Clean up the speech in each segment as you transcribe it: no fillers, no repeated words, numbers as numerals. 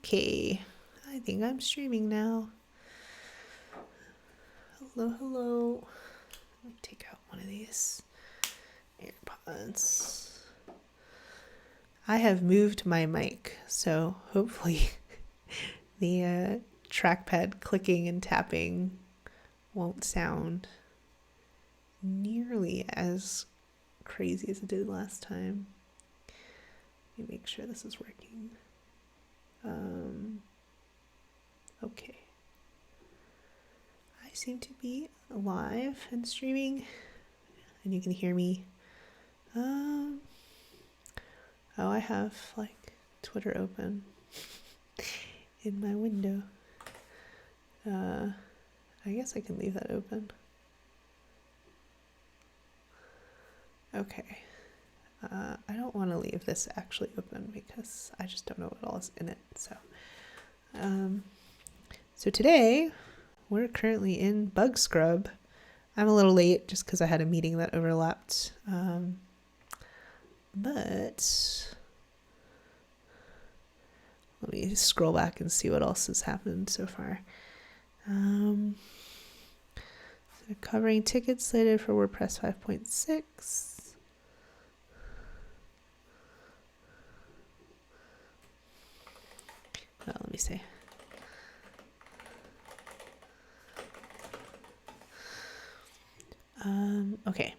Okay, I think I'm streaming now. Hello, hello. Let me take out one of these AirPods. I have moved my mic, so hopefully the trackpad clicking and tapping won't sound nearly as crazy as it did last time. Let me make sure this is working. Okay. I seem to be live and streaming, and you can hear me. Oh, I have like Twitter open in my window. I guess I can leave that open. Okay. I don't want to leave this actually open because I just don't know what all is in it. So today we're currently in Bug Scrub. I'm a little late just because I had a meeting that overlapped. But let me scroll back and see what else has happened so far. So covering tickets slated for WordPress 5.6. Well, let me see. Okay,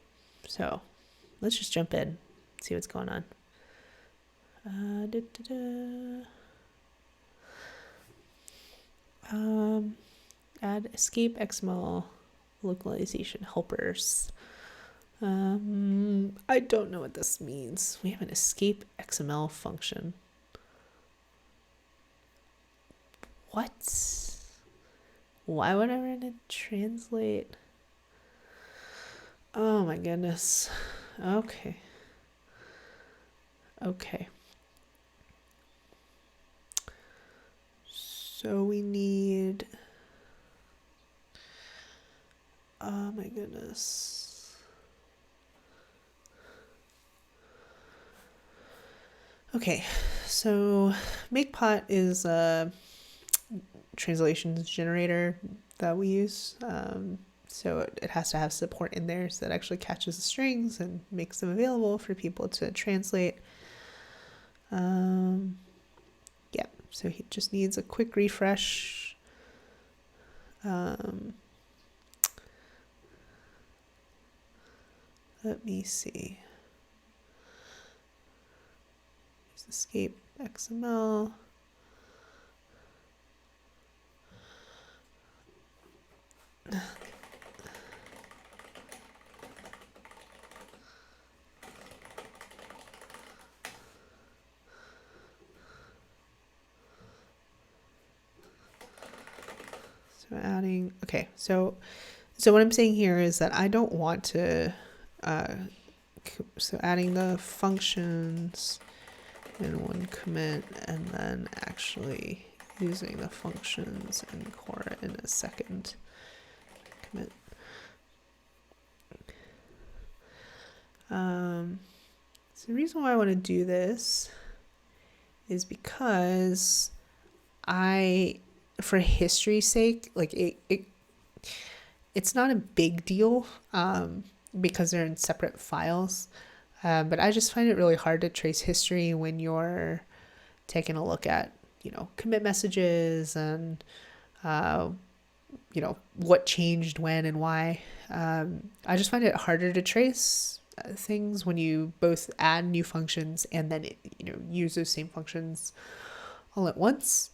so let's just jump in, see what's going on. Add escape XML localization helpers. I don't know what this means. We have an escape XML function. What? Why would I run to translate? Oh my goodness. Okay. So we need... Oh my goodness. Okay, so MakePot is a translations generator that we use. So it has to have support in there so that actually catches the strings and makes them available for people to translate. Yeah, so he just needs a quick refresh. Let me see. Use escape XML. Adding, okay, so what I'm saying here is that I don't want to, so adding the functions in one commit and then actually using the functions in core in a second commit. So the reason why I want to do this is because for history's sake, like it's not a big deal because they're in separate files, but I just find it really hard to trace history when you're taking a look at, commit messages and, what changed when and why. I just find it harder to trace things when you both add new functions and then, use those same functions all at once.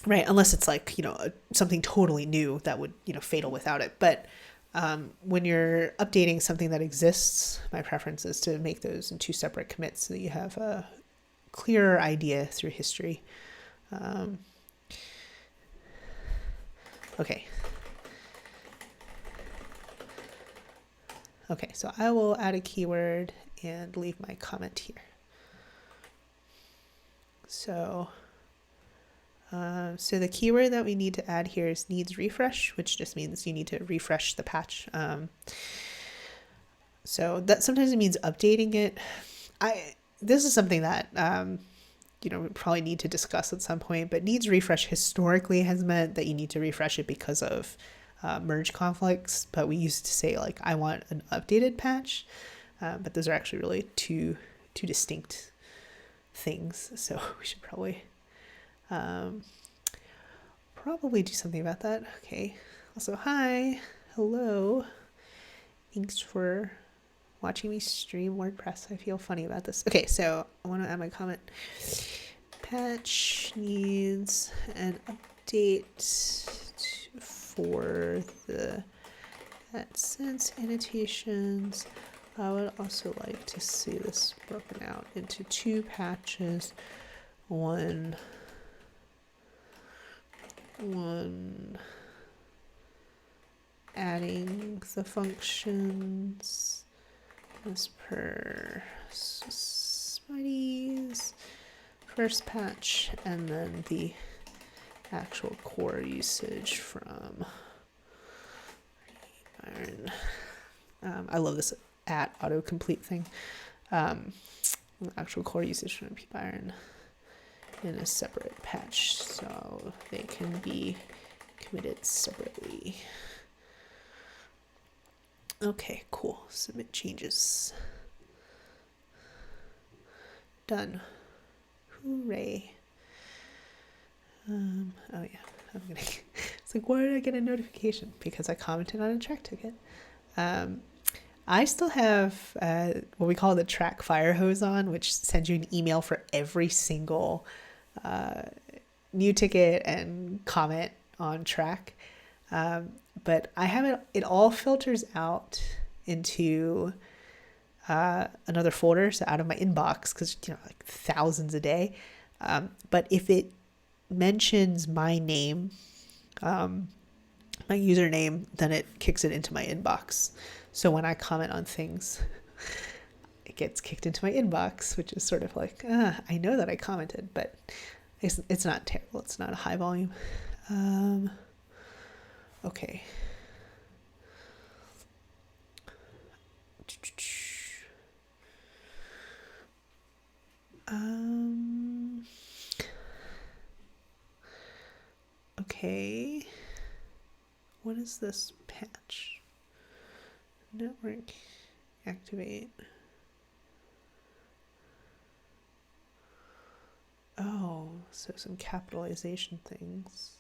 Right, unless it's like, something totally new that would, fatal without it. But when you're updating something that exists, my preference is to make those in two separate commits so that you have a clearer idea through history. Okay, so I will add a keyword and leave my comment here. So the keyword that we need to add here is needs refresh, which just means you need to refresh the patch. So that sometimes it means updating it. This is something that we probably need to discuss at some point, but needs refresh historically has meant that you need to refresh it because of merge conflicts. But we used to say like, I want an updated patch, but those are actually really two distinct things. So we should probably do something about that. Okay. Also, hi, hello. Thanks for watching me stream WordPress. I feel funny about this. Okay, so I want to add my comment. Patch needs an update for the AdSense annotations. I would also like to see this broken out into 2 patches. One adding the functions as per Smitty's first patch, and then the actual core usage from Iron. I love this at autocomplete thing. Actual core usage from Iron in a separate patch, so they can be committed separately. Okay, cool. Submit changes. Done. Hooray. Oh yeah, I'm gonna. It's like, why did I get a notification? Because I commented on a track ticket. I still have what we call the track fire hose on, which sends you an email for every single new ticket and comment on track. But I have it all filters out into another folder, so out of my inbox, because like thousands a day. But if it mentions my name, my username, then it kicks it into my inbox. So when I comment on things, it gets kicked into my inbox, which is sort of like, I know that I commented, but it's not terrible. It's not a high volume. Okay. Okay. What is this patch? Network activate. Oh, so some capitalization things.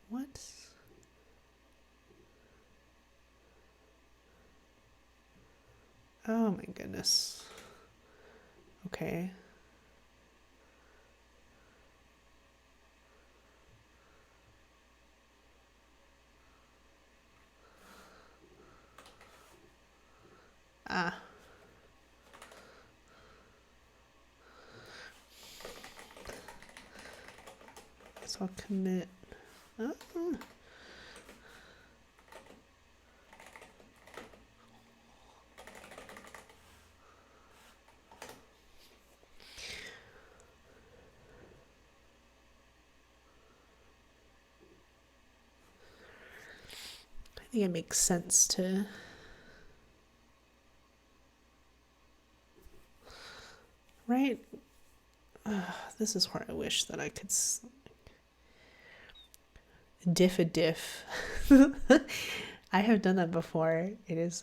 What? Oh my goodness. Okay. So I'll commit. I think it makes sense to right. This is where I wish that I could diff a diff. I have done that before. It is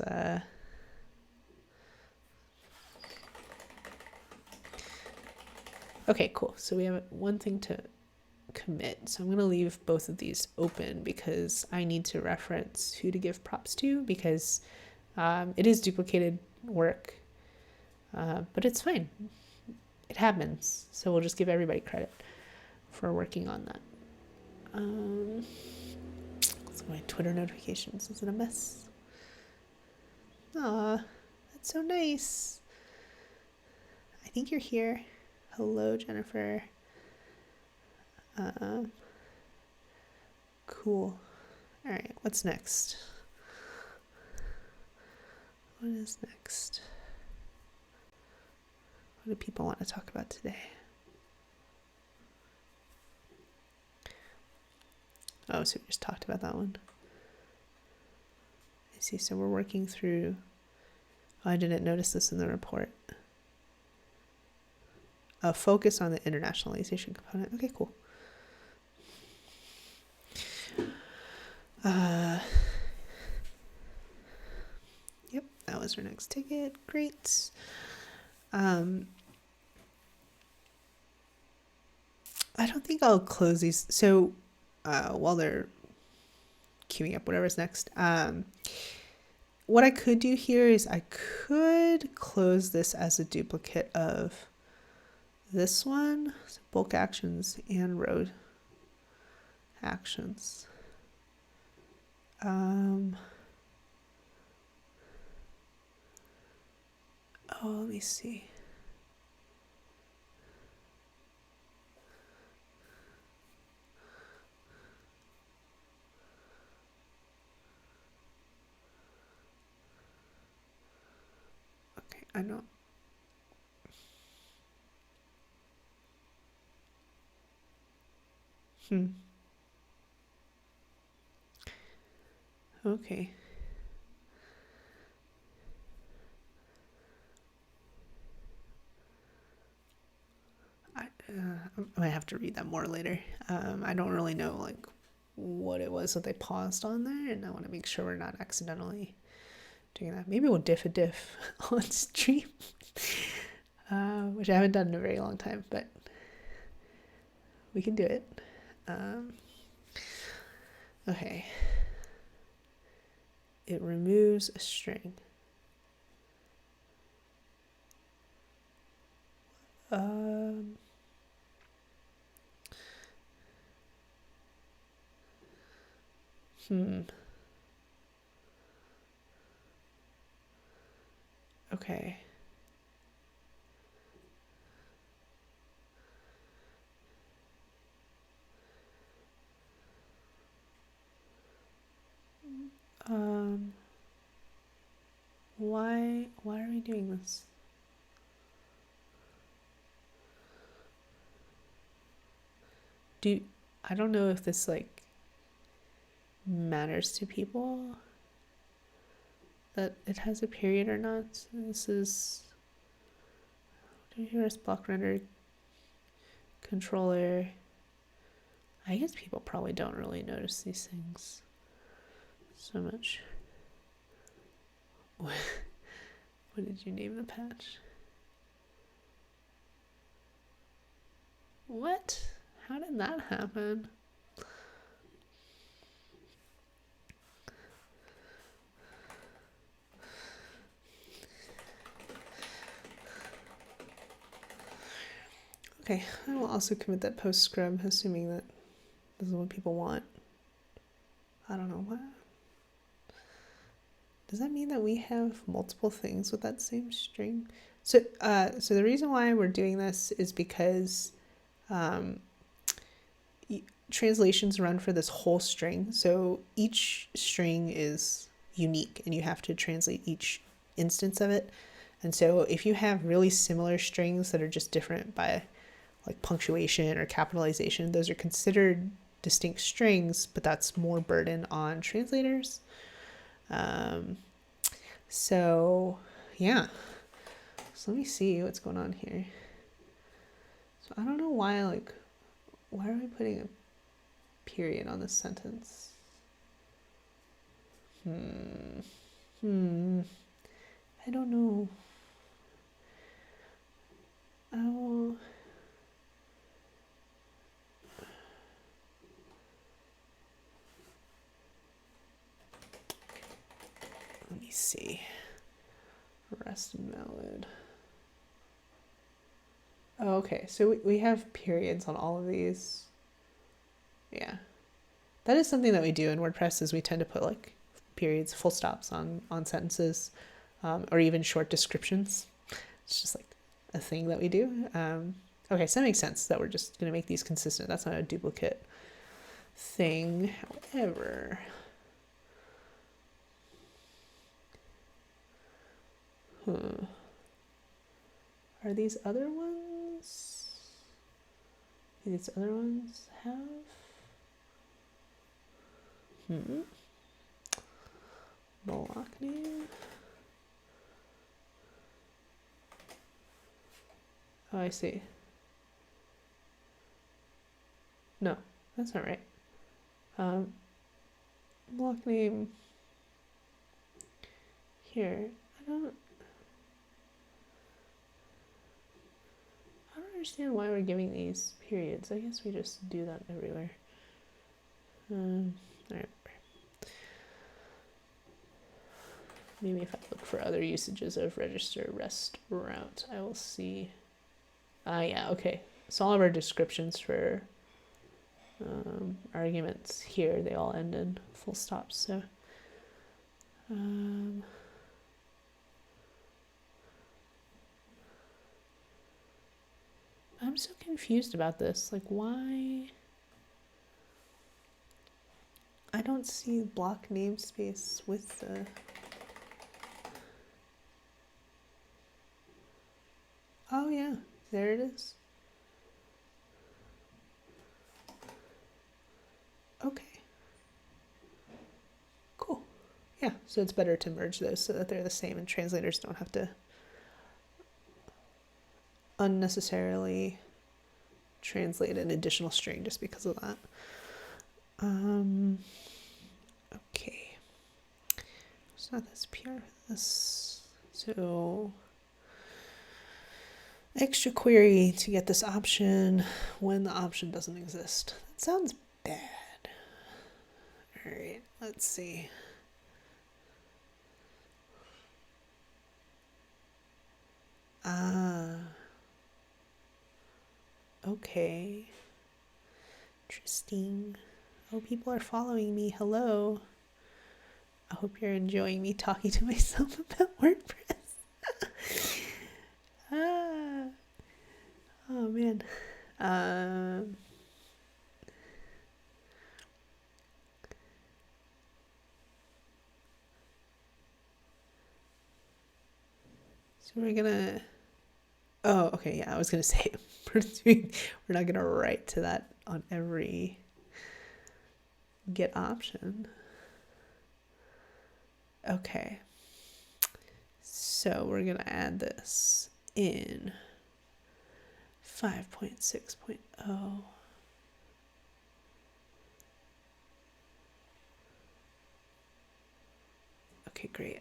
okay, cool. So we have one thing to commit. So I'm going to leave both of these open because I need to reference who to give props to, because it is duplicated work, but it's fine. It happens. So we'll just give everybody credit for working on that. So my Twitter notifications, is it a mess? Aw, that's so nice. I think you're here. Hello, Jennifer. Cool. All right, what's next? What is next? What do people want to talk about today? Oh, so we just talked about that one. I see. So we're working through. Oh, I didn't notice this in the report. A focus on the internationalization component. Okay, cool. Yep, that was our next ticket. Great. I don't think I'll close these. So while they're queuing up whatever's next, what I could do here is I could close this as a duplicate of this one, so bulk actions and row actions. Oh, let me see. Okay, I know. Okay. I might have to read that more later. I don't really know like what it was that they paused on there, and I want to make sure we're not accidentally doing that. Maybe we'll diff a diff on stream, which I haven't done in a very long time, but we can do it. Okay. It removes a string. Okay. Why are we doing this? I don't know if this like matters to people that it has a period or not. So this is here's block render controller. I guess people probably don't really notice these things so much. What did you name the patch? What? How did that happen? Okay, I will also commit that post scrub, assuming that this is what people want. I don't know what. Does that mean that we have multiple things with that same string? So the reason why we're doing this is because translations run for this whole string. So each string is unique and you have to translate each instance of it. And so if you have really similar strings that are just different by like punctuation or capitalization, those are considered distinct strings, but that's more burden on translators. So yeah, so let me see what's going on here. So I don't know why are we putting a period on this sentence? I don't know. Let me see. Rest valid. Oh, okay, so we have periods on all of these. Yeah, that is something that we do in WordPress, is we tend to put like periods, full stops on sentences, or even short descriptions. It's just like a thing that we do. Okay, so that makes sense that we're just going to make these consistent. That's not a duplicate thing. However, are these other ones? Do these other ones have? block name. Oh, I see. No, that's not right. Block name here. I don't understand why we're giving these periods. I guess we just do that everywhere. All right. Maybe if I look for other usages of register rest route, I will see. Yeah, okay. So all of our descriptions for arguments here, they all end in full stops. So I'm so confused about this. Like, why? I don't see block namespace with the. Oh yeah, there it is. Okay. Cool. Yeah, so it's better to merge those so that they're the same and translators don't have to unnecessarily translate an additional string just because of that. Okay. It's not this PR, this. So extra query to get this option when the option doesn't exist. That sounds bad. All right, let's see. Okay. Interesting. Oh, people are following me. Hello. I hope you're enjoying me talking to myself about WordPress. Oh man. So we're gonna. Oh, okay. Yeah, I was gonna say we're not gonna write to that on every get option. Okay. So we're gonna add this in 5.6.0. Okay, great.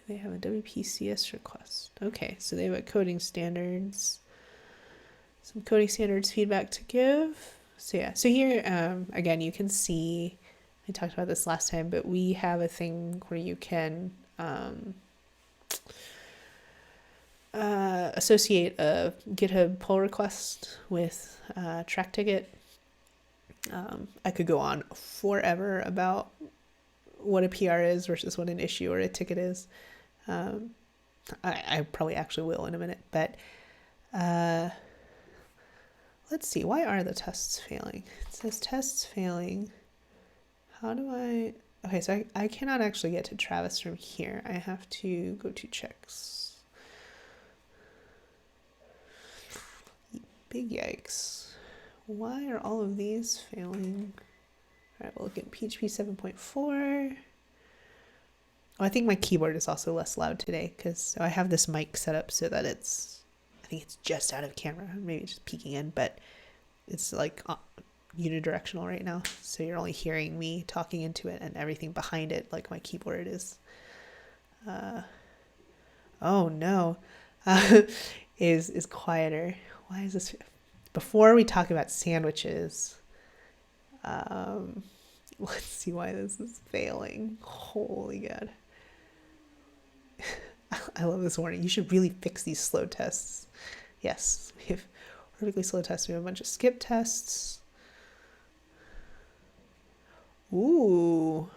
They have a WPCS request. Okay, so they have a coding standards, some coding standards feedback to give. So yeah, so here, again, you can see, I talked about this last time, but we have a thing where you can associate a GitHub pull request with a track ticket. I could go on forever about what a PR is versus what an issue or a ticket is. I probably actually will in a minute, but let's see. Why are the tests failing? It says tests failing. How do I... Okay, so I cannot actually get to Travis from here. I have to go to checks. Big yikes. Why are all of these failing? All right, we'll look at PHP 7.4. Oh, I think my keyboard is also less loud today because I have this mic set up so that it's, I think it's just out of camera, maybe just peeking in, but it's like unidirectional right now. So you're only hearing me talking into it and everything behind it, like my keyboard is, oh no, is quieter. Why is this? Before we talk about sandwiches, let's see why this is failing. Holy God. I love this warning. You should really fix these slow tests. Yes, we have perfectly slow tests. We have a bunch of skip tests. Ooh.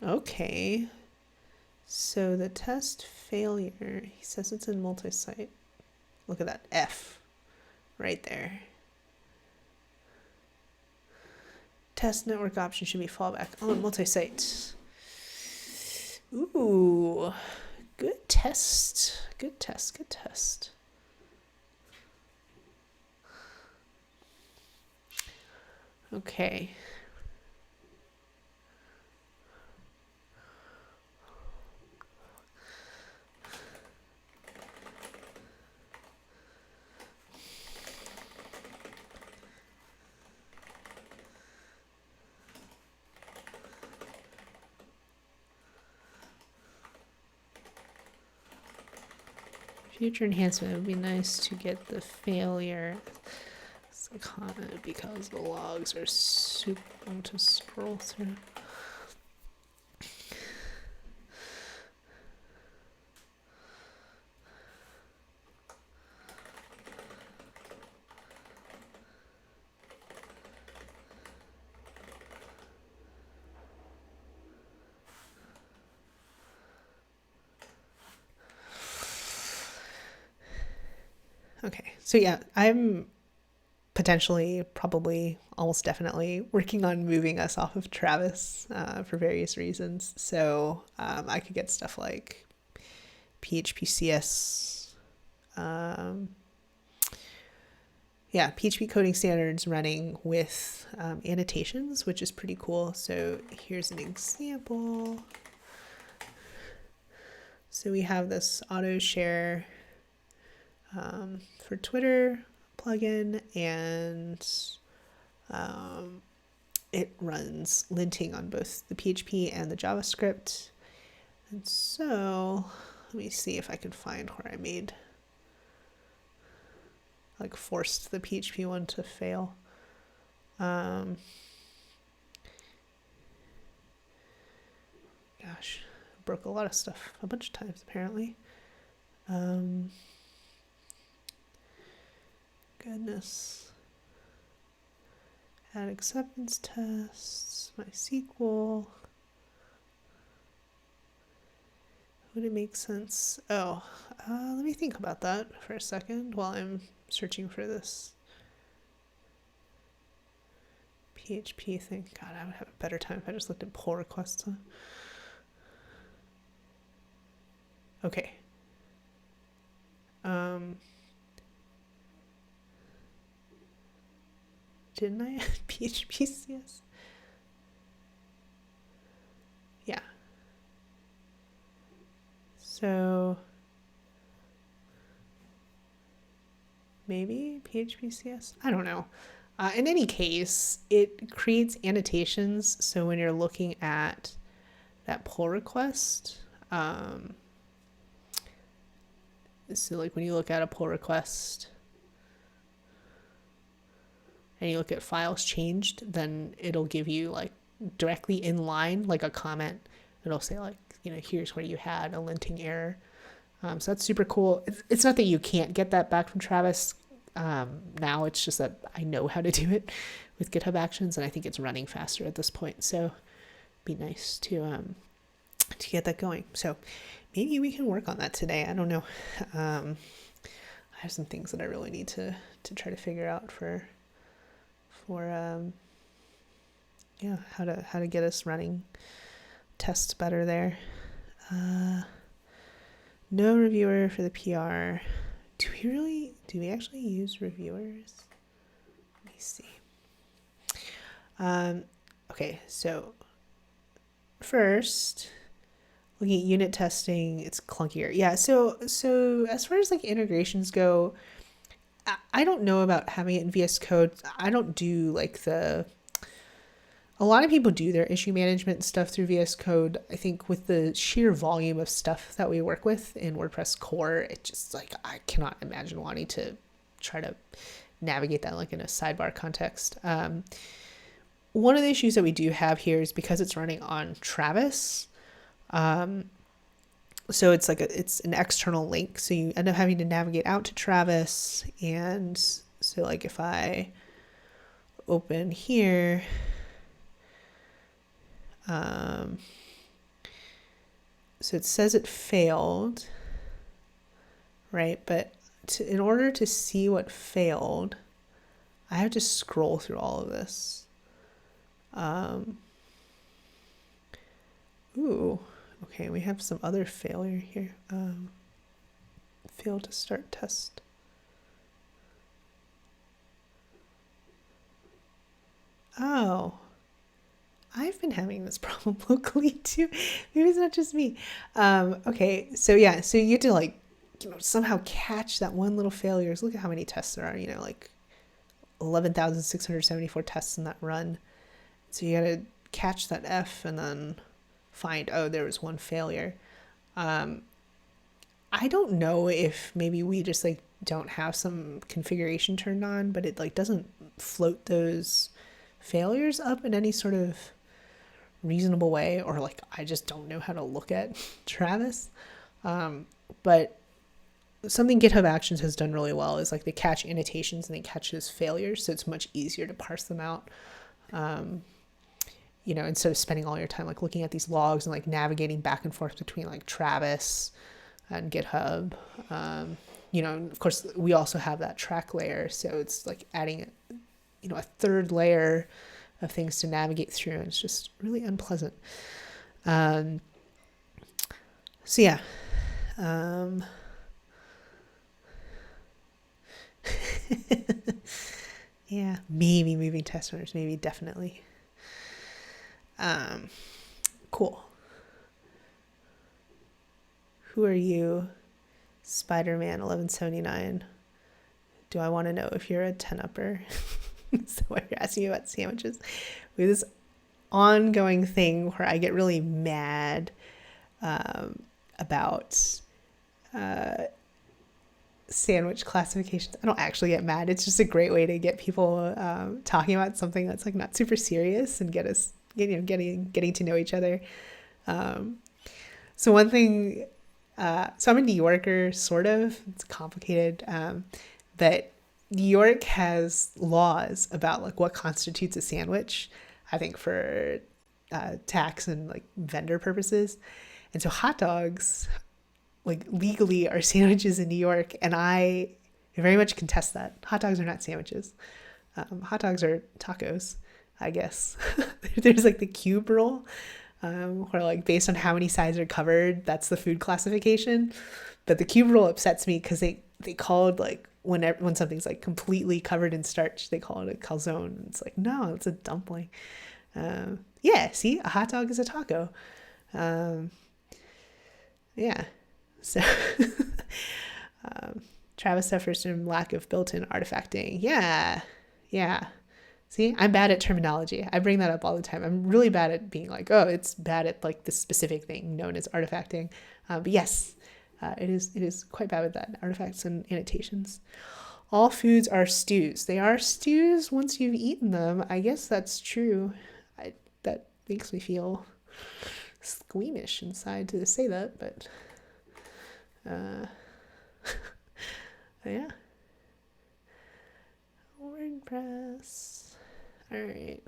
Okay. So the test failure, he says it's in multi-site. Look at that F right there. Test network option should be fallback on multi-site. Ooh, good test. Good test. Good test. Okay. Future enhancement, it would be nice to get the failure as a comment because the logs are super long to scroll through. Okay, so yeah, I'm potentially, probably, almost definitely working on moving us off of Travis for various reasons. So I could get stuff like Phpcs, PHP coding standards running with annotations, which is pretty cool. So here's an example. So we have this auto share for Twitter plugin, and it runs linting on both the PHP and the JavaScript. And so let me see if I can find where I made, like, forced the PHP one to fail. Gosh, broke a lot of stuff a bunch of times apparently. Goodness. Add acceptance tests, MySQL. Would it make sense? Oh, let me think about that for a second while I'm searching for this PHP thing. God, I would have a better time if I just looked at pull requests. Huh? Okay. Didn't I add Phpcs? Yeah. So maybe Phpcs? I don't know. In any case, it creates annotations. So when you're looking at that pull request, so like when you look at a pull request and you look at files changed, then it'll give you like directly in line, like a comment. It'll say like, here's where you had a linting error. So that's super cool. It's not that you can't get that back from Travis. Now it's just that I know how to do it with GitHub Actions, and I think it's running faster at this point. So it'd be nice to get that going. So maybe we can work on that today. I don't know. I have some things that I really need to try to figure out for how to get us running tests better there. No reviewer for the PR. Do we actually use reviewers? Let me see. Okay, so first, looking at unit testing, it's clunkier. Yeah, so as far as like integrations go, I don't know about having it in VS Code. I don't do like a lot of people do their issue management stuff through VS Code. I think with the sheer volume of stuff that we work with in WordPress core, it just like, I cannot imagine wanting to try to navigate that like in a sidebar context. One of the issues that we do have here is because it's running on Travis. So it's like it's an external link. So you end up having to navigate out to Travis. And so like if I open here, so it says it failed, right? But in order to see what failed, I have to scroll through all of this. Okay, we have some other failure here. Failed to start test. Oh, I've been having this problem locally too. Maybe it's not just me. Okay, so yeah, so you have to like, somehow catch that one little failure. Look at how many tests there are, like 11,674 tests in that run. So you got to catch that F and then find, oh, there was one failure. I don't know if maybe we just like don't have some configuration turned on, but it like doesn't float those failures up in any sort of reasonable way, or like I just don't know how to look at Travis. But something GitHub Actions has done really well is like they catch annotations and they catch those failures, so it's much easier to parse them out. Instead of spending all your time like looking at these logs and like navigating back and forth between like Travis and GitHub. Of course we also have that track layer, so it's like adding a third layer of things to navigate through, and it's just really unpleasant. So yeah. Yeah, maybe moving test runners, maybe definitely. Cool. Who are you? Spider-Man 1179. Do I want to know if you're a 10-upper? So you're asking me about sandwiches. We have this ongoing thing where I get really mad about sandwich classifications. I don't actually get mad. It's just a great way to get people talking about something that's like not super serious and get us getting to know each other. So one thing, so I'm a New Yorker, sort of. It's complicated, but New York has laws about like what constitutes a sandwich, I think for tax and like vendor purposes. And so hot dogs like legally are sandwiches in New York, and I very much contest that. Hot dogs are not sandwiches. Hot dogs are tacos, I guess. There's like the cube rule, where like based on how many sides are covered, that's the food classification. But the cube rule upsets me because they called like when something's like completely covered in starch, they call it a calzone. It's like, no, it's a dumpling. Yeah, see, a hot dog is a taco. Yeah. So Travis suffers from lack of built-in artifacting. Yeah. See, I'm bad at terminology. I bring that up all the time. I'm really bad at being like, oh, it's bad at like this specific thing known as artifacting. But yes, it is quite bad with that. Artifacts and annotations. All foods are stews. They are stews once you've eaten them. I guess that's true. That makes me feel squeamish inside to say that, but yeah. WordPress. All right.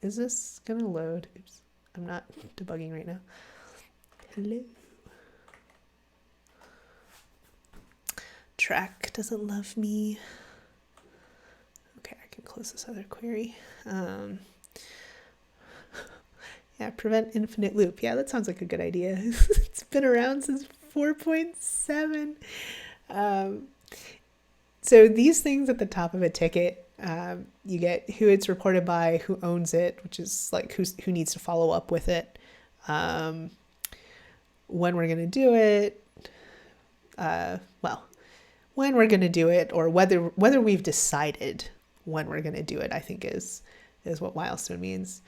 Is this gonna load? Oops. I'm not debugging right now. Hello. Track doesn't love me. Okay, I can close this other query. Yeah, prevent infinite loop. Yeah, that sounds like a good idea. It's been around since 4.7. So these things at the top of a ticket, you get who it's reported by, who owns it, which is like who needs to follow up with it, when we're going to do it, when we're going to do it, or whether we've decided when we're going to do it, I think is what milestone means.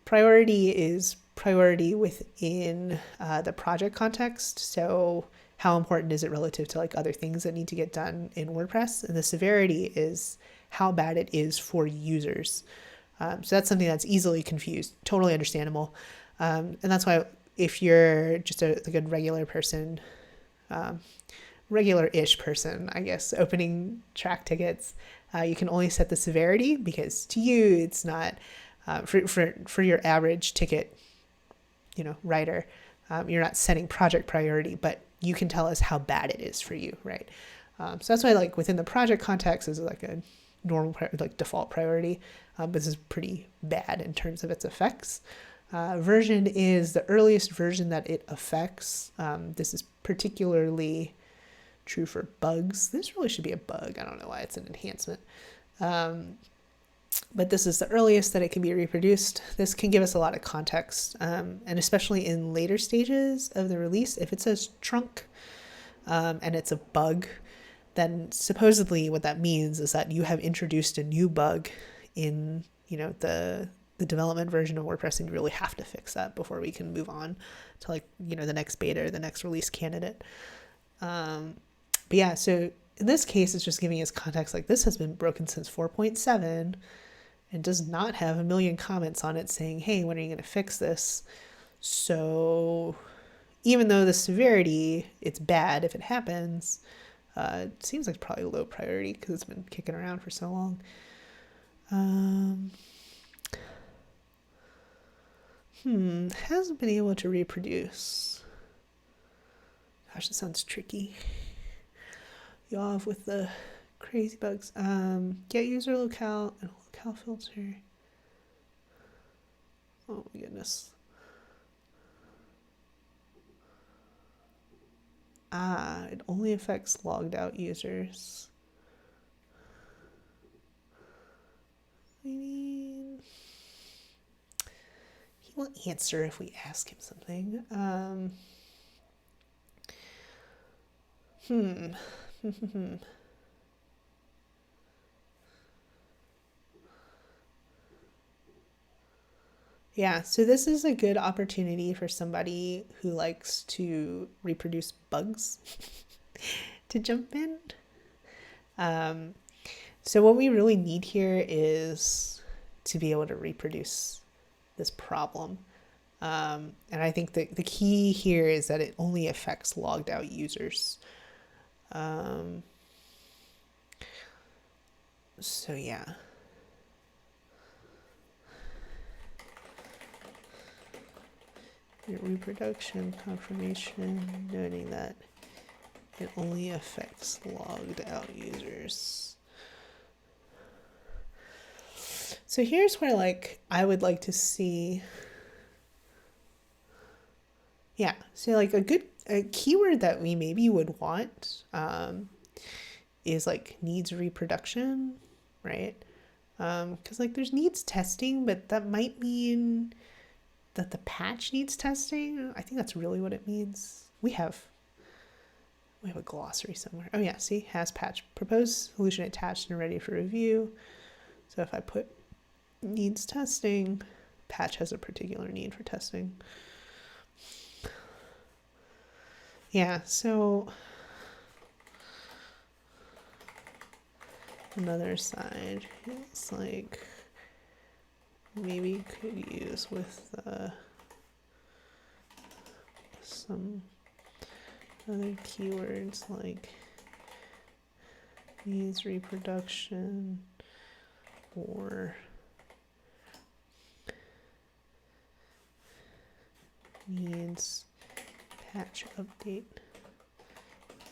Priority is priority within the project context. So how important is it relative to like other things that need to get done in WordPress? And the severity is how bad it is for users. So that's something that's easily confused, totally understandable. And that's why if you're just a good regular person, regular-ish person, I guess, opening track tickets, you can only set the severity because to you, it's not, for your average ticket, writer, you're not setting project priority, but you can tell us how bad it is for you, right? So that's why like within the project context is like a normal, like default priority, but this is pretty bad in terms of its effects. Version is the earliest version that it affects. This is particularly true for bugs. This really should be a bug. I don't know why it's an enhancement. but this is the earliest that it can be reproduced. This can give us a lot of context, and especially in later stages of the release, if it says trunk and it's a bug, then supposedly what that means is that you have introduced a new bug in, the development version of WordPress, and you really have to fix that before we can move on to the next beta or the next release candidate. But yeah, so in this case, it's just giving us context like this has been broken since 4.7 and does not have a million comments on it saying, hey, when are you going to fix this? So even though the severity, it's bad if it happens, it seems like probably low priority because it's been kicking around for so long. Hasn't been able to reproduce. Gosh, that sounds tricky. You off with the crazy bugs. Get user locale and locale filter. Oh my goodness. It only affects logged out users. I mean, he will answer if we ask him something. Yeah, so this is a good opportunity for somebody who likes to reproduce bugs to jump in. So what we really need here is to be able to reproduce this problem. And I think that the key here is that it only affects logged out users. So yeah. Your reproduction confirmation noting that it only affects logged out users. So here's where I would like to see, so a keyword that we maybe would want is needs reproduction, right? Because there's needs testing, but that might mean that the patch needs testing. I think that's really what it means. We have a glossary somewhere. Oh yeah, see, has patch, proposed solution attached and ready for review. So if I put needs testing, patch has a particular need for testing. Yeah, so another side, it's maybe could use with some other keywords like needs reproduction or needs patch update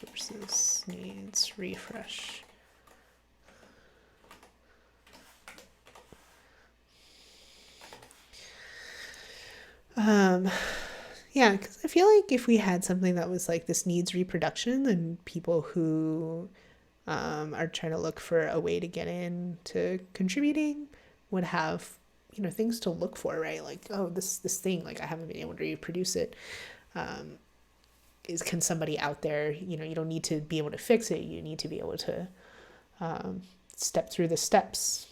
versus needs refresh. Yeah, because I feel like if we had something that was this needs reproduction, then people who are trying to look for a way to get into contributing would have, things to look for, right? Oh, this thing, I haven't been able to reproduce it. Can somebody out there, you don't need to be able to fix it. You need to be able to step through the steps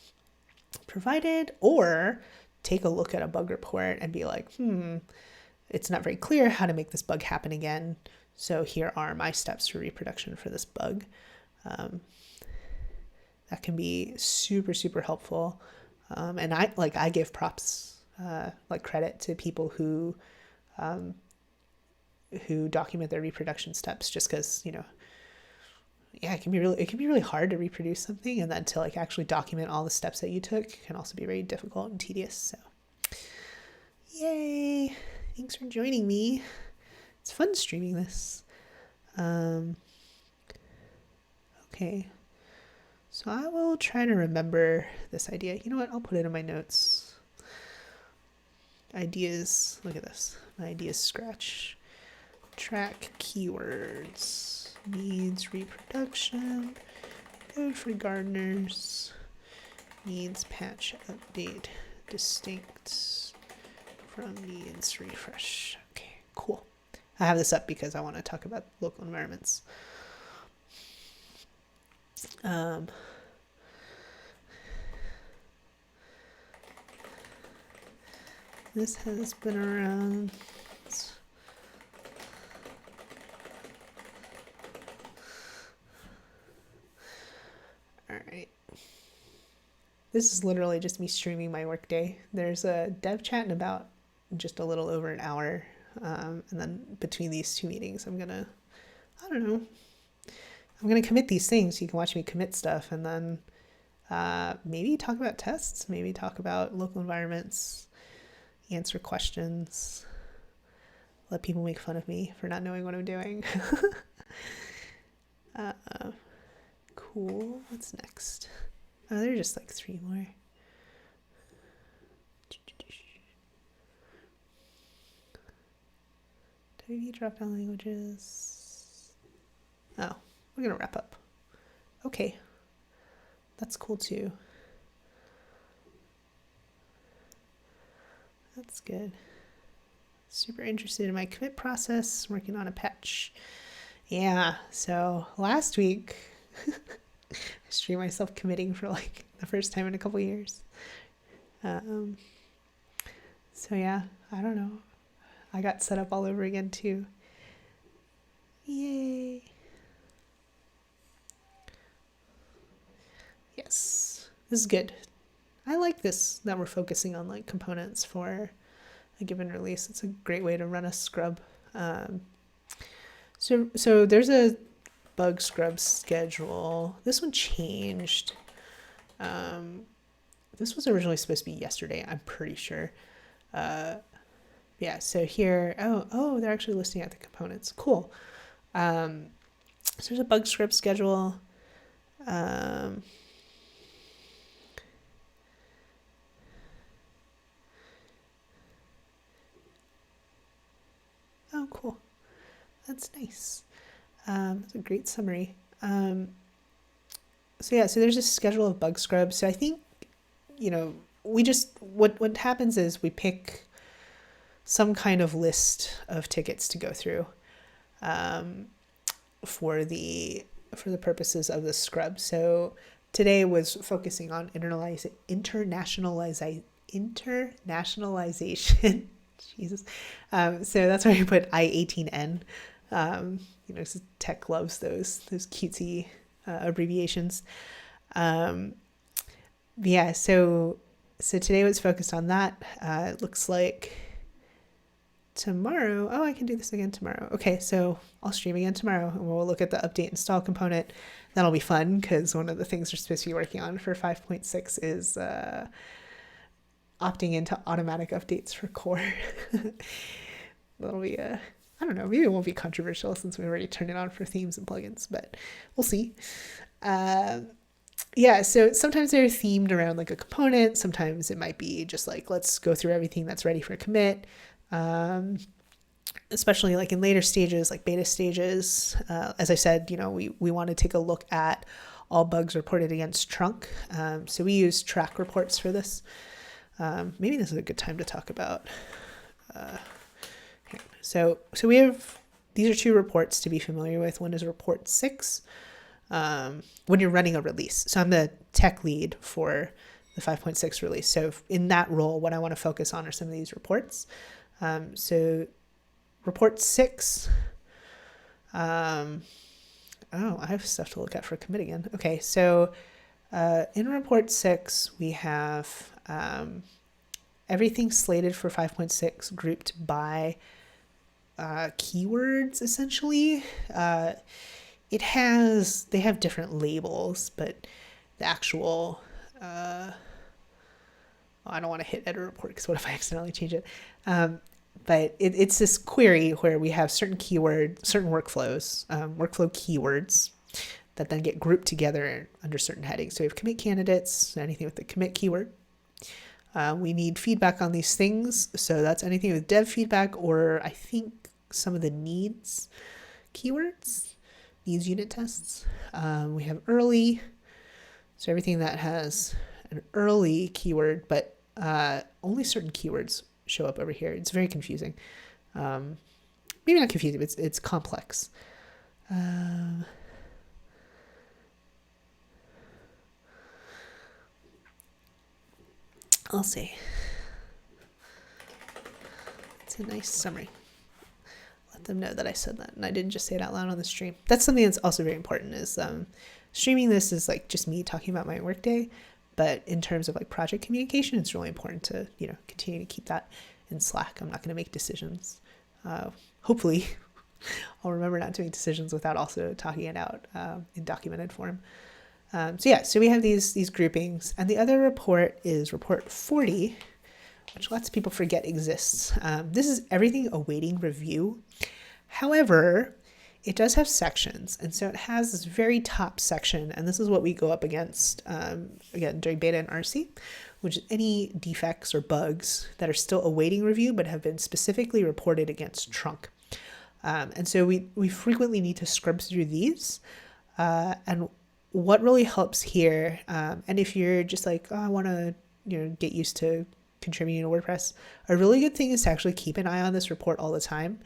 provided, or take a look at a bug report and be it's not very clear how to make this bug happen again. So here are my steps for reproduction for this bug. That can be super, super helpful. And I give props, credit to people who document their reproduction steps, just because, it can be really hard to reproduce something, and then to actually document all the steps that you took can also be very difficult and tedious. So yay, thanks for joining me. It's fun streaming this. Okay, so I will try to remember this idea. You know what, I'll put it in my notes. Ideas, look at this, my ideas scratch. Track keywords, needs reproduction, code for gardeners, needs patch update distinct from needs refresh. Okay, cool. I have this up because I want to talk about local environments. This has been around. All right. This is literally just me streaming my workday. There's a dev chat in about just a little over an hour. And then between these two meetings, I'm going to commit these things. So you can watch me commit stuff, and then maybe talk about tests, maybe talk about local environments, answer questions, let people make fun of me for not knowing what I'm doing. Cool. What's next? Oh, there are just like 3 more. WP drop-down languages. Oh, we're going to wrap up. Okay. That's cool too. That's good. Super interested in my commit process, working on a patch. Yeah, so last week, I streamed myself committing for like the first time in a couple years. So yeah, I don't know. I got set up all over again too. Yay. Yes, this is good. I like this, that we're focusing on like components for a given release. It's a great way to run a scrub. So there's a bug scrub schedule. This one changed. This was originally supposed to be yesterday, I'm pretty sure. Yeah, so here, oh, they're actually listing out the components. Cool. So there's a bug scrub schedule. Oh, cool. That's nice. That's a great summary. So there's a schedule of bug scrubs. So I think, we just, what happens is we pick some kind of list of tickets to go through for the purposes of the scrub. So today was focusing on internationalization. Jesus. So that's why I put I18N. Tech loves those cutesy abbreviations. Yeah, so today was focused on that. It looks like tomorrow. Oh, I can do this again tomorrow. Okay, so I'll stream again tomorrow, and we'll look at the update install component. That'll be fun because one of the things we're supposed to be working on for 5.6 is opting into automatic updates for core. That'll be I don't know, maybe it won't be controversial since we already turned it on for themes and plugins, but we'll see. Yeah, so sometimes they're themed around like a component. Sometimes it might be just like, let's go through everything that's ready for commit. Especially like in later stages, like beta stages. As I said, we want to take a look at all bugs reported against trunk. So we use track reports for this. Maybe this is a good time to talk about. So we have, these are 2 reports to be familiar with. One is report 6, when you're running a release. So I'm the tech lead for the 5.6 release. So in that role, what I want to focus on are some of these reports. So report 6, I have stuff to look at for commit again. Okay, so in report 6, we have everything slated for 5.6 grouped by keywords, essentially. They have different labels, but the actual, I don't want to hit edit report because what if I accidentally change it? But it's this query where we have certain workflows, workflow keywords that then get grouped together under certain headings. So we have commit candidates, anything with the commit keyword. We need feedback on these things. So that's anything with dev feedback, or I think some of the needs keywords, needs unit tests. We have early. So everything that has an early keyword, but only certain keywords show up over here. It's very confusing. Maybe not confusing, but it's complex. I'll say it's a nice summary. Let them know that I said that and I didn't just say it out loud on the stream. That's something that's also very important is streaming this is like just me talking about my workday, but in terms of like project communication, it's really important to, you know, continue to keep that in Slack. I'm not going to make decisions. Hopefully I'll remember not to make decisions without also talking it out in documented form. So we have these groupings, and the other report is report 40, which lots of people forget exists. This is everything awaiting review. However, it does have sections, and so it has this very top section, and this is what we go up against again during beta and RC, which is any defects or bugs that are still awaiting review but have been specifically reported against trunk. And so we frequently need to scrub through these, and what really helps here, and if you're just like, oh, I want to, you know, get used to contributing to WordPress, a really good thing is to actually keep an eye on this report all the time.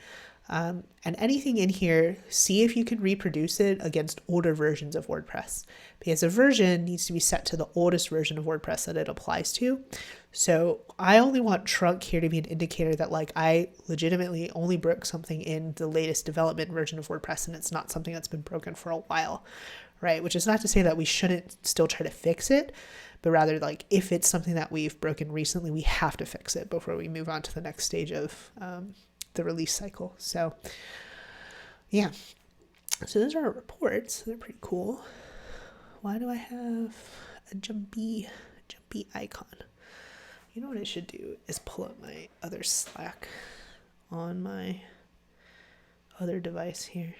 And anything in here, see if you can reproduce it against older versions of WordPress, because a version needs to be set to the oldest version of WordPress that it applies to. So I only want trunk here to be an indicator that like I legitimately only broke something in the latest development version of WordPress, and it's not something that's been broken for a while. Right, which is not to say that we shouldn't still try to fix it, but rather like if it's something that we've broken recently, we have to fix it before we move on to the next stage of the release cycle. So yeah, so those are our reports. They're pretty cool. Why do I have a jumpy icon? You know what I should do is pull up my other Slack on my other device here.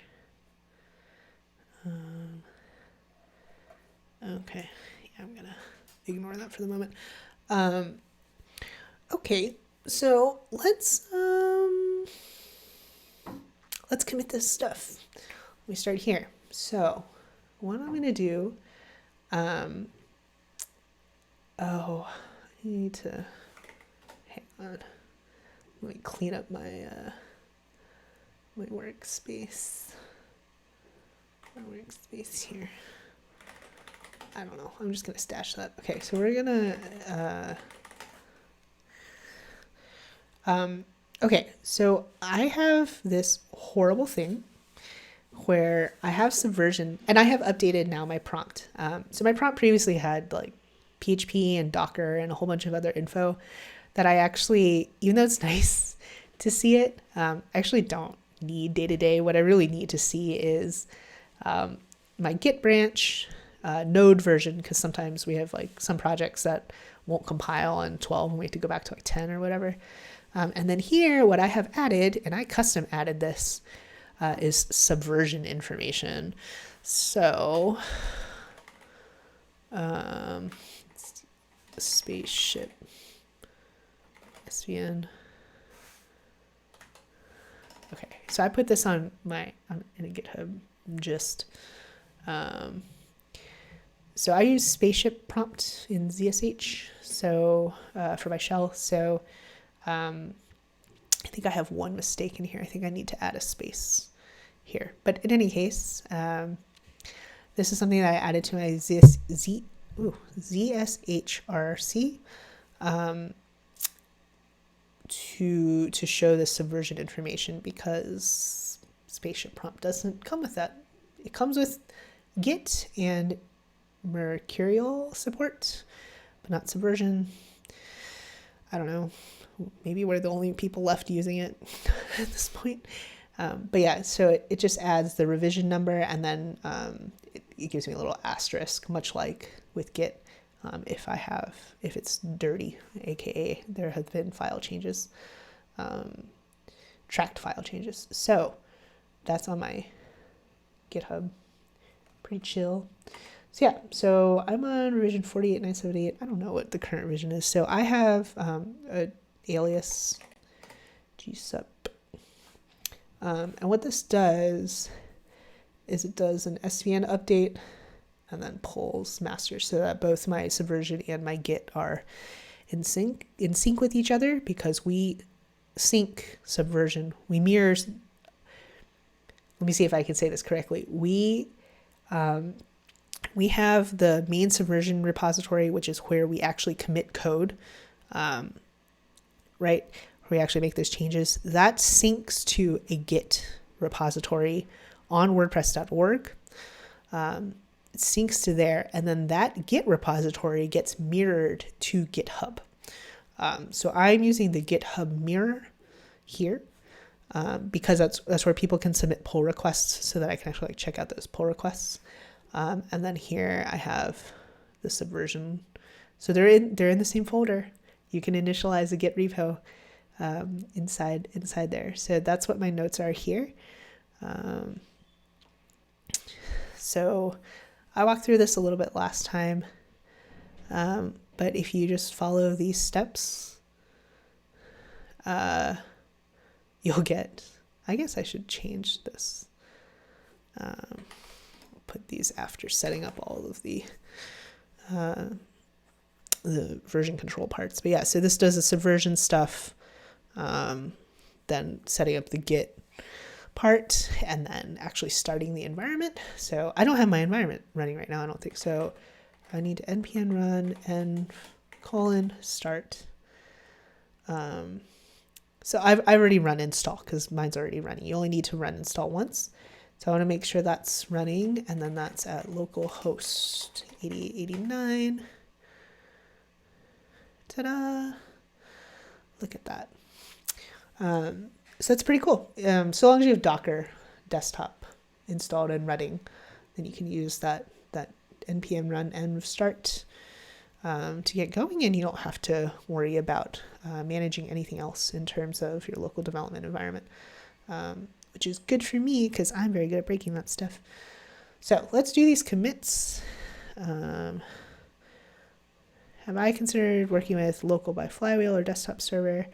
Okay, yeah, I'm gonna ignore that for the moment. Okay, so let's commit this stuff. Let me start here. So what I'm gonna do, I need to hang on. Let me clean up my my workspace. Here. I don't know. I'm just going to stash that. Okay, so we're going to... okay, so I have this horrible thing where I have Subversion, and I have updated now my prompt. So my prompt previously had like PHP and Docker and a whole bunch of other info that I actually, even though it's nice to see it, I actually don't need day to day. What I really need to see is my Git branch, node version, because sometimes we have like some projects that won't compile on 12 and we have to go back to like 10 or whatever. And then here, what I have added, and I custom added this, is subversion information. So, spaceship, SVN. Okay, so I put this on in a GitHub just. So I use spaceship prompt in ZSH, so for my shell. So I think I have one mistake in here. I think I need to add a space here. But in any case, this is something that I added to my ZSHRC to show the subversion information, because spaceship prompt doesn't come with that. It comes with Git and Mercurial support, but not subversion. I don't know. Maybe we're the only people left using it at this point. But yeah, so it just adds the revision number, and then it gives me a little asterisk, much like with Git, if it's dirty, aka there have been file changes, tracked file changes. So that's on my GitHub. Pretty chill. So yeah, so I'm on revision 48.978. I don't know what the current revision is. So I have a alias gsup. And what this does is it does an SVN update and then pulls master, so that both my Subversion and my Git are in sync with each other, because we sync Subversion. We mirrors. Let me see if I can say this correctly. We have the main Subversion repository, which is where we actually commit code, right? Where we actually make those changes. That syncs to a Git repository on WordPress.org. It syncs to there, and then that Git repository gets mirrored to GitHub. So I'm using the GitHub mirror here, because that's where people can submit pull requests, so that I can actually like check out those pull requests. And then here I have the Subversion. So they're in the same folder. You can initialize a Git repo inside there. So that's what my notes are here. So I walked through this a little bit last time, but if you just follow these steps, you'll get, I guess I should change this. Put these after setting up all of the version control parts. But yeah, so this does the Subversion stuff, then setting up the Git part, and then actually starting the environment. So I don't have my environment running right now, I don't think. So I need to npm run n:\start. So I've already run install because mine's already running. You only need to run install once. So I want to make sure that's running, and then that's at localhost 8889. Ta-da! Look at that. So that's pretty cool. So long as you have Docker desktop installed and running, then you can use that npm run n:\start to get going, and you don't have to worry about managing anything else in terms of your local development environment, which is good for me because I'm very good at breaking that stuff. So let's do these commits. Have I considered working with local by Flywheel or desktop server?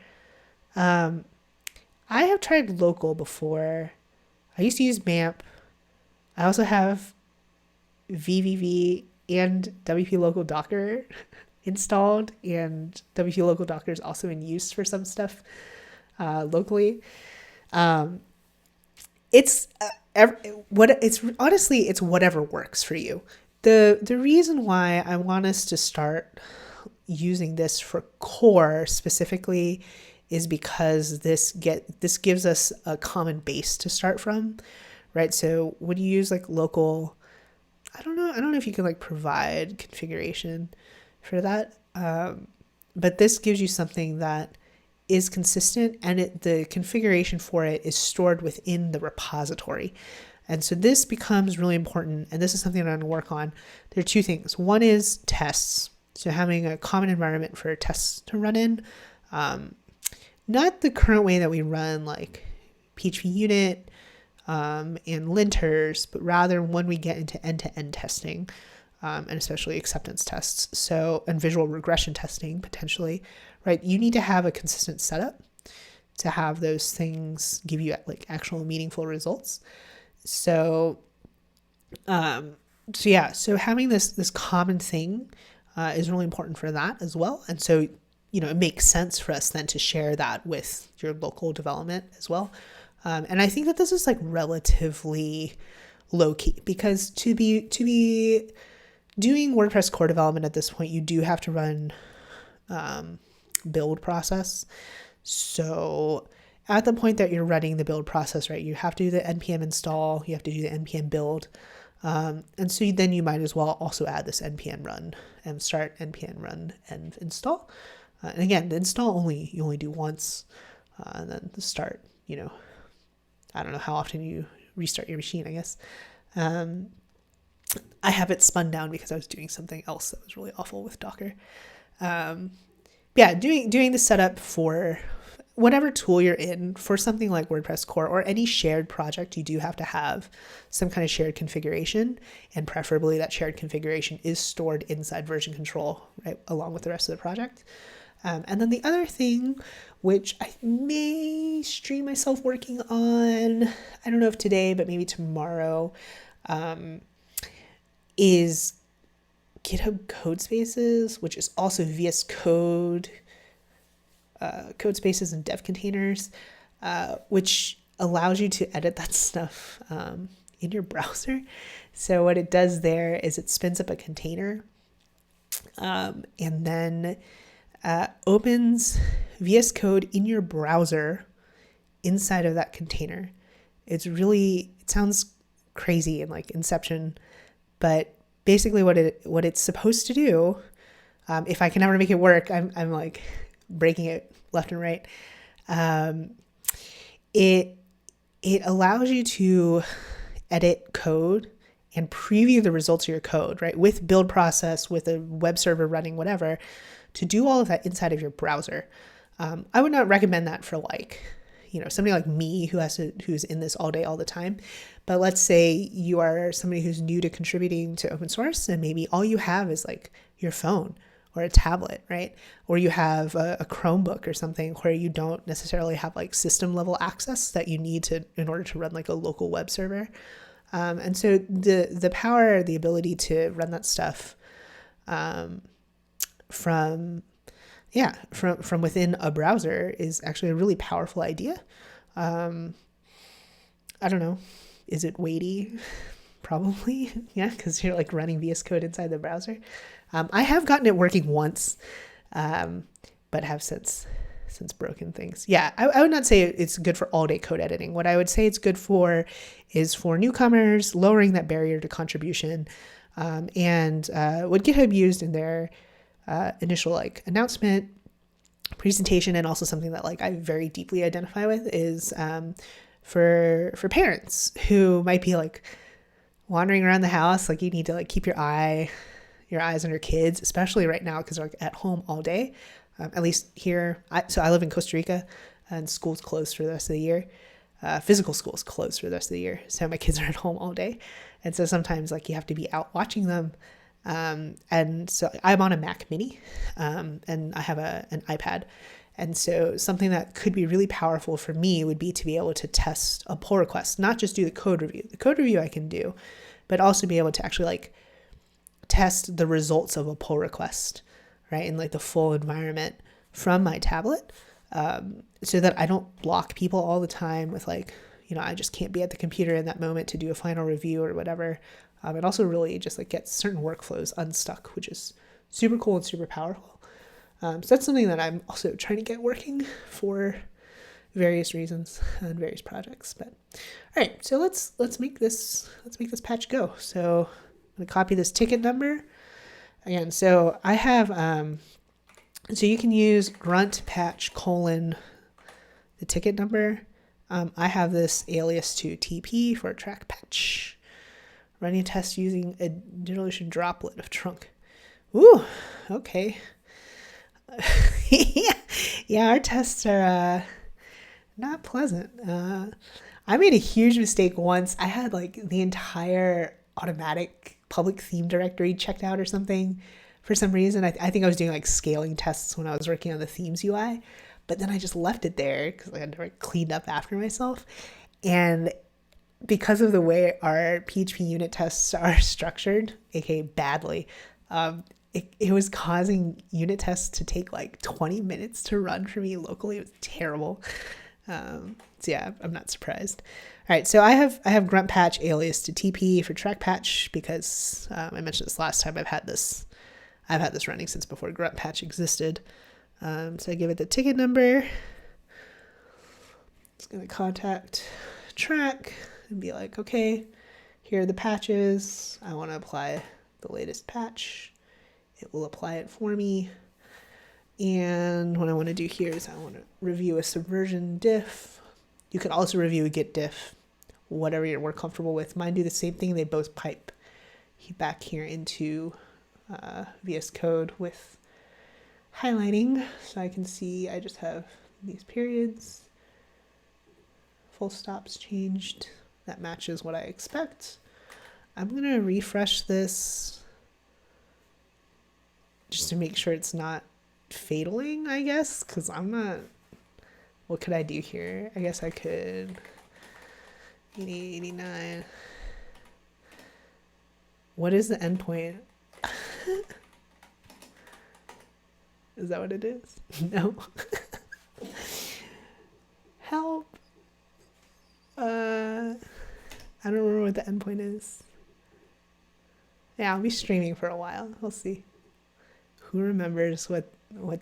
I have tried local before. I used to use MAMP. I also have VVV and WP Local Docker installed, and WP Local Docker is also in use for some stuff locally. It's whatever works for you. The reason why I want us to start using this for core specifically is because this gives us a common base to start from, right? So when you use like local, I don't know if you can like provide configuration for that, but this gives you something that is consistent, and the configuration for it is stored within the repository. And so this becomes really important, and this is something that I'm going to work on. There are two things. One is tests. So having a common environment for tests to run in. Not the current way that we run like PHP unit and linters, but rather when we get into end-to-end testing, and especially acceptance tests, and visual regression testing potentially, right? You need to have a consistent setup to have those things give you like actual meaningful results. So having this common thing is really important for that as well. And so, it makes sense for us then to share that with your local development as well. And I think that this is like relatively low key, because to be doing WordPress core development at this point, you do have to run build process. So at the point that you're running the build process, right, you have to do the npm install, you have to do the npm build. And so then you might as well also add this npm run and start, npm run and install. And again, the install you only do once, and then the start, I don't know how often you restart your machine, I guess. I have it spun down because I was doing something else that was really awful with Docker. Doing the setup for whatever tool you're in for something like WordPress core or any shared project, you do have to have some kind of shared configuration, and preferably that shared configuration is stored inside version control, right, along with the rest of the project. And then the other thing, which I may stream myself working on, I don't know if today, but maybe tomorrow, is GitHub code spaces, which is also VS Code, code spaces and dev containers, which allows you to edit that stuff in your browser. So what it does there is it spins up a container and then opens VS Code in your browser inside of that container. It sounds crazy and like Inception, but basically what it's supposed to do, if I can ever make it work, I'm like breaking it left and right. It allows you to edit code and preview the results of your code, right? With build process, with a web server running, whatever, to do all of that inside of your browser. I would not recommend that for like, somebody like me who's in this all day, all the time. But let's say you are somebody who's new to contributing to open source and maybe all you have is like your phone or a tablet, right? Or you have a Chromebook or something where you don't necessarily have like system level access that you need in order to run like a local web server. And so the power, the ability to run that stuff from within a browser is actually a really powerful idea. I don't know. Is it weighty? Probably. Yeah, because you're like running VS Code inside the browser. I have gotten it working once, but have since broken things. Yeah, I would not say it's good for all day code editing. What I would say it's good for is for newcomers, lowering that barrier to contribution. And what GitHub used in their initial like announcement, presentation, and also something that like I very deeply identify with is for parents who might be like wandering around the house, like you need to like keep your eyes on your kids, especially right now because they're at home all day. At least here, so I live in Costa Rica, and school's closed for the rest of the year. Physical school's closed for the rest of the year, so my kids are at home all day, and so sometimes like you have to be out watching them. And so I'm on a Mac Mini, and I have an iPad. And so something that could be really powerful for me would be to be able to test a pull request, not just do the code review. The code review I can do, but also be able to actually like test the results of a pull request, right? In like the full environment from my tablet, so that I don't block people all the time with like, I just can't be at the computer in that moment to do a final review or whatever. And also really just like get certain workflows unstuck, which is super cool and super powerful. So that's something that I'm also trying to get working for various reasons and various projects. But all right, so let's make this patch go. So I'm gonna copy this ticket number again. So I have so you can use grunt patch : the ticket number. I have this alias to TP for track patch. Running a test using a DigitalOcean droplet of trunk. Ooh, okay. Yeah, our tests are not pleasant. I made a huge mistake once. I had like the entire automatic public theme directory checked out or something for some reason. I think I was doing like scaling tests when I was working on the themes UI, but then I just left it there because I had to clean up after myself. And because of the way our PHP unit tests are structured, aka badly, it was causing unit tests to take like 20 minutes to run for me locally. It was terrible. So yeah, I'm not surprised. All right, so I have grunt patch alias to TP for track patch because I mentioned this last time. I've had this running since before grunt patch existed. So I give it the ticket number. It's gonna contact track and be like, okay, here are the patches. I want to apply the latest patch. It will apply it for me. And what I want to do here is I want to review a subversion diff. You can also review a git diff, whatever you're more comfortable with. Mine do the same thing. They both pipe back here into VS Code with highlighting. So I can see I just have these periods. Full stops changed. That matches what I expect. I'm going to refresh this just to make sure it's not failing, I guess, because I'm not... What could I do here? I guess I could... 80, 89... What is the endpoint? Is that what it is? No. Help. I don't remember what the endpoint is. Yeah, I'll be streaming for a while. We'll see. Who remembers what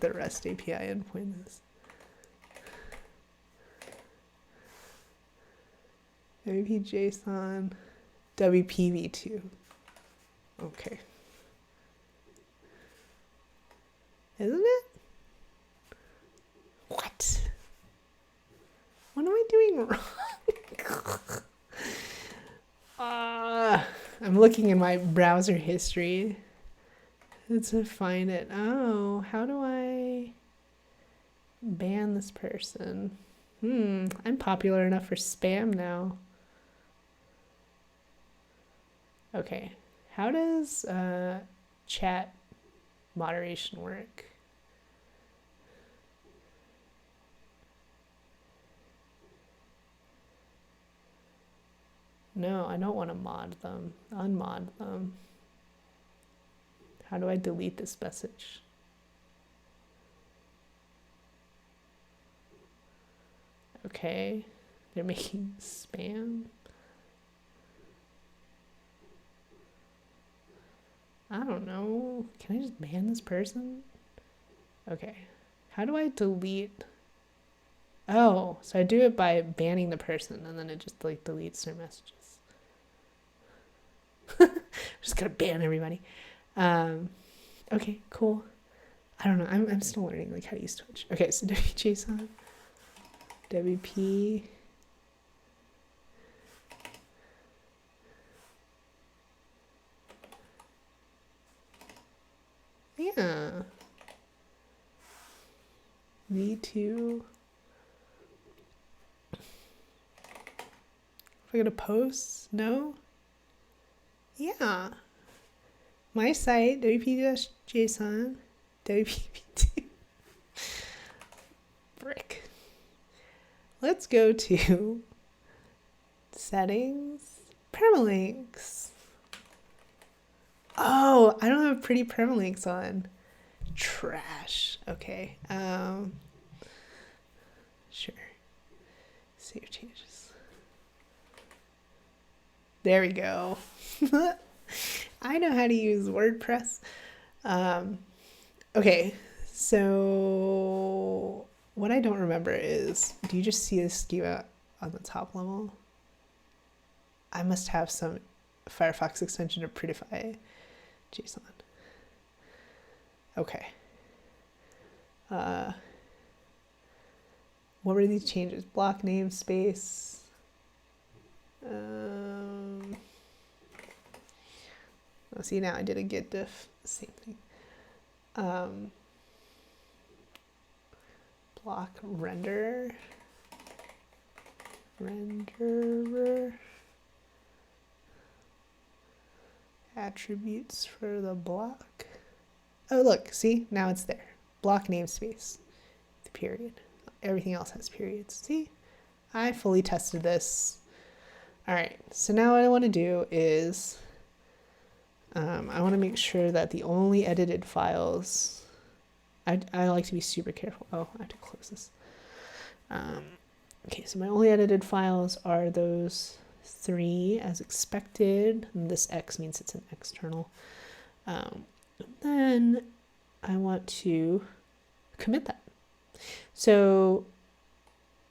the REST API endpoint is? WP-JSON, WPv2. Okay. Isn't it? What? What am I doing wrong? I'm looking in my browser history to find it. Oh, how do I ban this person? I'm popular enough for spam now. Okay, how does chat moderation work? No, I don't want to mod them. Unmod them. How do I delete this message? Okay, they're making spam. I don't know. Can I just ban this person? Okay, how do I delete? Oh, so I do it by banning the person and then it just like deletes their messages. Just gotta ban everybody. Okay, cool. I don't know. I'm still learning like how to use Twitch. Okay, so WJSON, WP. Yeah. V2. If I go to posts, no? Yeah. My site, WP-JSON, WPv2. Frick. Let's go to settings, permalinks. Oh, I don't have pretty permalinks on. Trash. Okay. Sure. Save changes. There we go. I know how to use WordPress. Okay, so what I don't remember is, do you just see the schema on the top level? I must have some Firefox extension to prettify JSON. Okay. What were these changes? Block namespace. Oh, see, now I did a git diff, same thing. Block renderer. Attributes for the block. Oh, look, see, now it's there. Block namespace, the period. Everything else has periods. See, I fully tested this. All right, so now what I want to do is I want to make sure that the only edited files, I like to be super careful. Oh, I have to close this. Okay, so my only edited files are those 3 as expected. And this X means it's an external. Then I want to commit that. So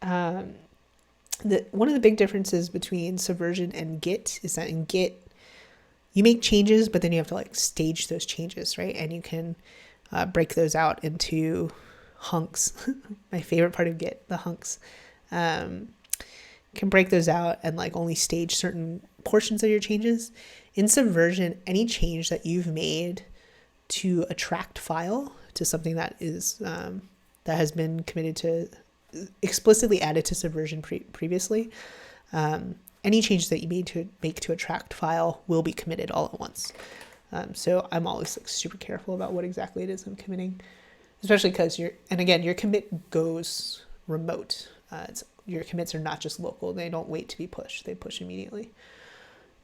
one of the big differences between Subversion and Git is that in Git, you make changes, but then you have to like stage those changes, right? And you can break those out into hunks. My favorite part of Git, the hunks. Can break those out and like only stage certain portions of your changes. In Subversion, any change that you've made to a tracked file, to something that is that has been committed to, explicitly added to Subversion previously, any changes that you make to a tracked file will be committed all at once. So I'm always like super careful about what exactly it is I'm committing, especially because your commit goes remote. Your commits are not just local. They don't wait to be pushed. They push immediately.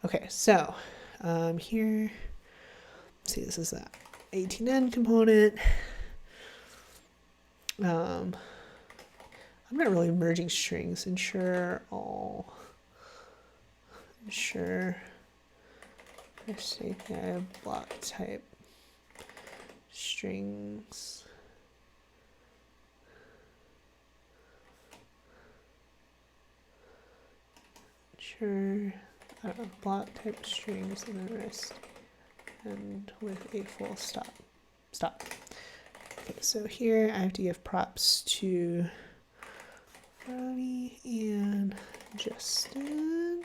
Okay, so Here, let's see, this is that 18n component. I'm not really merging strings. Ensure all. Ensure. First API block type strings. Ensure block type strings and then rest and with a full stop. Okay, so here I have to give props to Ronnie and Justin.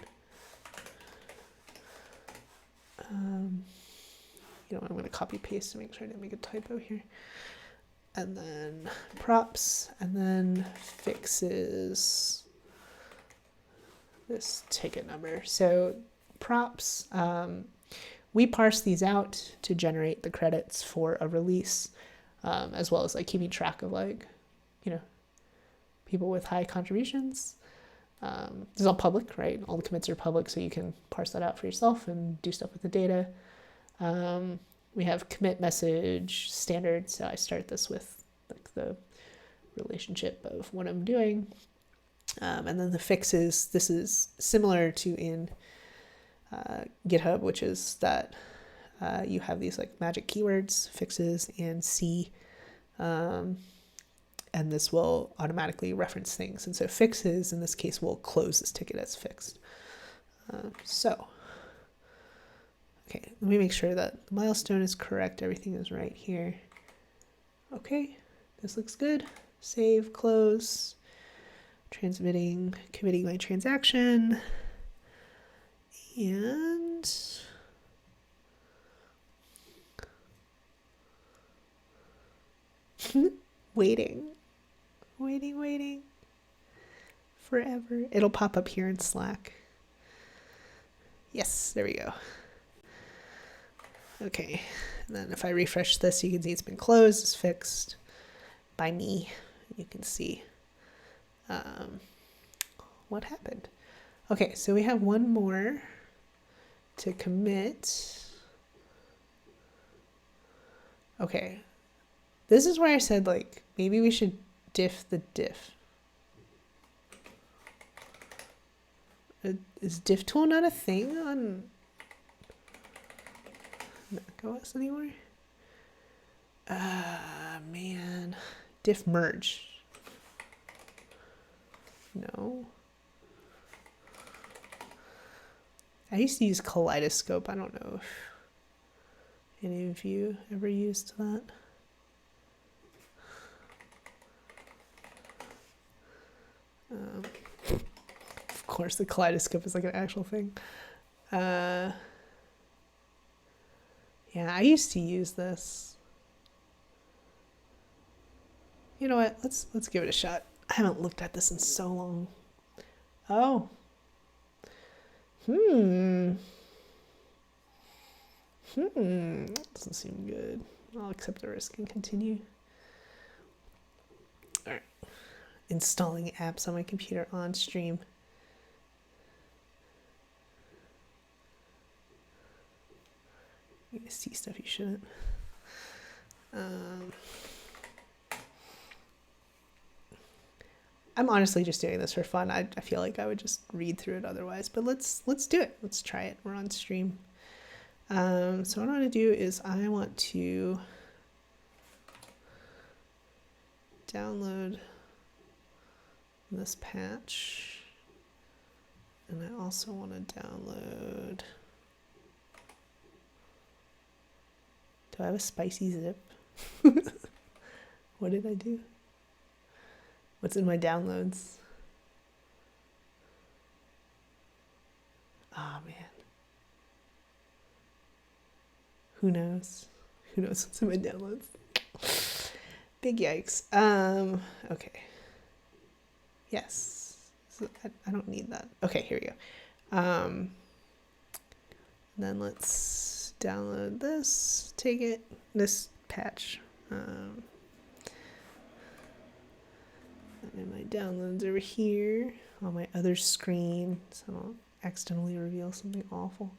You know, I'm going to copy paste to make sure I didn't make a typo here. And then props, and then fixes this ticket number. So props, we parse these out to generate the credits for a release, as well as like keeping track of like, you know, people with high contributions. This is all public, right? All the commits are public, so you can parse that out for yourself and do stuff with the data. We have commit message standard, so I start this with like the relationship of what I'm doing. And then the fixes, this is similar to in GitHub, which is that you have these like magic keywords, fixes, and C, and this will automatically reference things. And so fixes, in this case, will close this ticket as fixed. Okay, let me make sure that the milestone is correct. Everything is right here. Okay, this looks good. Save, close, transmitting, committing my transaction, and waiting forever. It'll pop up here in Slack. Yes, there we go. Okay, and then if I refresh this, you can see it's been closed, it's fixed by me. You can see what happened. Okay, so we have one more to commit. Okay, this is where I said like maybe we should diff the diff. Is diff tool not a thing on macOS anymore? Man, diff merge. No. I used to use Kaleidoscope. I don't know if any of you ever used that. Of course, the Kaleidoscope is like an actual thing. Yeah, I used to use this. You know what? Let's give it a shot. I haven't looked at this in so long. Oh. Doesn't seem good. I'll accept the risk and continue. All right. Installing apps on my computer on stream. You guys see stuff you shouldn't. I'm honestly just doing this for fun. I feel like I would just read through it otherwise, but let's do it. Let's try it. We're on stream. So what I want to do is I want to download this patch, and I also want to download. Do I have a spicy zip? What did I do? What's in my downloads? Oh man. Who knows? Who knows what's in my downloads? Big yikes. Okay. Yes. So I don't need that. Okay, here we go. And then let's download this, take it, this patch. And my downloads over here on my other screen, so I don't accidentally reveal something awful.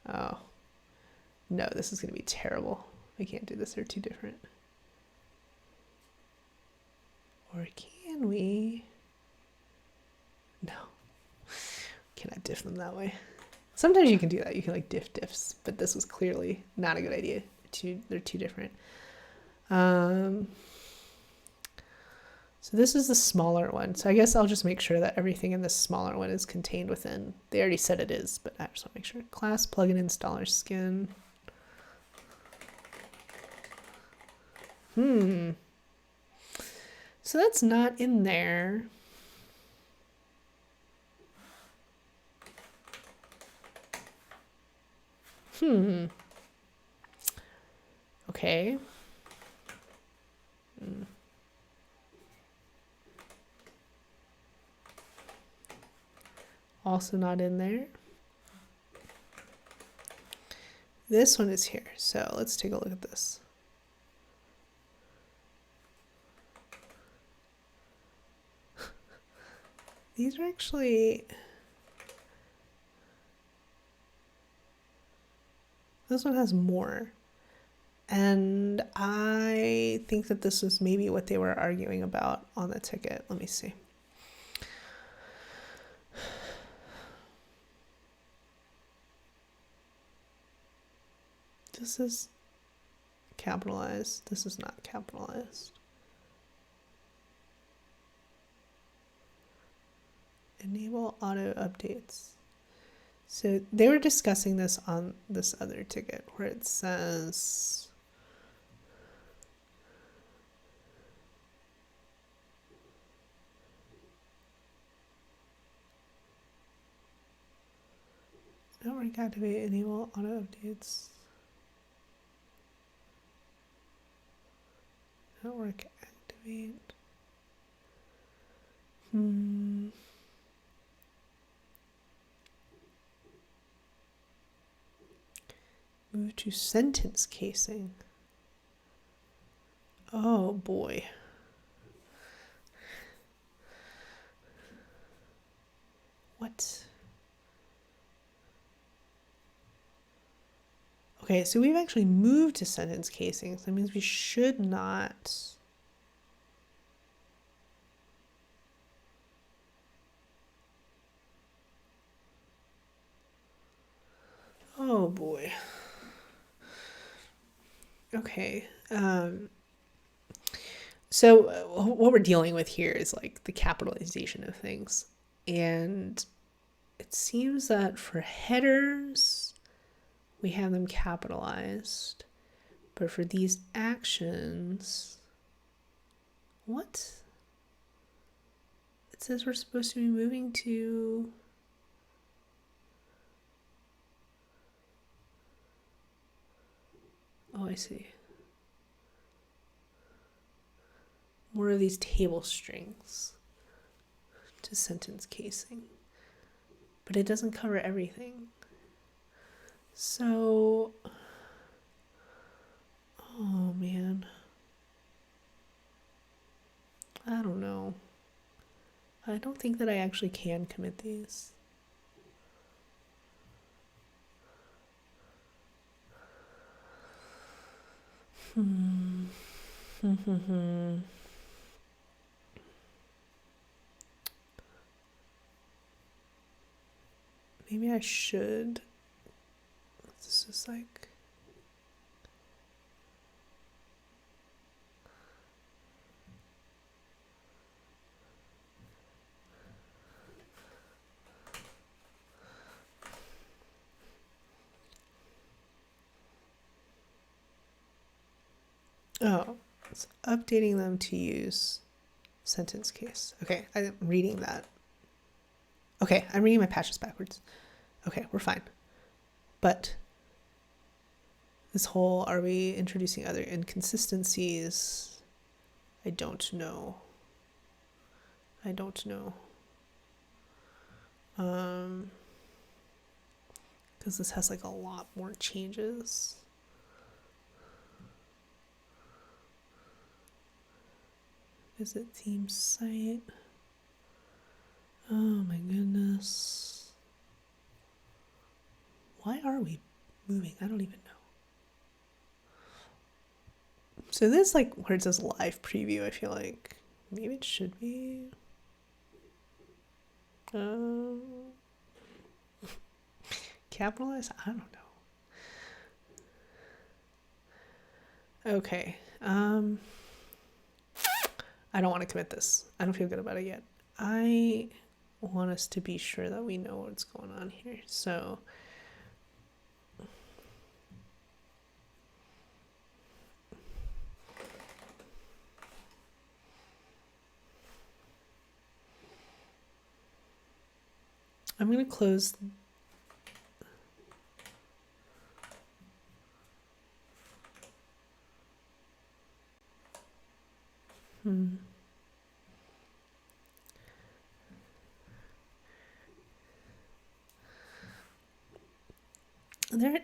Oh, no, this is going to be terrible. I can't do this. They're too different. Or can we? No. Cannot diff them that way. Sometimes you can do that. You can like diff diffs, but this was clearly not a good idea. They're too different. So this is the smaller one. So I guess I'll just make sure that everything in this smaller one is contained within. They already said it is, but I just want to make sure. Class plugin installer skin. So that's not in there. Okay. Also not in there. This one is here. So let's take a look at this. These are actually... This one has more. And I think that this was maybe what they were arguing about on the ticket. Let me see. This is capitalized. This is not capitalized. Enable auto updates. So they were discussing this on this other ticket where it says network activate, enable auto updates. Network activate. Move to sentence casing. Oh boy. What? Okay, so we've actually moved to sentence casing. So that means we should not. Oh boy. Okay. So what we're dealing with here is like the capitalization of things. And it seems that for headers, we have them capitalized. But for these actions, what? It says we're supposed to be moving to... Oh, I see. More of these table strings to sentence casing. But it doesn't cover everything. So, oh man. I don't know. I don't think that I actually can commit these. Maybe I should. This is like... Oh, it's updating them to use sentence case. Okay, I'm reading that. Okay, I'm reading my patches backwards. Okay, we're fine. But this whole, are we introducing other inconsistencies? I don't know. I don't know. Because this has like a lot more changes. Visit theme site. Oh my goodness. Why are we moving? I don't even know. So this, like, where it says live preview, I feel like maybe it should be. Capitalize? I don't know. Okay. I don't want to commit this. I don't feel good about it yet. I want us to be sure that we know what's going on here. So I'm going to close.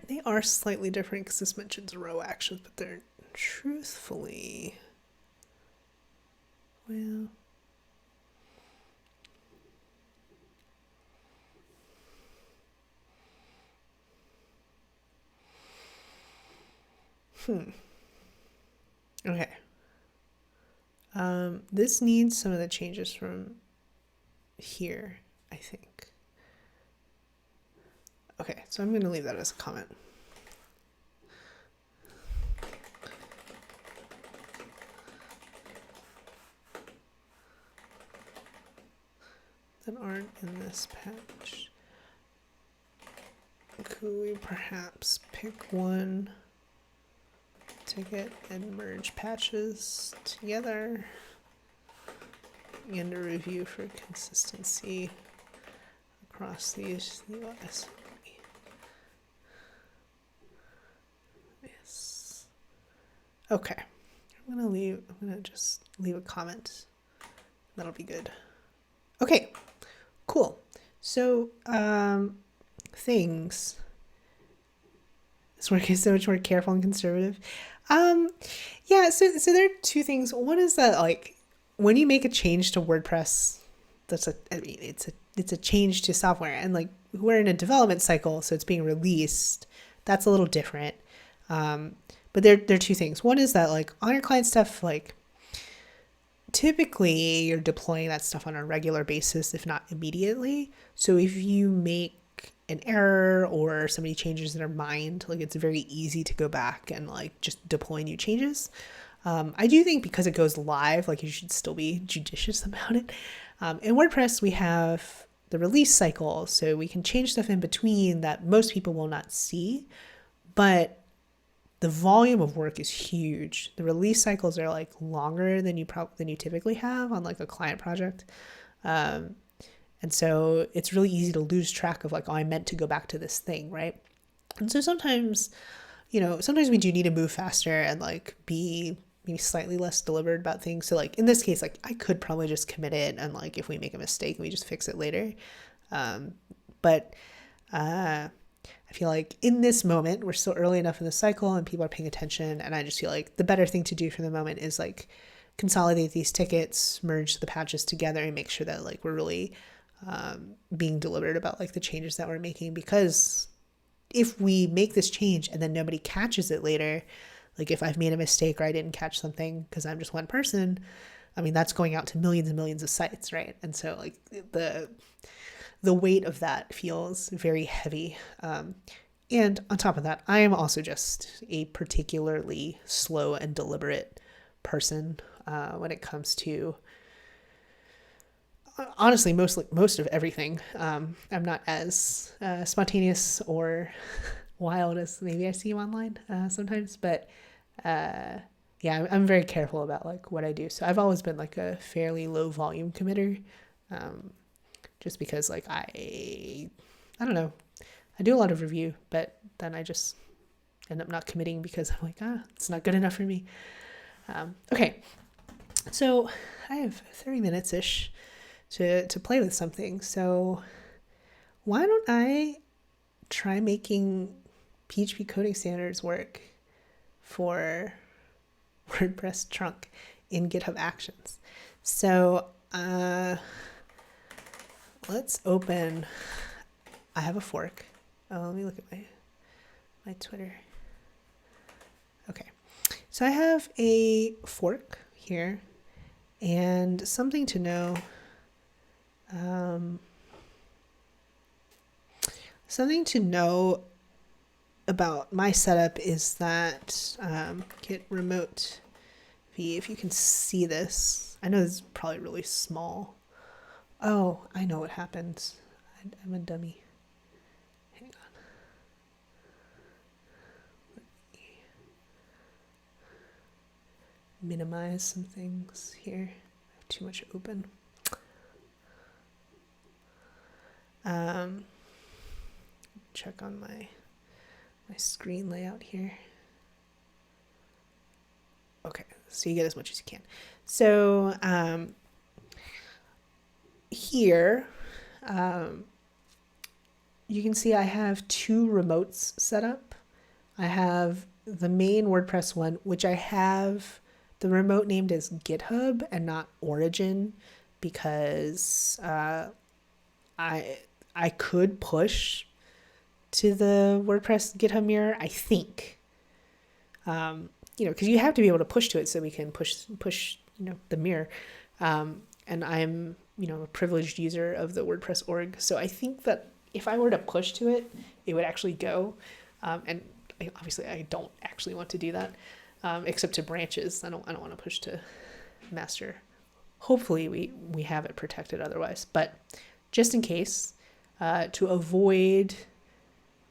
They are slightly different because this mentions row actions, but they're truthfully, well, okay. This needs some of the changes from here, I think. Okay, so I'm going to leave that as a comment. That aren't in this patch. Could we perhaps pick one ticket and merge patches together and a review for consistency across these UIs? Yes. Okay. I'm gonna just leave a comment. That'll be good. Okay, cool. So things. This work is so much more careful and conservative. Yeah, so there are two things. One is that, like, when you make a change to WordPress, it's a change to software, and like we're in a development cycle, so it's being released. That's a little different. But there are two things. One is that, like, on your client stuff, like, typically you're deploying that stuff on a regular basis, if not immediately. So if you make an error or somebody changes their mind, like, it's very easy to go back and like just deploy new changes. I do think because it goes live, like, you should still be judicious about it. In WordPress, we have the release cycle, so we can change stuff in between that most people will not see, but the volume of work is huge. The release cycles are like longer than you typically have on like a client project. And so it's really easy to lose track of, like, oh, I meant to go back to this thing, right? And so sometimes we do need to move faster and like be maybe slightly less deliberate about things. So like in this case, like, I could probably just commit it, and like if we make a mistake, we just fix it later. But I feel like in this moment, we're still early enough in the cycle and people are paying attention. And I just feel like the better thing to do for the moment is like consolidate these tickets, merge the patches together, and make sure that like we're really being deliberate about like the changes that we're making. Because if we make this change and then nobody catches it later, like if I've made a mistake or I didn't catch something because I'm just one person, I mean, that's going out to millions and millions of sites, right? And so like the weight of that feels very heavy. And on top of that, I am also just a particularly slow and deliberate person when it comes to, honestly, most of everything. I'm not as spontaneous or wild as maybe I see you online sometimes, but yeah, I'm very careful about like what I do. So I've always been like a fairly low volume committer, just because like I don't know, I do a lot of review, but then I just end up not committing because I'm like, it's not good enough for me. Okay, so I have 30 minutes ish to play with something. So why don't I try making PHP coding standards work for WordPress trunk in GitHub Actions. So let's open, I have a fork. Let me look at my Twitter. Okay, so I have a fork here, and something to know. Something to know about my setup is that git remote v, if you can see this, I know this is probably really small. Oh, I know what happens. I'm a dummy. Hang on. Let me minimize some things here. I have too much open. Check on my screen layout here. Okay, so you get as much as you can. So here, you can see I have two remotes set up. I have the main WordPress one, which I have the remote named as GitHub and not Origin, because I could push to the WordPress GitHub mirror, I think. Because you have to be able to push to it so we can push the mirror. And I'm, a privileged user of the WordPress org. So I think that if I were to push to it, it would actually go. And obviously I don't actually want to do that, except to branches. I don't want to push to master. Hopefully we have it protected otherwise, but just in case, to avoid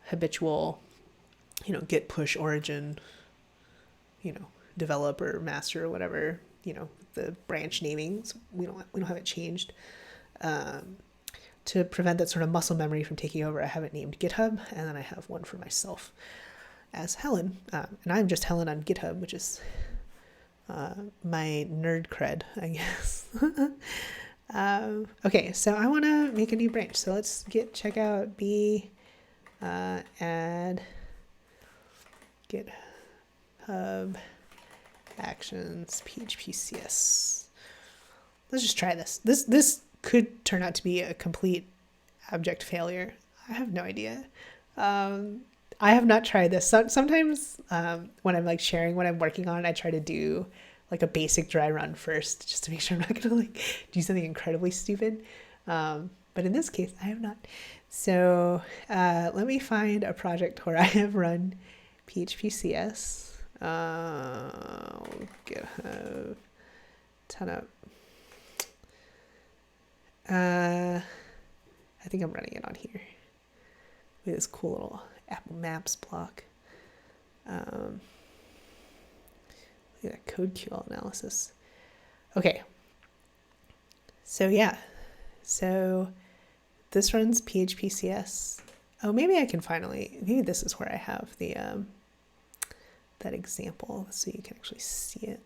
habitual, git push origin, developer, master, or whatever, the branch namings, we don't have it changed. To prevent that sort of muscle memory from taking over, I have it named GitHub, and then I have one for myself as Helen. And I'm just Helen on GitHub, which is my nerd cred, I guess. Okay, so I want to make a new branch. So let's check out B, add GitHub actions Phpcs. Let's just try this. This could turn out to be a complete abject failure. I have no idea. I have not tried this. Sometimes when I'm sharing what I'm working on, I try to do a basic dry run first, just to make sure I'm not gonna do something incredibly stupid. But in this case, I have not. So let me find a project where I have run Phpcs. GitHub ton up. I think I'm running it on here with this cool little Apple Maps block. Look at that code QL analysis. Okay. So yeah. So this runs PHPCS. Oh, maybe I can maybe this is where I have the that example so you can actually see it.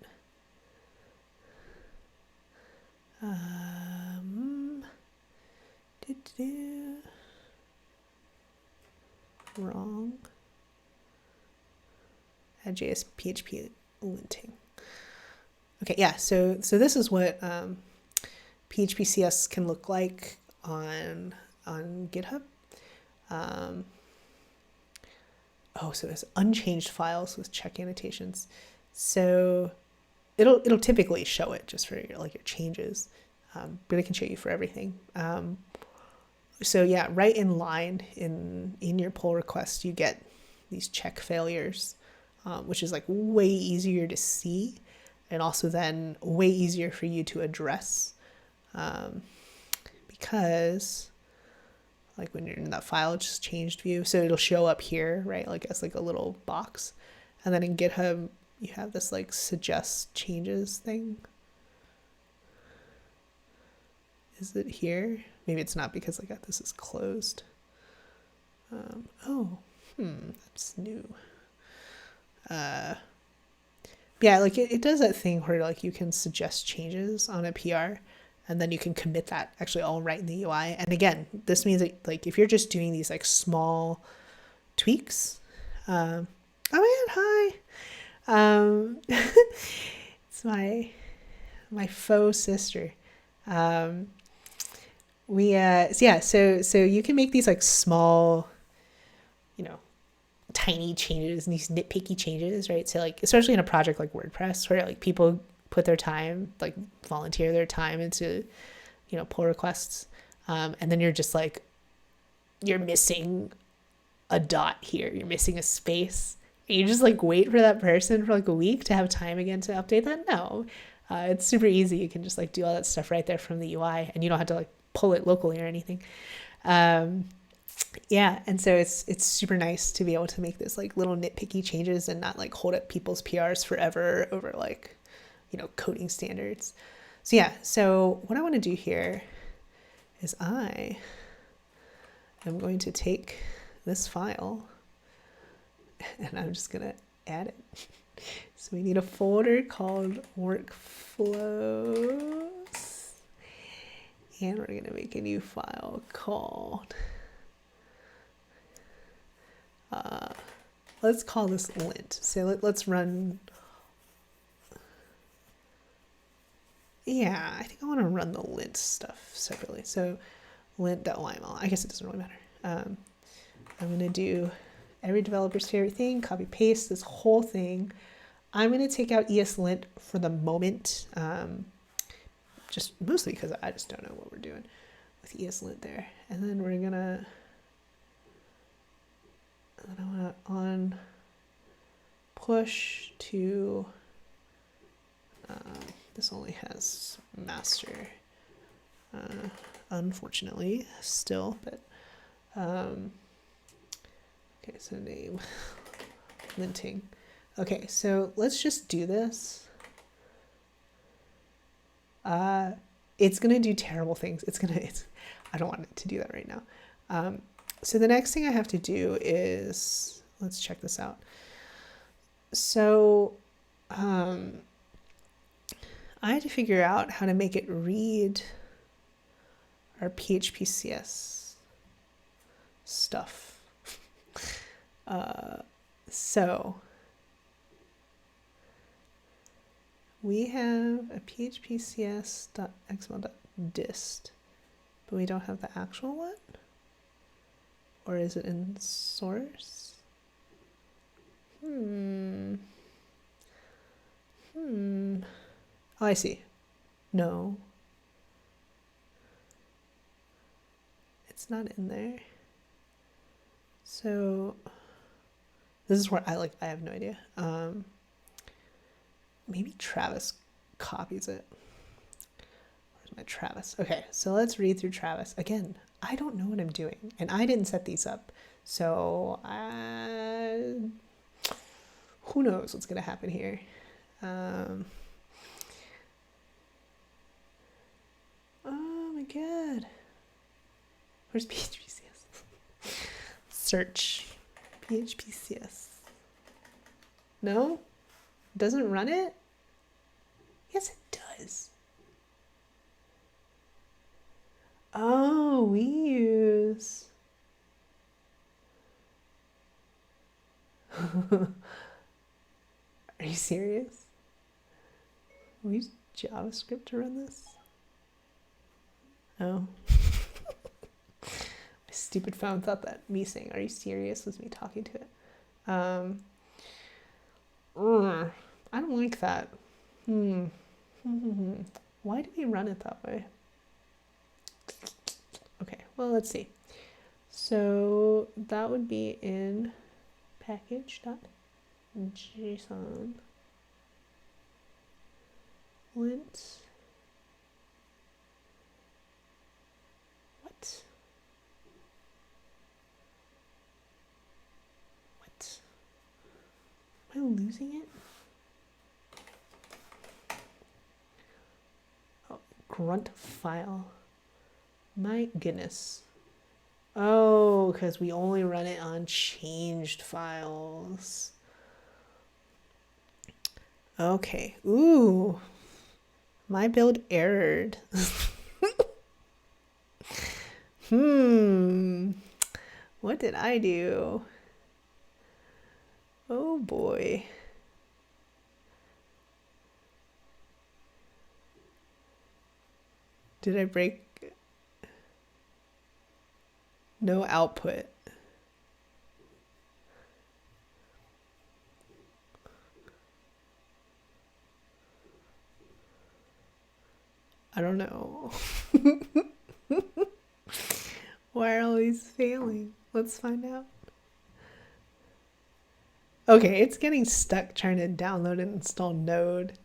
Wrong. Add JS PHP linting. Okay, yeah, so this is what PHPCS can look like on GitHub. So it's unchanged files with check annotations. So it'll typically show it just for your changes, but it can show you for everything. So yeah, right in line in your pull request, you get these check failures, which is way easier to see, and also then way easier for you to address, because when you're in that file, it's just changed view. So it'll show up here, right? As a little box. And then in GitHub, you have this suggest changes thing. Is it here? Maybe it's not because this is closed. That's new. Yeah, it does that thing where you can suggest changes on a PR, and then you can commit that actually all right in the UI. And again, this means that if you're just doing these small tweaks, oh man, hi. It's my faux sister. So you can make these small, tiny changes and these nitpicky changes, right? So like, especially in a project like WordPress where like people put their time, like volunteer their time into, pull requests. And then you're just like, you're missing a dot here. You're missing a space. And you just like wait for that person for like a week to have time again to update that. No, it's super easy. You can just like do all that stuff right there from the UI and you don't have to like pull it locally or anything. Yeah, and so it's super nice to be able to make this like little nitpicky changes and not like hold up people's PRs forever over like, coding standards. So yeah, so what I want to do here is I am going to take this file and I'm just going to add it. So we need a folder called workflows and we're going to make a new file called let's call this lint. So let's run. Yeah, I think I want to run the lint stuff separately. So lint.yml. I guess it doesn't really matter. I'm going to do every developer's favorite thing, copy paste this whole thing. I'm going to take out ESLint for the moment, just mostly because I just don't know what we're doing with ESLint there. And then we're going to on push to, this only has master, unfortunately still, but, okay, so name, linting. Okay, so let's just do this. It's going to do terrible things. I don't want it to do that right now. So the next thing I have to do is, let's check this out. So I had to figure out how to make it read our Phpcs stuff. So we have a phpcs.xml.dist, but we don't have the actual one. Or is it in source? Oh, I see. No. It's not in there. So this is where I have no idea. Maybe Travis copies it. Where's my Travis? Okay, so let's read through Travis. Again, I don't know what I'm doing, and I didn't set these up. So who knows what's going to happen here. Oh my God. Where's Phpcs? Search Phpcs. No? Doesn't run it? Yes, it does. Oh, we use... Are you serious? We use JavaScript to run this? Oh. My stupid phone thought that me saying, "Are you serious?" was me talking to it. I don't like that. Why do we run it that way? Okay, well, let's see. So that would be in package.json lint. What? Am I losing it? Oh, grunt file. My goodness. Oh, because we only run it on changed files. Okay. Ooh. My build errored. What did I do? Oh boy. Did I break? No output. I don't know. Why are all these failing? Let's find out. Okay, it's getting stuck trying to download and install Node.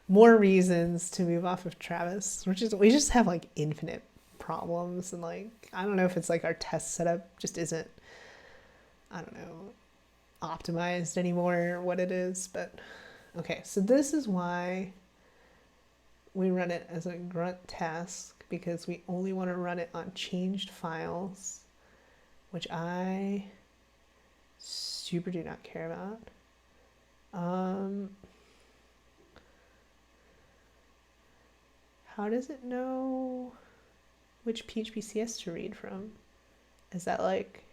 More reasons to move off of Travis. We just have like infinite problems, and like I don't know if it's like our test setup just isn't, I don't know, optimized anymore or what it is, but okay, so this is why we run it as a grunt task, because we only want to run it on changed files, which I super do not care about. How does it know which PHPCS to read from? Is that like,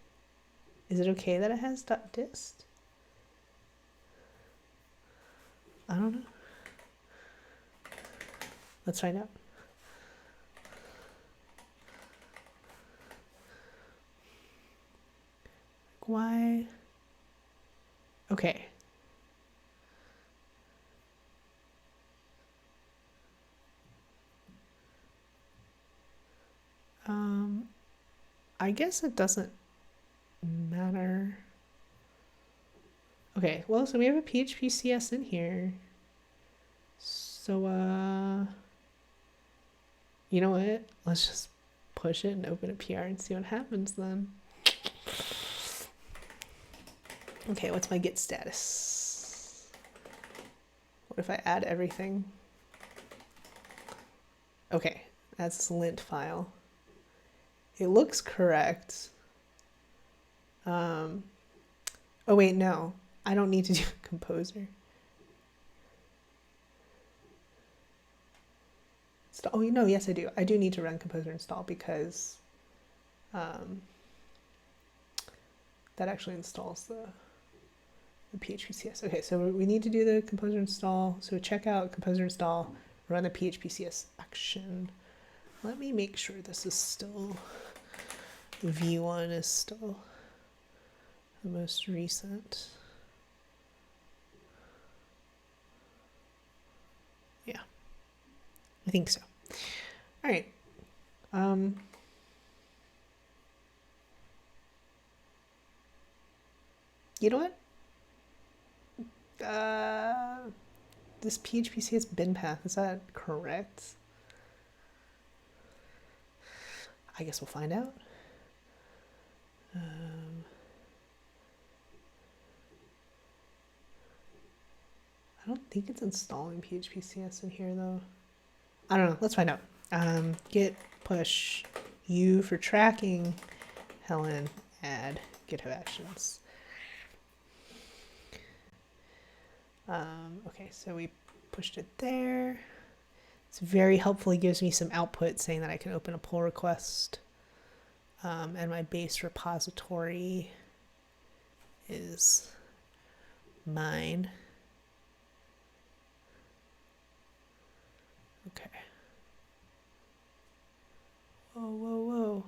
is it okay that it has .dist? I don't know. Let's find out. Why? Okay. I guess it doesn't matter. Okay, well, so we have a PHPCS in here. So, you know what? Let's just push it and open a PR and see what happens then. Okay, what's my git status? What if I add everything? Okay, that's this lint file. It looks correct. Oh wait, no. I don't need to do Composer. Oh, no, yes I do. I do need to run Composer install because that actually installs the PHPCS. Okay, so we need to do the Composer install. So check out Composer install, run the PHPCS action. Let me make sure this is still, V1 is still the most recent. Yeah, I think so. All right. You know what? This PHPCS bin path, is that correct? I guess we'll find out. I don't think it's installing PHPCS in here though. I don't know. Let's find out. Git push U for tracking, Helen, add GitHub actions. Okay, so we pushed it there. It's very helpful. It gives me some output saying that I can open a pull request. And my base repository is mine. Okay. Whoa, whoa, whoa.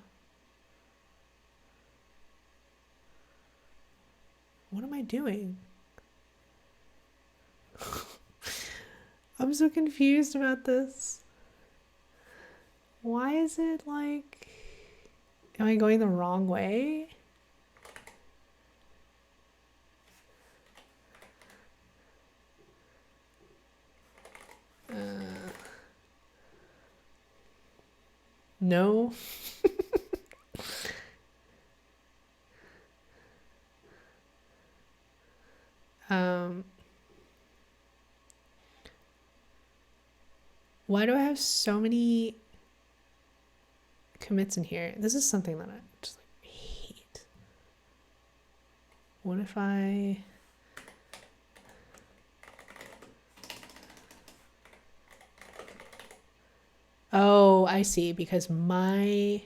What am I doing? I'm so confused about this. Why is it like, am I going the wrong way? No. Why do I have so many commits in here? This is something that I just like hate. What if I... Oh, I see, because my...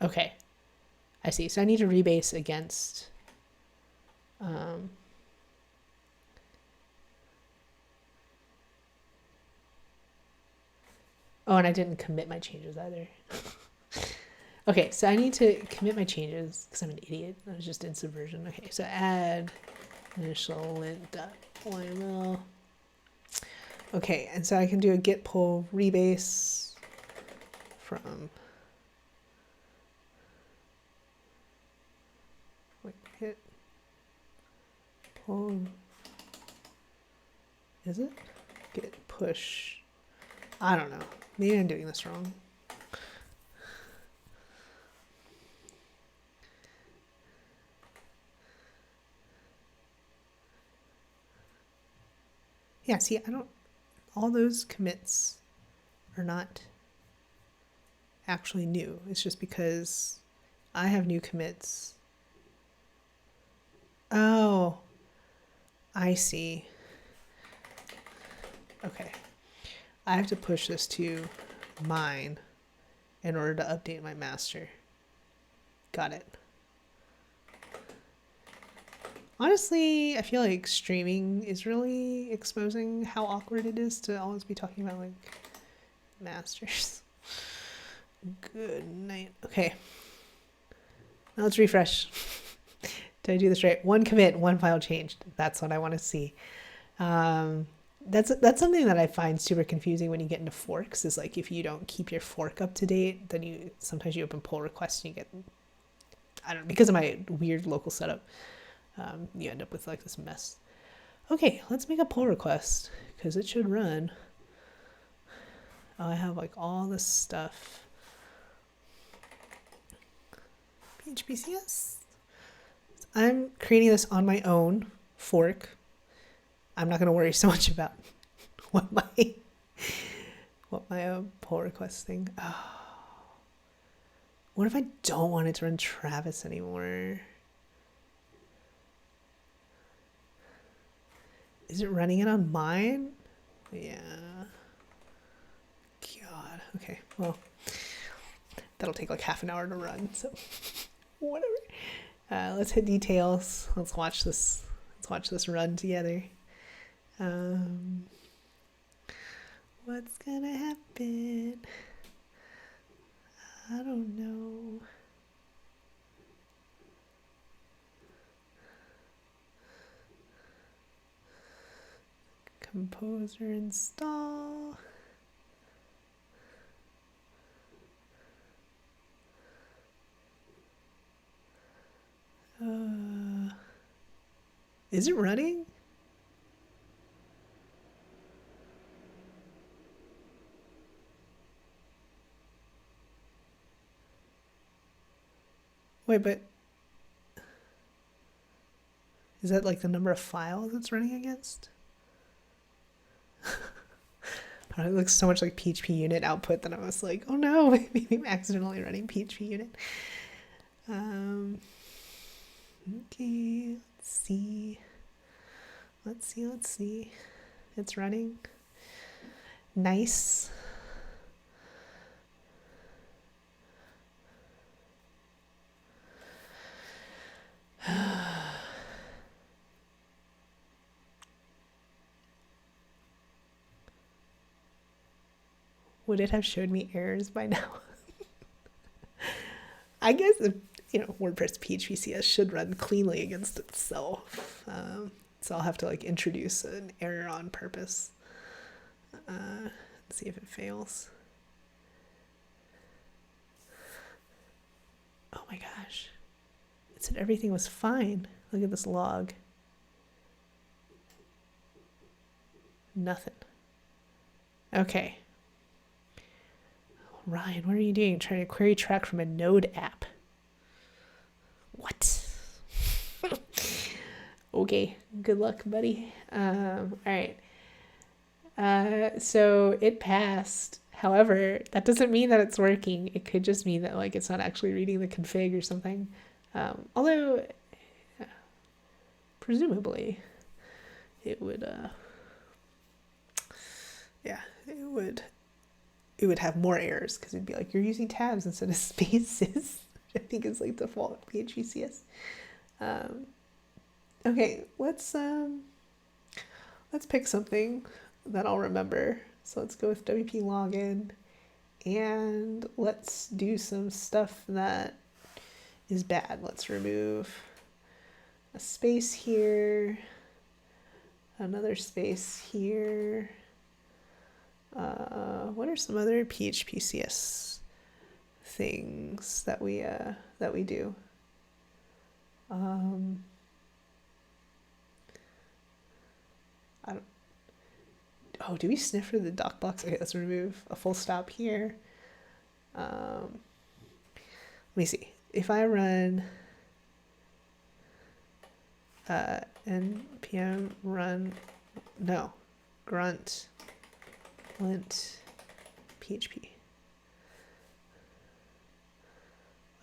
Okay, I see. So I need to rebase against... Oh, and I didn't commit my changes either. Okay, so I need to commit my changes because I'm an idiot. I was just in Subversion. Okay, so add initial lint.yml. Okay, and so I can do a git pull rebase from like git pull, is it? Git push. I don't know. Maybe I'm doing this wrong. Yeah, see, I don't, all those commits are not actually new. It's just because I have new commits. Oh, I see. Okay. I have to push this to mine in order to update my master. Got it. Honestly, I feel like streaming is really exposing how awkward it is to always be talking about like masters. Good night. Okay. Now let's refresh. Did I do this right? One commit, one file changed. That's what I want to see. That's something that I find super confusing when you get into forks, is like if you don't keep your fork up to date, then sometimes you open pull requests and you get, I don't know, because of my weird local setup, you end up with like this mess. Okay, let's make a pull request because it should run. I have like all this stuff. Phpcs. I'm creating this on my own fork. I'm not going to worry so much about what my pull request thing. Oh. What if I don't want it to run Travis anymore? Is it running it on mine? Yeah. God. Okay. Well, that'll take like half an hour to run. So whatever. Let's hit details. Let's watch this. Let's watch this run together. What's gonna happen? I don't know. Composer install. Is it running? Wait, but is that like the number of files it's running against? It looks so much like PHP unit output that I was like, oh no, maybe I'm accidentally running PHP unit. Okay, let's see. Let's see. It's running. Nice. Would it have showed me errors by now? I guess, WordPress PHPCS should run cleanly against itself. So I'll have to like introduce an error on purpose. See if it fails. Oh my gosh. It said everything was fine. Look at this log. Nothing. Okay. Ryan, what are you doing? Trying to query track from a Node app. What? Okay, good luck, buddy. All right. So it passed. However, that doesn't mean that it's working. It could just mean that like it's not actually reading the config or something. Although, presumably, it would. It would have more errors because it'd be like you're using tabs instead of spaces. I think is like default PHPCS. Okay, let's pick something that I'll remember. So let's go with WP login, and let's do some stuff that is bad. Let's remove a space here, another space here, What are some other PHPCS things that we do? I don't. Oh, do we sniff for the doc blocks? Okay, let's remove a full stop here. Let me see. If I run npm run grunt lint php.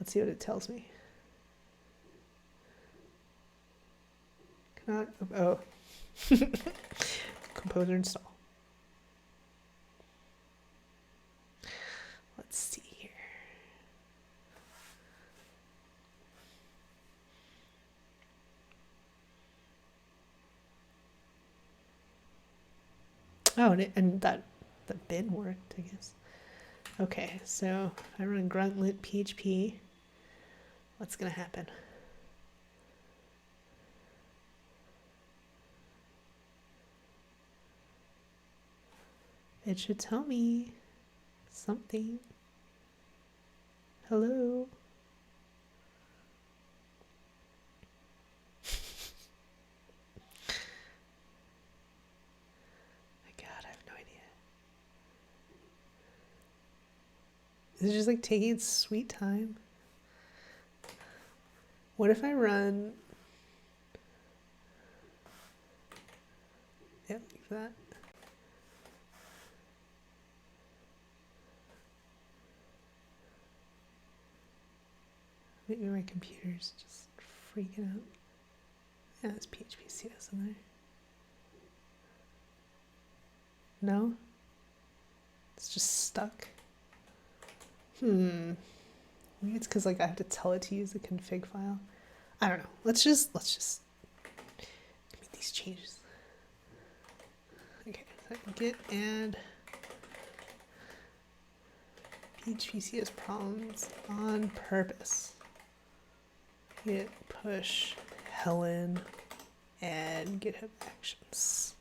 Let's see what it tells me. Cannot, oh. Composer install. Let's see here. Oh, and that the bin worked, I guess. Okay, so if I run grunt lit php, what's gonna happen? It should tell me something. Hello. My God, I have no idea. Is it just like taking its sweet time? What if I run? Yeah, like that. Maybe my computer's just freaking out. Yeah, it's PHPCS in there. No? It's just stuck. Maybe it's because like I have to tell it to use the config file. I don't know. Let's just make these changes. Okay, so git add PHPCS problems on purpose. Git push Helen and GitHub actions.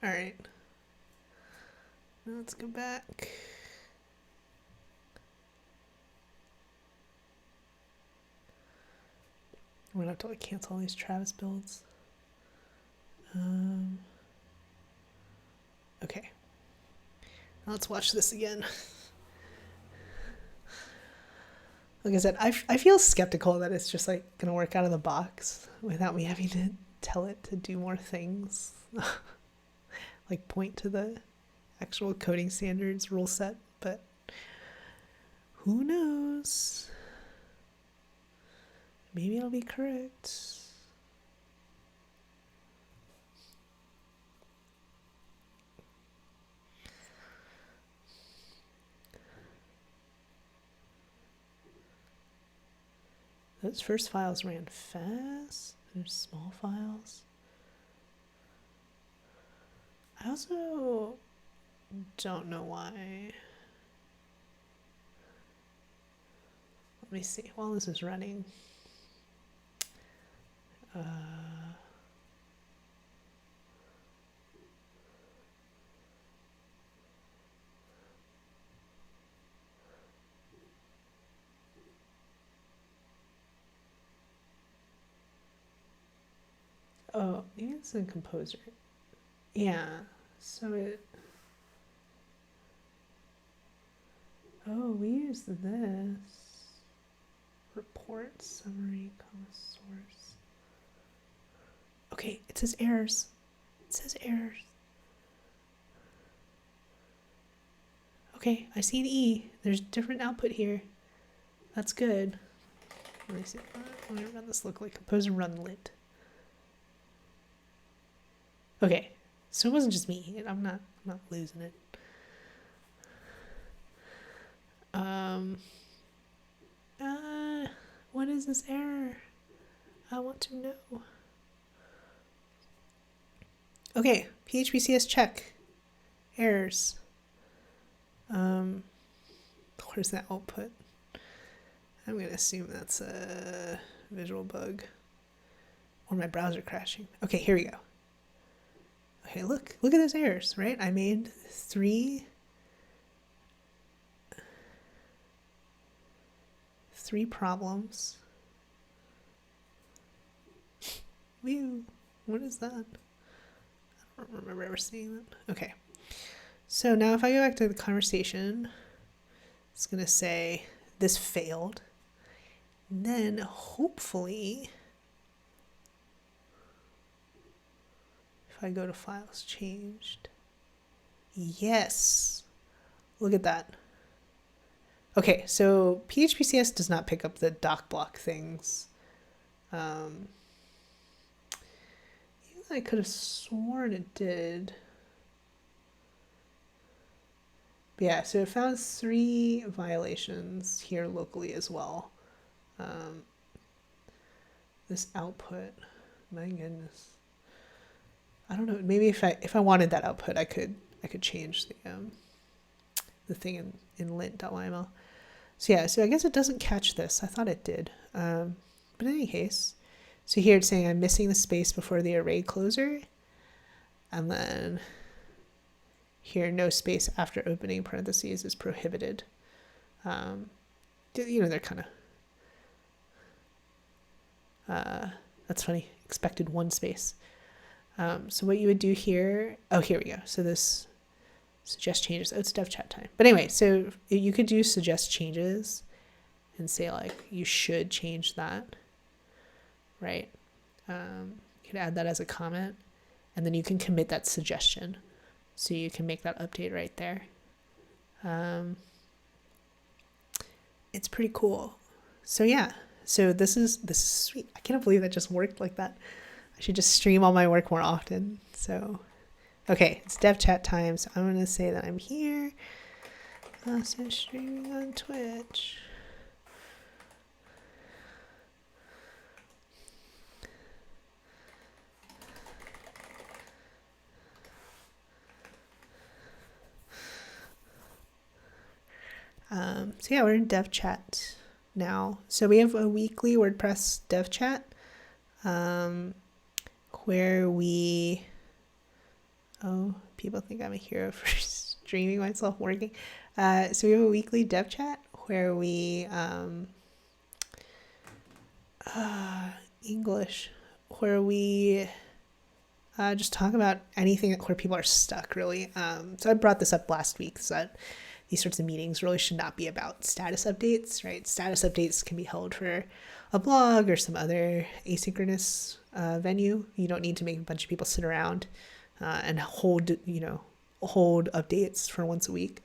All right. Now let's go back. I'm gonna have to like cancel all these Travis builds. Okay. Now let's watch this again. Like I said, I feel skeptical that it's just like gonna work out of the box without me having to tell it to do more things. Like point to the actual coding standards rule set, but who knows? Maybe it'll be correct. Those first files ran fast. There's small files. I also don't know why. Let me see. While this is running. Oh, maybe it's in Composer. Yeah, so it... Oh, we use this. Report, summary, source. Okay, it says errors. It says errors. Okay, I see an E. There's different output here. That's good. Let me see. Let me run this look like Composer run lit. Okay, so it wasn't just me. I'm not losing it. What is this error? I want to know. Okay, PHPCS check. Errors. Where's that output? I'm gonna assume that's a visual bug. or my browser crashing. Okay, here we go. Okay, look at those errors, right? I made three problems. Whew, what is that? I don't remember ever seeing that. Okay, so now if I go back to the conversation, it's gonna say this failed. And then hopefully, if I go to files changed, yes, look at that. Okay, so PHPCS does not pick up the doc block things. I could have sworn it did. But yeah, so it found 3 violations here locally as well. This output, my goodness. I don't know. Maybe if I wanted that output, I could change the thing in lint.yml. So yeah, so I guess it doesn't catch this. I thought it did. But in any case, so here it's saying I'm missing the space before the array closer. And then here, no space after opening parentheses is prohibited. They're kind of, that's funny, expected 1 space. So what you would do here, here we go. So this suggest changes. Oh, it's dev chat time. But anyway, so you could do suggest changes and say like, you should change that, right? You could add that as a comment, and then you can commit that suggestion. So you can make that update right there. It's pretty cool. So yeah, so this is sweet. I can't believe that just worked like that. I should just stream all my work more often. So, okay, it's dev chat time. So I'm going to say that I'm here. Also streaming on Twitch. So yeah, we're in dev chat now. So we have a weekly WordPress dev chat where people think I'm a hero for streaming myself working. So we have a weekly dev chat where we just talk about anything where people are stuck, really. So I brought this up last week, so that these sorts of meetings really should not be about status updates, right? Status updates can be held for a blog or some other asynchronous venue. You don't need to make a bunch of people sit around and hold updates for once a week.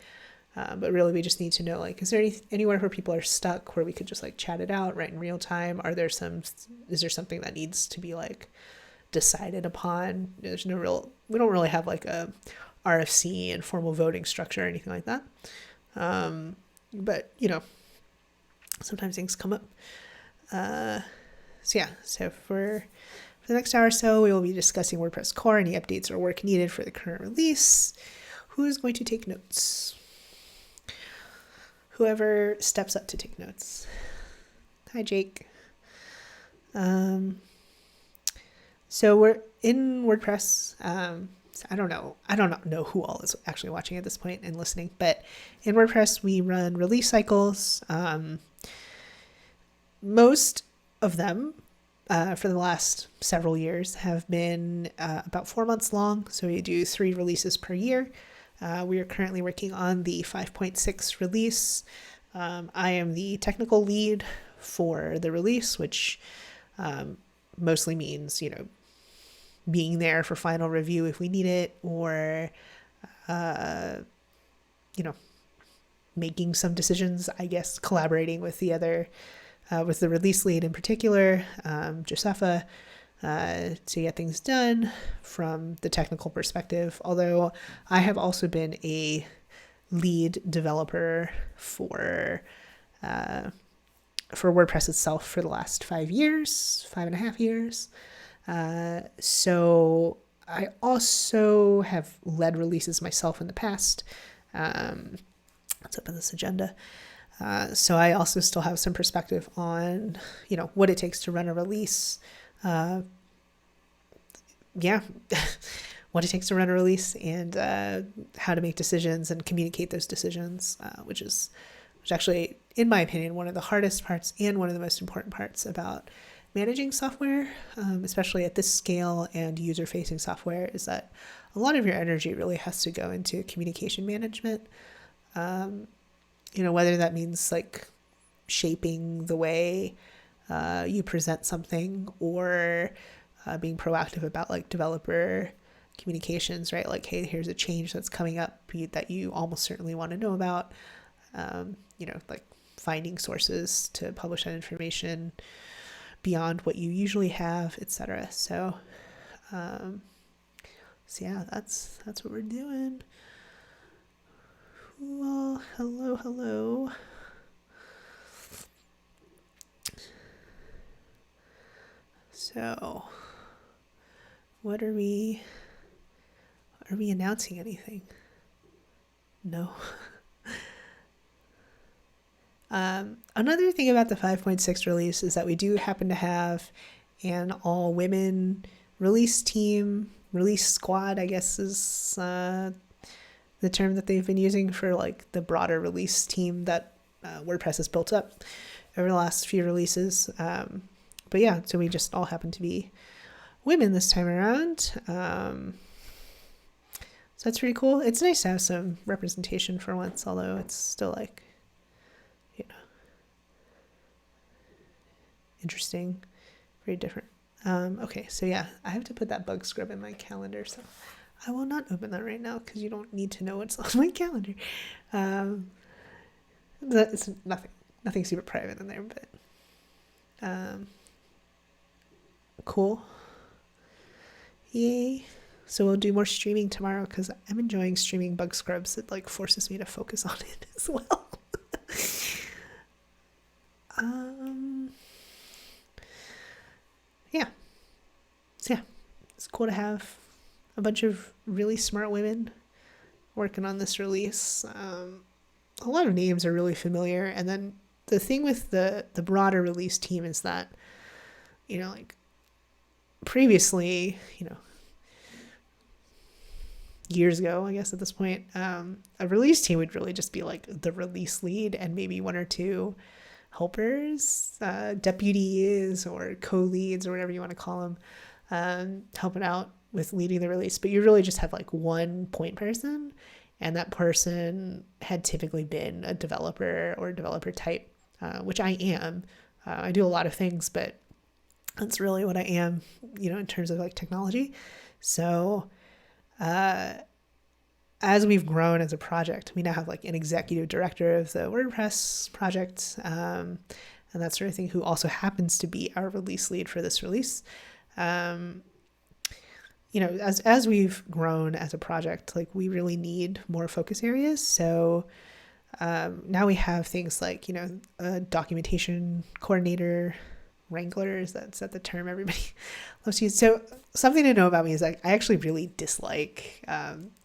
But really, we just need to know, like, is there anywhere where people are stuck where we could just like chat it out right in real time? Is there something that needs to be like decided upon? We don't really have like a RFC and formal voting structure or anything like that. But sometimes things come up. So for the next hour or so, we will be discussing WordPress core, any updates or work needed for the current release. Who is going to take notes? Whoever steps up to take notes. Hi, Jake. So we're in WordPress. I don't know who all is actually watching at this point and listening, but in WordPress, we run release cycles. Most of them for the last several years have been about 4 months long. So we do 3 releases per year. We are currently working on the 5.6 release. I am the technical lead for the release, which mostly means, being there for final review if we need it, or, making some decisions, I guess, collaborating with the other, with the release lead in particular, Josepha, to get things done from the technical perspective. Although I have also been a lead developer for WordPress itself for the last 5.5 years. So I also have led releases myself in the past. What's up in this agenda? So I also still have some perspective on, what it takes to run a release, yeah, what it takes to run a release, and how to make decisions and communicate those decisions, which actually, in my opinion, one of the hardest parts and one of the most important parts about managing software, especially at this scale and user-facing software, is that a lot of your energy really has to go into communication management. Whether that means like shaping the way you present something, or being proactive about like developer communications, right? Like, hey, here's a change that's coming up that you almost certainly want to know about. Like finding sources to publish that information beyond what you usually have, etc. So yeah, that's what we're doing. Well, hello. So, what are we announcing anything? No. Another thing about the 5.6 release is that we do happen to have an all women release squad, I guess is the term that they've been using for like the broader release team that WordPress has built up over the last few releases. But yeah, so we just all happen to be women this time around. So that's pretty cool. It's nice to have some representation for once, although it's still like, interesting, very different. Okay, so yeah, I have to put that bug scrub in my calendar, so I will not open that right now because you don't need to know what's on my calendar. It's nothing super private in there, but cool. Yay. So we'll do more streaming tomorrow because I'm enjoying streaming bug scrubs. It like forces me to focus on it as well. Yeah. So yeah, it's cool to have a bunch of really smart women working on this release. A lot of names are really familiar. And then the thing with the broader release team is that, like previously, years ago, I guess at this point, a release team would really just be like the release lead and maybe one or two helpers, deputies or co-leads or whatever you want to call them, helping out with leading the release. But you really just have like one point person, and that person had typically been a developer or developer type, which I am. I do a lot of things, but that's really what I am, in terms of like technology. So as we've grown as a project, we now have like an executive director of the WordPress project, and that sort of thing, who also happens to be our release lead for this release. As we've grown as a project, like we really need more focus areas. So now we have things like, a documentation coordinator, wranglers, that's the term everybody loves to use. So something to know about me is like I actually really dislike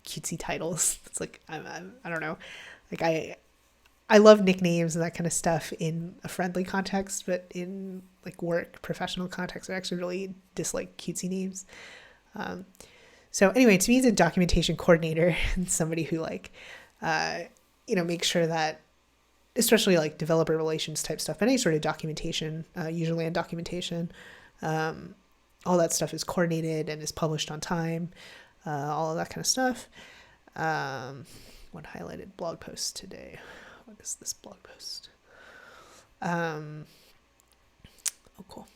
cutesy titles. It's like I don't know, like I love nicknames and that kind of stuff in a friendly context, but in like work professional context, I actually really dislike cutesy names. So anyway, to me, it's a documentation coordinator and somebody who like makes sure that, especially like developer relations type stuff, any sort of documentation, usually in documentation, all that stuff is coordinated and is published on time, all of that kind of stuff. What highlighted blog post today? What is this blog post? Oh, cool.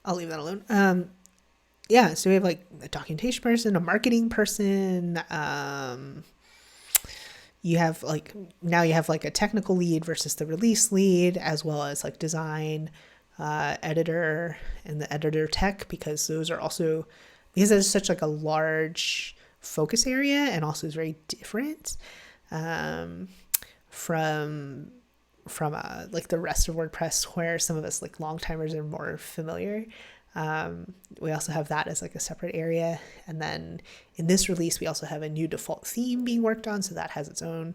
I'll leave that alone. Yeah, so we have like a documentation person, a marketing person, you have like a technical lead versus the release lead, as well as like design, editor, and the editor tech, because those are also, because it's such like a large focus area and also is very different from like the rest of WordPress, where some of us like long timers are more familiar. We also have that as like a separate area. And then in this release, we also have a new default theme being worked on. So that has its own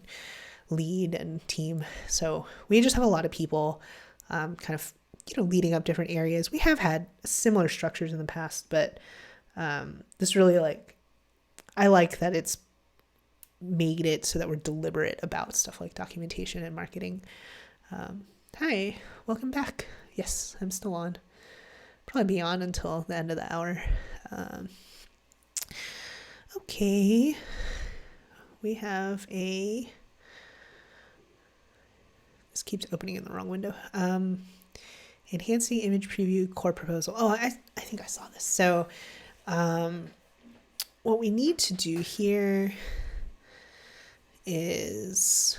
lead and team. So we just have a lot of people kind of, leading up different areas. We have had similar structures in the past, but This really I like that it's made it so that we're deliberate about stuff like documentation and marketing. Hi, welcome back. Yes, I'm still on. Probably be on until the end of the hour. Okay, we have this keeps opening in the wrong window. Enhancing image preview core proposal. Oh, I think I saw this. So what we need to do here is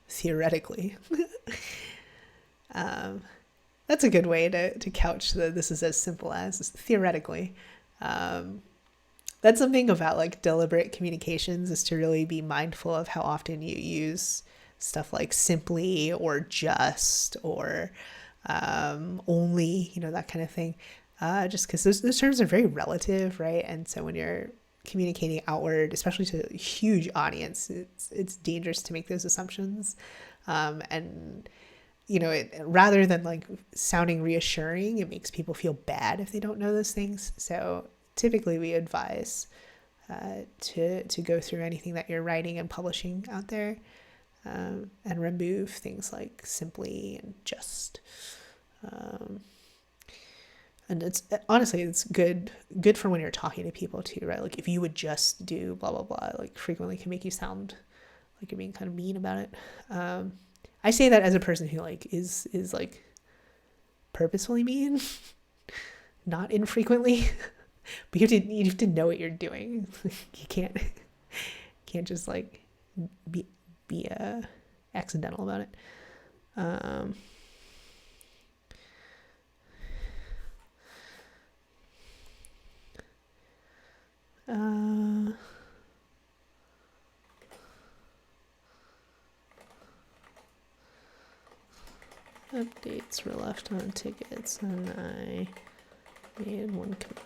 theoretically that's a good way to couch this is as simple as theoretically. That's something about like deliberate communications, is to really be mindful of how often you use stuff like simply or just or only, that kind of thing. Just because those terms are very relative, right? And so when you're communicating outward, especially to a huge audience, it's dangerous to make those assumptions. And rather than like sounding reassuring, it makes people feel bad if they don't know those things. So typically we advise to go through anything that you're writing and publishing out there, and remove things like simply and just. And it's honestly, it's good for when you're talking to people too, right? Like if you would just do blah, blah, blah, like frequently can make you sound like you're being kind of mean about it. I say that as a person who like is like purposefully mean, not infrequently, but you have to know what you're doing. You can't just like be accidental about it. Updates were left on tickets, and I made one commit.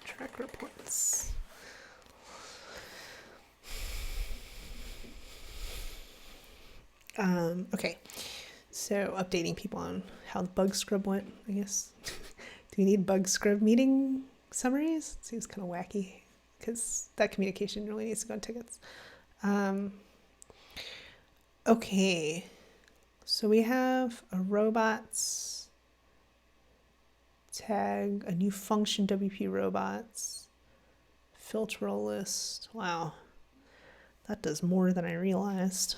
Track reports. Okay, so updating people on how the bug scrub went, I guess. Do we need bug scrub meeting summaries? It seems kind of wacky, because that communication really needs to go on tickets. Okay, so we have a robots tag, a new function, WP robots, filter list. Wow, that does more than I realized.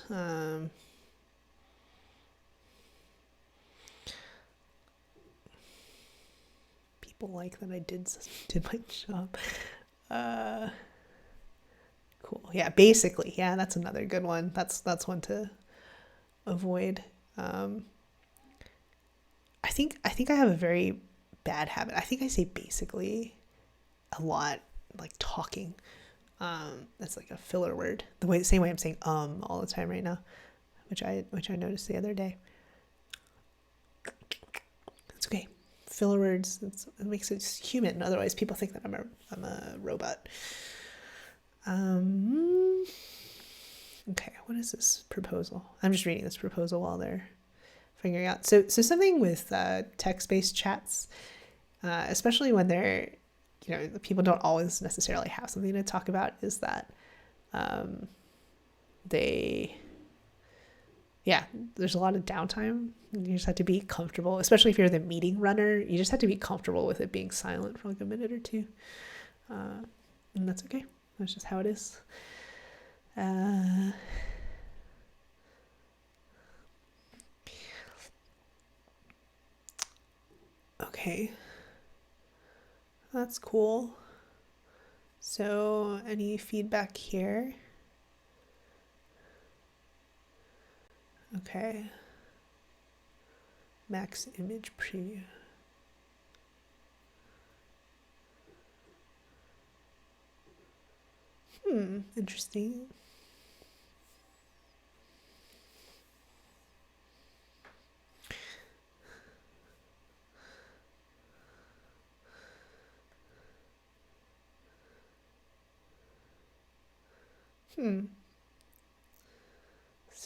People like that I did my job. Cool. Yeah, basically. Yeah, that's another good one. That's one to avoid. I think I have a very bad habit. I think I say basically a lot, like talking. That's like a filler word. The same way I'm saying all the time right now, which I noticed the other day. It's okay. Filler words. It makes it human. Otherwise, people think that I'm a robot. Okay, what is this proposal? I'm just reading this proposal while they're figuring out. So something with text-based chats, especially when they're, the people don't always necessarily have something to talk about, is that there's a lot of downtime. You just have to be comfortable, especially if you're the meeting runner. You just have to be comfortable with it being silent for like a minute or two, and that's okay. That's just how it is. Okay, that's cool. So any feedback here? Okay. Max image preview. Interesting.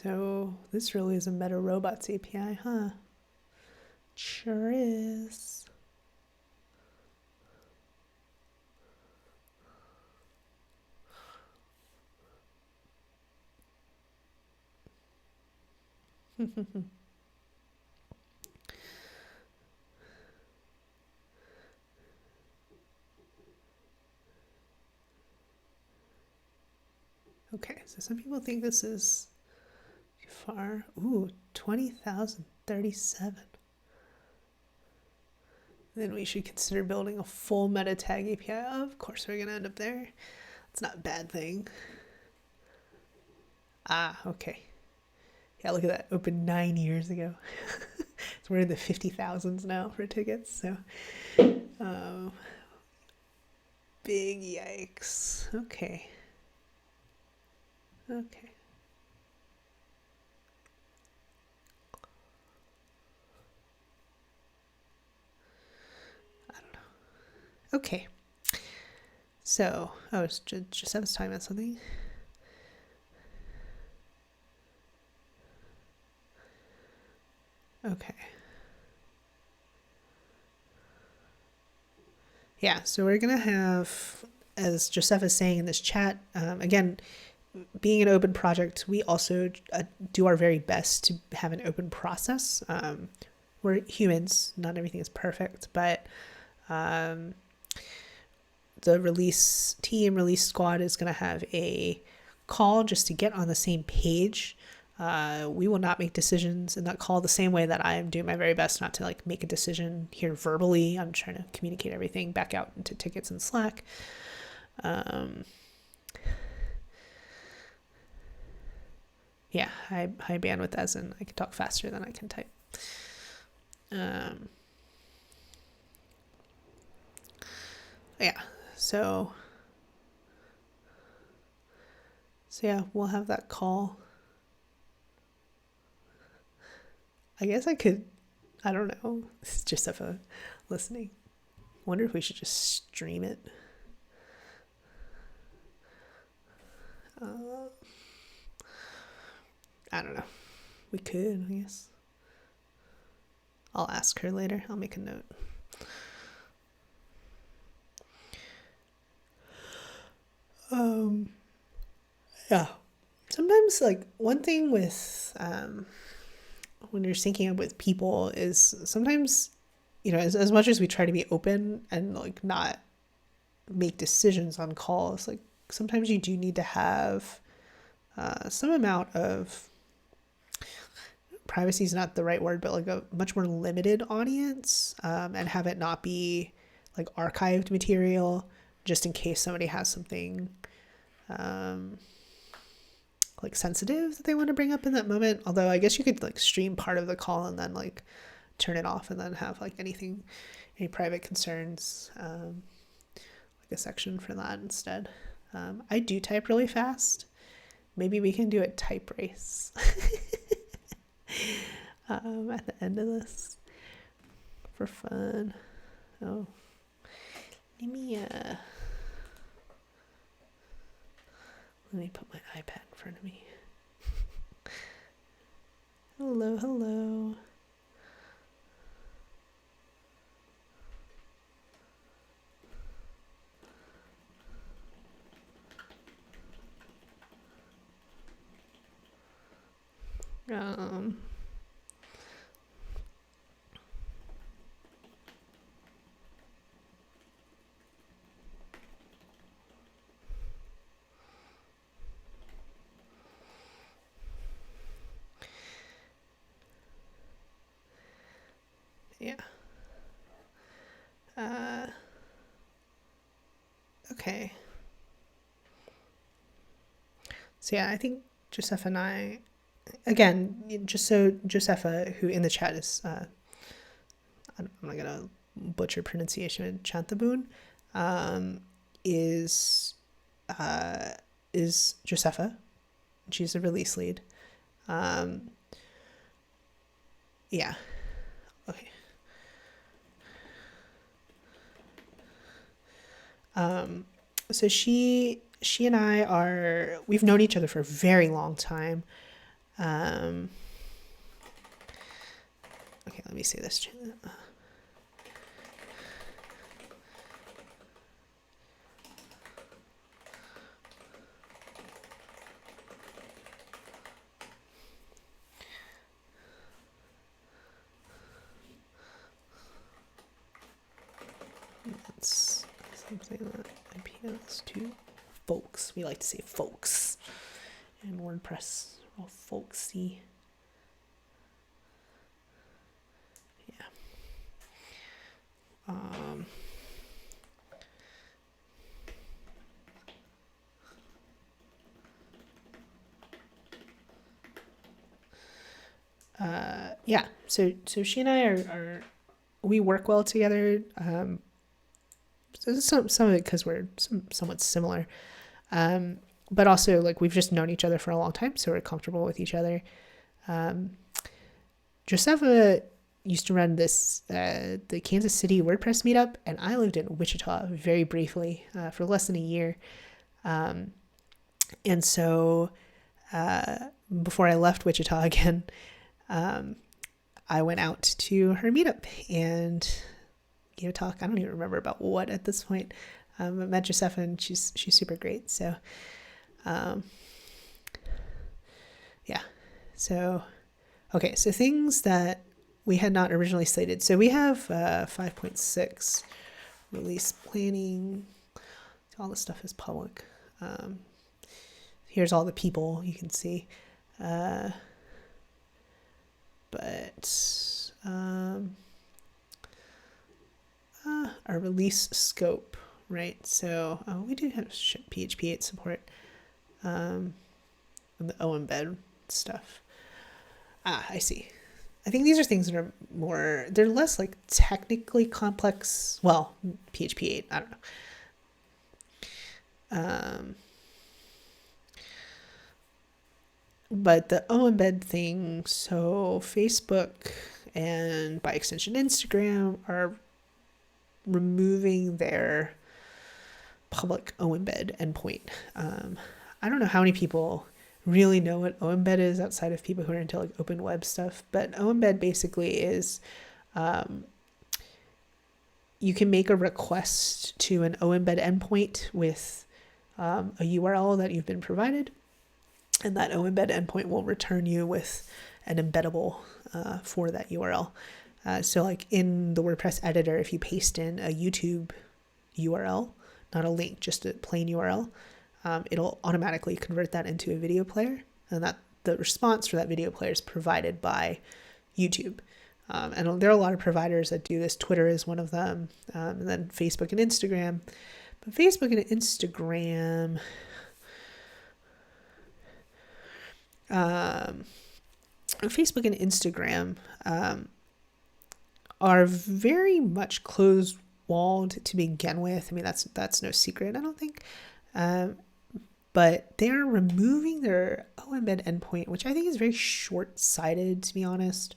So this really is a Meta Robots API, huh? Sure is. Okay, so some people think this is too far. Ooh, 20,037. Then we should consider building a full meta tag API. Of course, we're going to end up there. It's not a bad thing. Ah, okay. Yeah, look at that. Opened 9 years ago. So we're in the 50,000s now for tickets. So, big yikes. Okay. Okay. I don't know. Okay. So, oh, it's just I was talking about something. Okay. Yeah, so we're going to have, as Joseph is saying in this chat, again, being an open project, we also do our very best to have an open process. We're humans, not everything is perfect, but the release team, release squad is going to have a call just to get on the same page. We will not make decisions in that call the same way that I am doing my very best not to like make a decision here verbally. I'm trying to communicate everything back out into tickets and Slack. Yeah, high bandwidth as in I can talk faster than I can type. Yeah, so yeah, we'll have that call. I guess I could, I don't know, it's just a listening. Wonder if we should just stream it. I don't know. We could, I guess. I'll ask her later. I'll make a note. Yeah. Sometimes, like, one thing with when you're syncing up with people is sometimes, you know, as much as we try to be open and like not make decisions on calls, like sometimes you do need to have some amount of, privacy is not the right word, but like a much more limited audience, and have it not be like archived material just in case somebody has something like sensitive that they want to bring up in that moment. Although I guess you could like stream part of the call and then like turn it off and then have like any private concerns, like a section for that instead. I do type really fast. Maybe we can do a type race at the end of this for fun. Oh, let me put my iPad in front of me. Hello, hello. Yeah. Okay. So yeah, I think Josepha and I, again, just so Josepha, who in the chat is, I'm not gonna butcher pronunciation, Chantabun, is Josepha. She's a release lead. Yeah. Okay. So she and I we've known each other for a very long time. Okay, let me say this. That's something that appeals to folks. We like to say folks in WordPress. All folksy. Yeah. Yeah. So she and I are we work well together. So some of it because we're somewhat similar. But also like we've just known each other for a long time, so we're comfortable with each other. Josepha used to run this the Kansas City WordPress meetup, and I lived in Wichita very briefly for less than a year. And so before I left Wichita again, I went out to her meetup and gave a talk. I don't even remember about what at this point. I met Josepha, and she's super great. So yeah. So okay, so things that we had not originally slated. So we have 5.6 release planning. All this stuff is public. Here's all the people you can see. But our release scope, right? So we do have PHP 8 support, and the embed stuff. I see. I think these are things that are they're less like technically complex. Well, PHP 8, I don't know. But the embed thing, so Facebook and by extension Instagram are removing their public embed endpoint. I don't know how many people really know what embed is outside of people who are into like open web stuff, but embed basically is you can make a request to an embed endpoint with a URL that you've been provided, and that embed endpoint will return you with an embeddable for that URL. So like in the WordPress editor, if you paste in a YouTube URL, not a link, just a plain URL, it'll automatically convert that into a video player, and that the response for that video player is provided by YouTube. And there are a lot of providers that do this. Twitter is one of them, and then Facebook and Instagram. But Facebook and Instagram are very much closed-walled to begin with. I mean, that's no secret, I don't think. But they're removing their embed endpoint, which I think is very short-sighted, to be honest.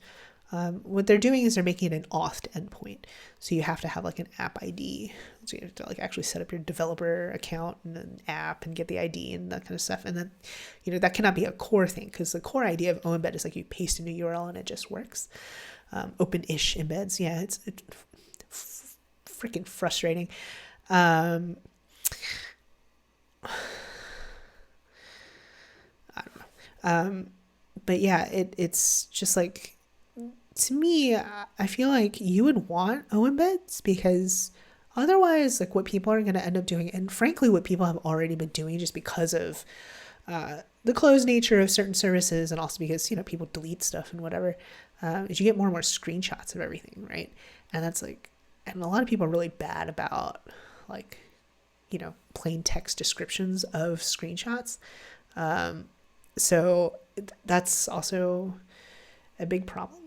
What they're doing is they're making it an auth endpoint. So you have to have like an app ID. So you have to like actually set up your developer account and an app and get the ID and that kind of stuff. And then, that cannot be a core thing, because the core idea of embed is like you paste a new URL and it just works. Open-ish embeds. Yeah, it's freaking frustrating. I don't know. But yeah, it's just like, to me, I feel like you would want embeds, because otherwise, like what people are going to end up doing, and frankly, what people have already been doing just because of the closed nature of certain services, and also because, people delete stuff and whatever, is you get more and more screenshots of everything, right? And that's like, and a lot of people are really bad about like, plain text descriptions of screenshots. So that's also a big problem.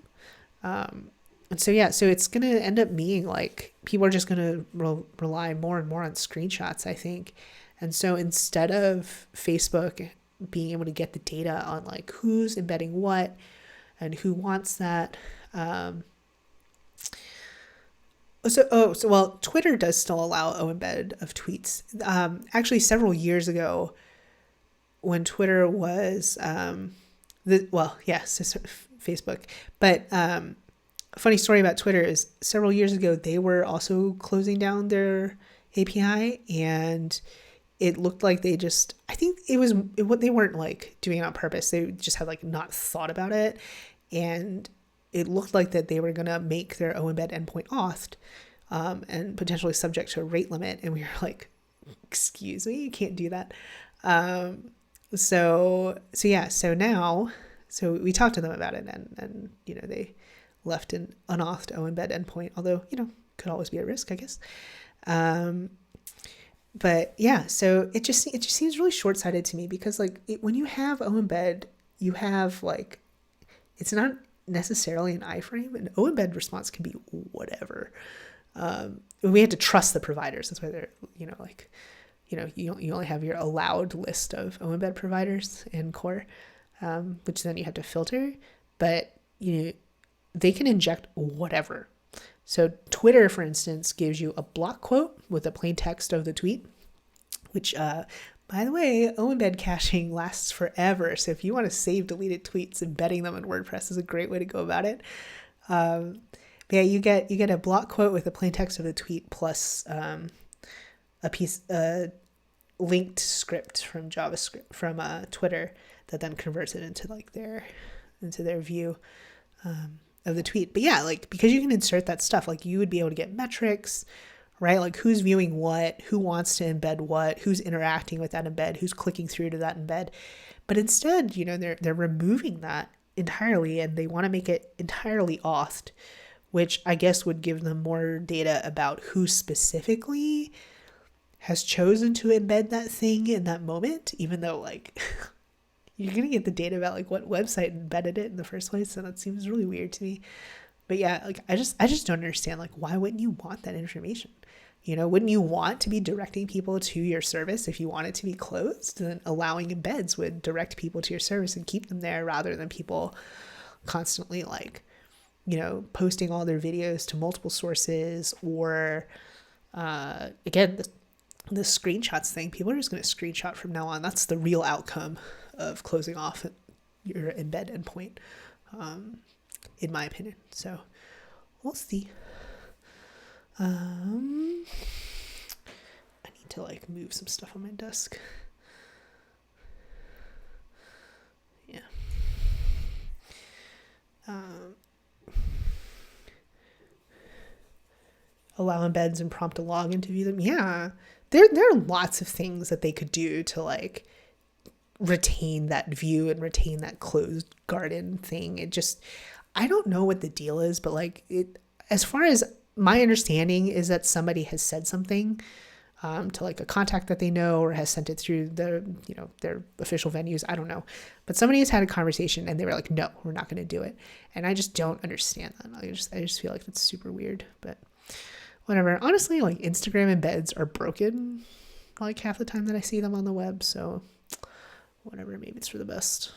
And so, yeah, so it's going to end up being like, people are just going to rely more and more on screenshots, I think. And so instead of Facebook being able to get the data on like who's embedding what and who wants that, Twitter does still allow embed of tweets. Actually, several years ago, when Twitter was Well, yes, it's Facebook. But a funny story about Twitter is several years ago, they were also closing down their API, and it looked like I think what they weren't like doing it on purpose. They just had like not thought about it. And it looked like that they were going to make their OEmbed endpoint authed, and potentially subject to a rate limit. And we were like, excuse me, you can't do that. So now we talked to them about it, and they left an unauthed OEmbed endpoint, although could always be at risk, I guess. But yeah, so it just seems really short-sighted to me, because like when you have OEmbed, you have like, it's not necessarily an iframe. An OEmbed response can be whatever. We had to trust the providers. That's why they're you only have your allowed list of OEmbed providers in core, which then you have to filter. But they can inject whatever. So Twitter, for instance, gives you a block quote with a plain text of the tweet, which, by the way, OEmbed caching lasts forever. So if you want to save deleted tweets, embedding them in WordPress is a great way to go about it. But yeah, you get a block quote with a plain text of the tweet plus a linked script from JavaScript from Twitter that then converts it into like their view of the tweet. But yeah, like, because you can insert that stuff, like you would be able to get metrics, right? Like who's viewing what, who wants to embed what, who's interacting with that embed, who's clicking through to that embed. But instead, they're removing that entirely, and they want to make it entirely authed, which I guess would give them more data about who specifically has chosen to embed that thing in that moment, even though like you're going to get the data about like what website embedded it in the first place. So that seems really weird to me. But yeah, like I just don't understand, like, why wouldn't you want that information? Wouldn't you want to be directing people to your service if you want it to be closed? Then allowing embeds would direct people to your service and keep them there, rather than people constantly like, posting all their videos to multiple sources, or again, the screenshots thing. People are just going to screenshot from now on. That's the real outcome of closing off your embed endpoint, in my opinion. So we'll see. I need to like move some stuff on my desk. Yeah. Allow embeds and prompt a login to view them. Yeah. There are lots of things that they could do to like retain that view and retain that closed garden thing. I don't know what the deal is, but like as far as my understanding is that somebody has said something to like a contact that they know, or has sent it through their official venues. I don't know, but somebody has had a conversation and they were like, no, we're not going to do it. And I just don't understand that. I just feel like that's super weird, but whatever. Honestly, like Instagram embeds are broken like half the time that I see them on the web. So whatever, maybe it's for the best.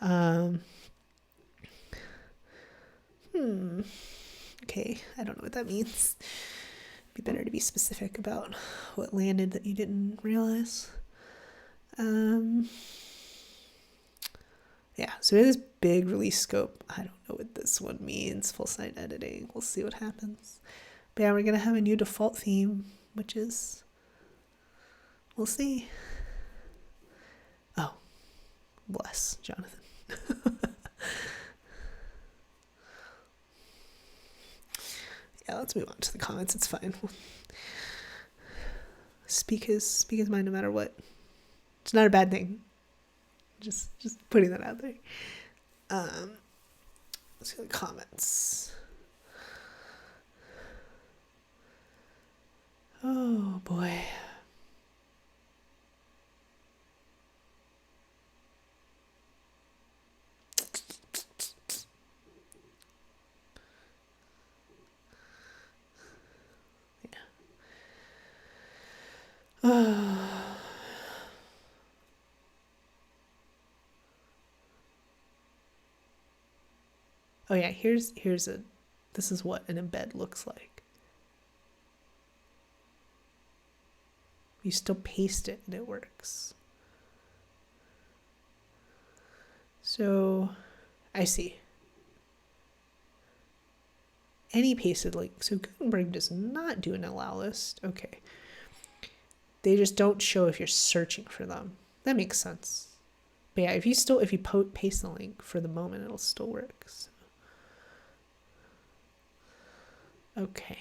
Okay, I don't know what that means. Be better to be specific about what landed that you didn't realize. Yeah, so in this big release scope, I don't know what this one means. Full site editing. We'll see what happens. But yeah, we're going to have a new default theme, which is, we'll see. Oh, bless Jonathan. Yeah, let's move on to the comments. It's fine. Speak his mind no matter what. It's not a bad thing. Just putting that out there. Let's see the comments. Oh boy. Oh yeah, this is what an embed looks like. You still paste it and it works. So I see. Any pasted link. So Gutenberg does not do an allow list. Okay. They just don't show if you're searching for them. That makes sense. But yeah, if you paste the link for the moment, it'll still work. So. Okay.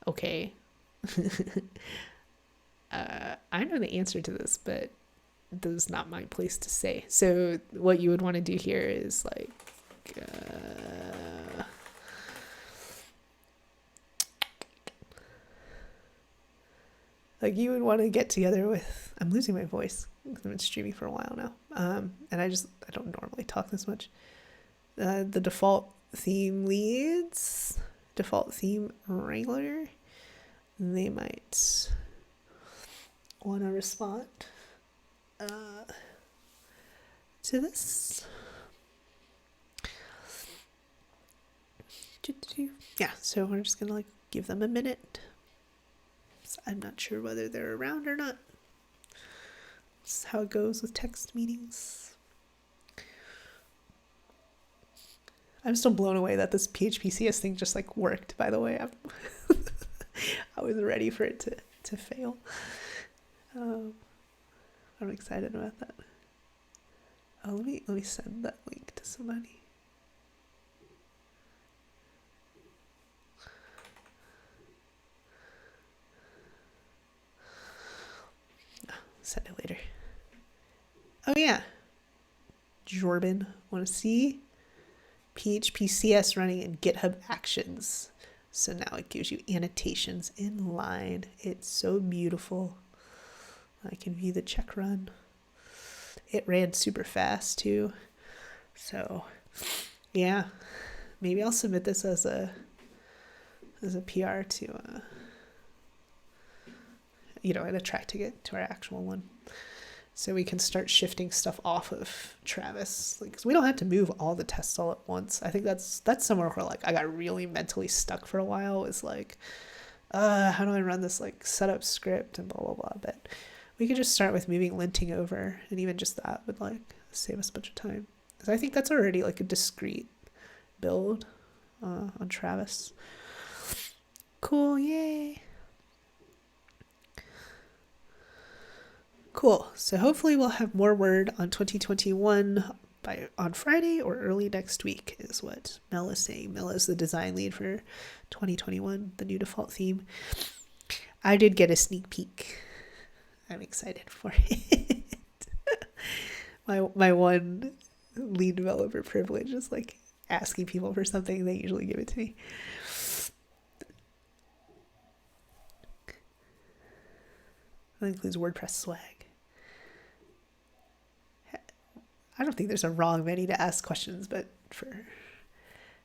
Okay. I know the answer to this, but this is not my place to say. So what you would want to do here is like you would want to get together with, I'm losing my voice because I've been streaming for a while now. And I don't normally talk this much. The default theme leads, default theme wrangler, they might want to respond to this. Yeah, so we're just gonna give them a minute. So I'm not sure whether they're around or not. That's how it goes with text meetings. I'm still blown away that this PHPCS thing just worked, by the way. I was ready for it to fail. I'm excited about that. Oh, let me send that link to somebody. Send it later. Oh yeah, Jordan, want to see PHPCS running in GitHub Actions? So now it gives you annotations in line. It's so beautiful. I can view the check run. It ran super fast too. So yeah, maybe I'll submit this as a PR to and attract it to our actual one, so we can start shifting stuff off of Travis. Because we don't have to move all the tests all at once. I think that's somewhere where I got really mentally stuck for a while. Is how do I run this setup script and blah blah blah. But we could just start with moving linting over, and even just that would save us a bunch of time. Because I think that's already a discrete build on Travis. Cool, yay. Cool. So hopefully we'll have more word on 2021 on Friday or early next week is what Mel is saying. Mel is the design lead for 2021, the new default theme. I did get a sneak peek. I'm excited for it. my one lead developer privilege is asking people for something. They usually give it to me. That includes WordPress swag. I don't think there's a wrong many to ask questions, but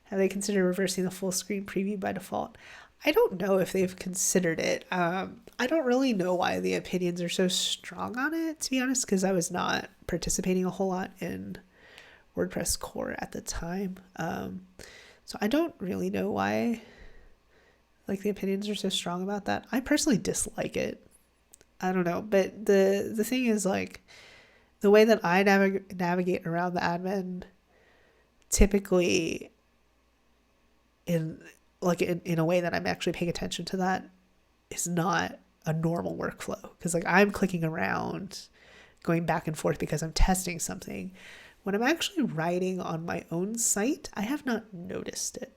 have they considered reversing the full screen preview by default? I don't know if they've considered it. I don't really know why the opinions are so strong on it, to be honest, because I was not participating a whole lot in WordPress core at the time. So I don't really know why the opinions are so strong about that. I personally dislike it. I don't know, but the thing is the way that I navigate around the admin, typically in a way that I'm actually paying attention to that, is not a normal workflow. Because I'm clicking around, going back and forth because I'm testing something. When I'm actually writing on my own site, I have not noticed it.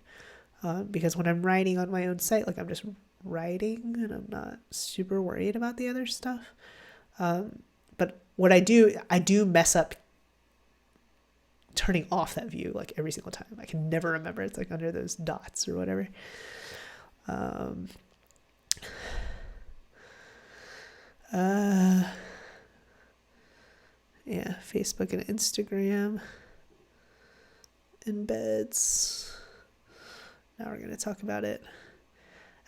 Because when I'm writing on my own site, I'm just writing and I'm not super worried about the other stuff. But what I do mess up turning off that view every single time. I can never remember. It's under those dots or whatever. Yeah, Facebook and Instagram embeds. Now we're going to talk about it.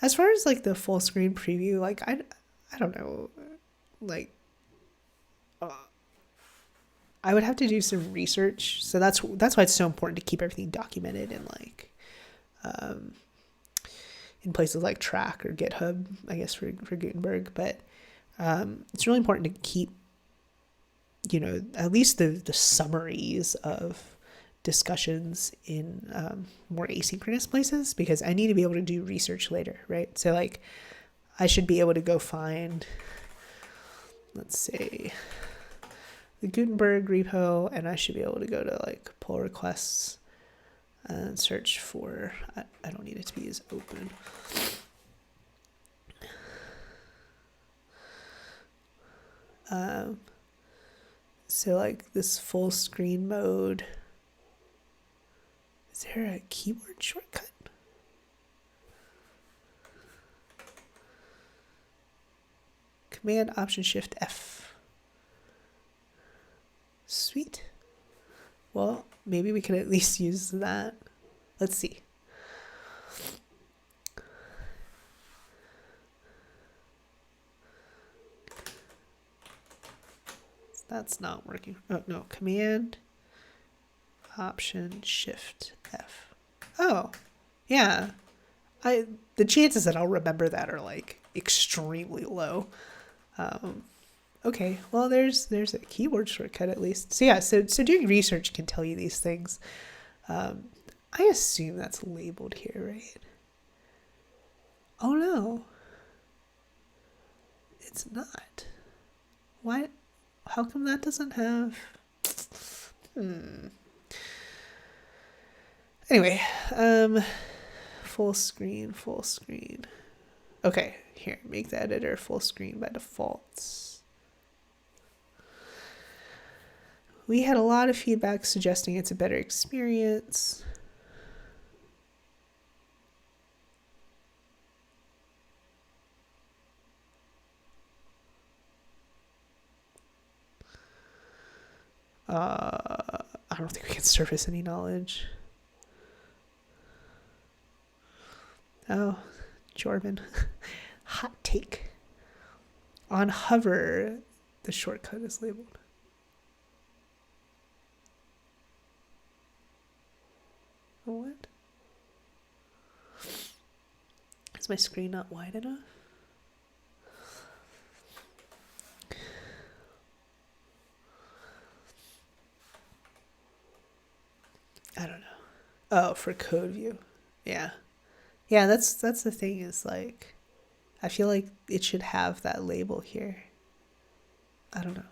As far as the full screen preview, I don't know, I would have to do some research. So that's why it's so important to keep everything documented in places like Track or GitHub, I guess for Gutenberg. But it's really important to keep, at least the summaries of discussions in more asynchronous places, because I need to be able to do research later, right? So like I should be able to go find, let's say, the Gutenberg repo, and I should be able to go to like pull requests and search for, I don't need it to be as open. So like this full screen mode, is there a keyboard shortcut? Command Option Shift F. Sweet. Well, maybe we can at least use that. Let's see. That's not working. Oh, no. Command Option Shift F. Oh, yeah. The chances that I'll remember that are like extremely low. Okay, well, there's a keyboard shortcut at least. So yeah, so doing research can tell you these things. I assume that's labeled here, right? Oh no, it's not. Why? How come that doesn't have? Anyway, full screen. Okay, here, make the editor full screen by default. We had a lot of feedback suggesting it's a better experience. I don't think we can surface any knowledge. Oh, Jordan. Hot take. On hover, the shortcut is labeled. What? Is my screen not wide enough? I don't know. Oh, for code view. Yeah. Yeah, that's the thing, is like, I feel like it should have that label here. I don't know.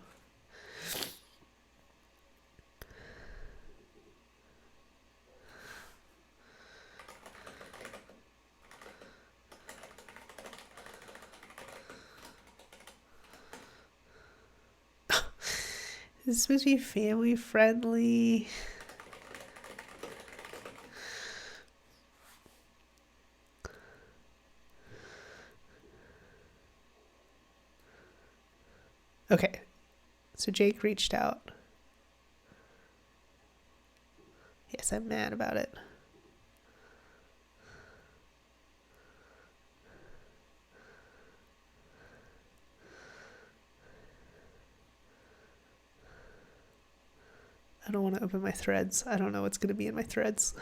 It's supposed to be family friendly. Okay, so Jake reached out. Yes, I'm mad about it. I don't want to open my threads. I don't know what's going to be in my threads.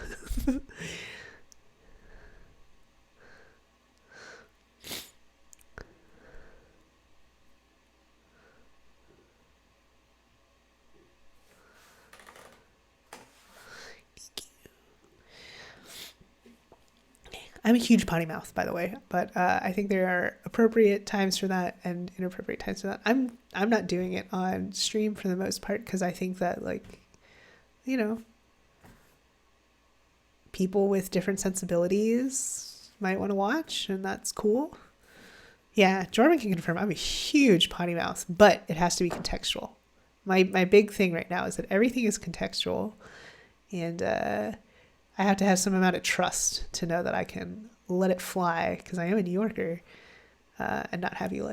I'm a huge potty mouth, by the way, but I think there are appropriate times for that and inappropriate times for that. I'm not doing it on stream for the most part, because I think that, like, people with different sensibilities might want to watch, and that's cool. Yeah, Jordan can confirm I'm a huge potty mouth, but it has to be contextual. My big thing right now is that everything is contextual, and I have to have some amount of trust to know that I can let it fly, because I am a New Yorker, and not have you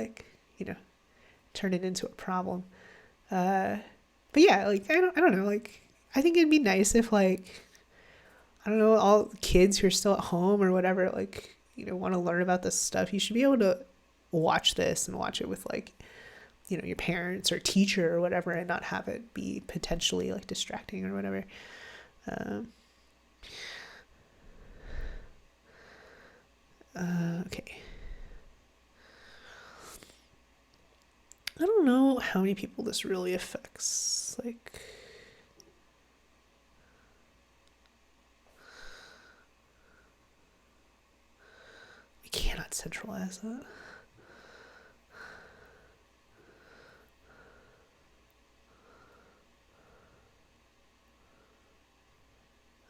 turn it into a problem. But yeah, like, I don't know, like, I think it'd be nice if, like, I don't know, all kids who are still at home or whatever, like, want to learn about this stuff, you should be able to watch this and watch it with, like, your parents or teacher or whatever, and not have it be potentially, like, distracting or whatever. Okay. how many people this really affects. Like, we cannot centralize that.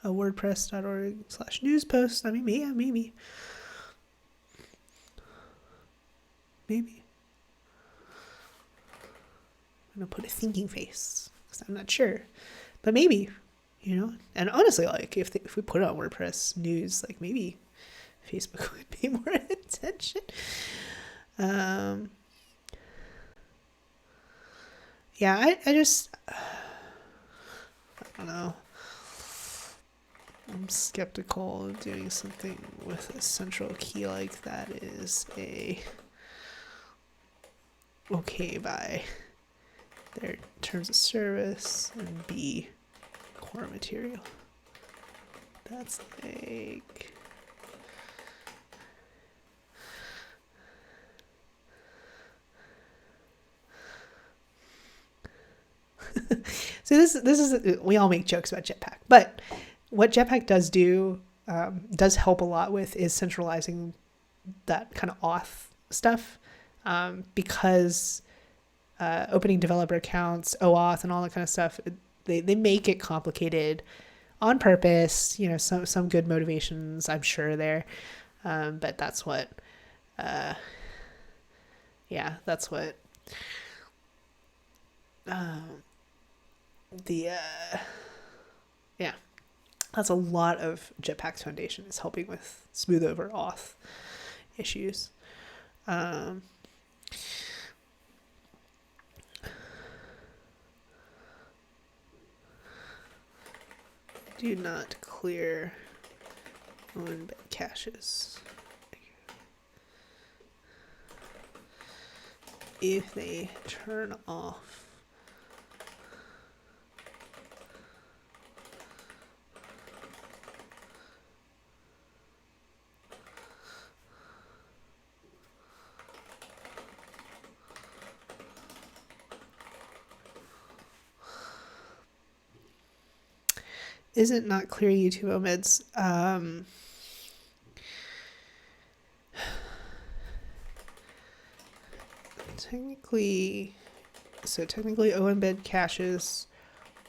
WordPress.org/news post. I mean, yeah, maybe. Maybe. I'm gonna put a thinking face because I'm not sure, but maybe, you know. And honestly, like if we put it on WordPress news, like maybe Facebook would pay more attention. Yeah, I just I don't know. I'm skeptical of doing something with a central key like that is okay by their terms of service and B, core material. That's like so this is we all make jokes about Jetpack, but what Jetpack does do does help a lot with is centralizing that kind of auth stuff, because opening developer accounts, OAuth, and all that kind of stuff, they make it complicated on purpose. You know, some good motivations, I'm sure there, but that's what, that's what that's a lot of Jetpack's foundation is helping with smooth over auth issues. Do not clear embed caches if they turn off is it not clear YouTube omeds? Technically embed caches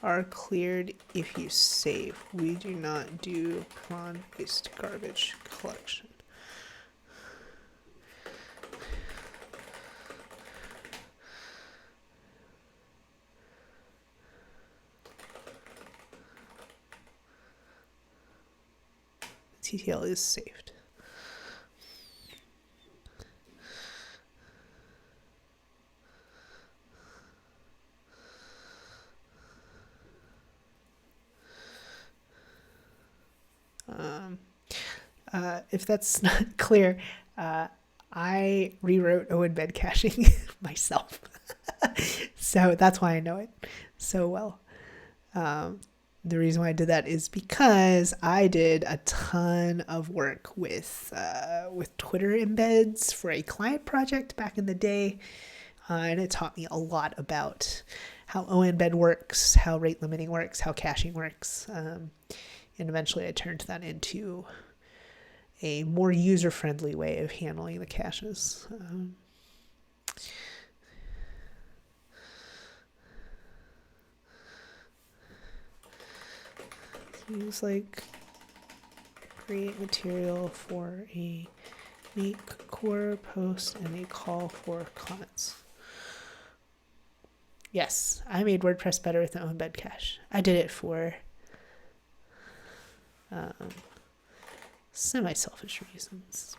are cleared if you save. We do not do cron-based garbage collection. TTL is saved. If that's not clear, I rewrote embed caching myself. So that's why I know it so well. The reason why I did that is because I did a ton of work with Twitter embeds for a client project back in the day, and it taught me a lot about how embed works, how rate limiting works, how caching works, and eventually I turned that into a more user-friendly way of handling the caches. Use like create material for a make core post and a call for comments. Yes, I made WordPress better with the embed cache. I did it for semi-selfish reasons.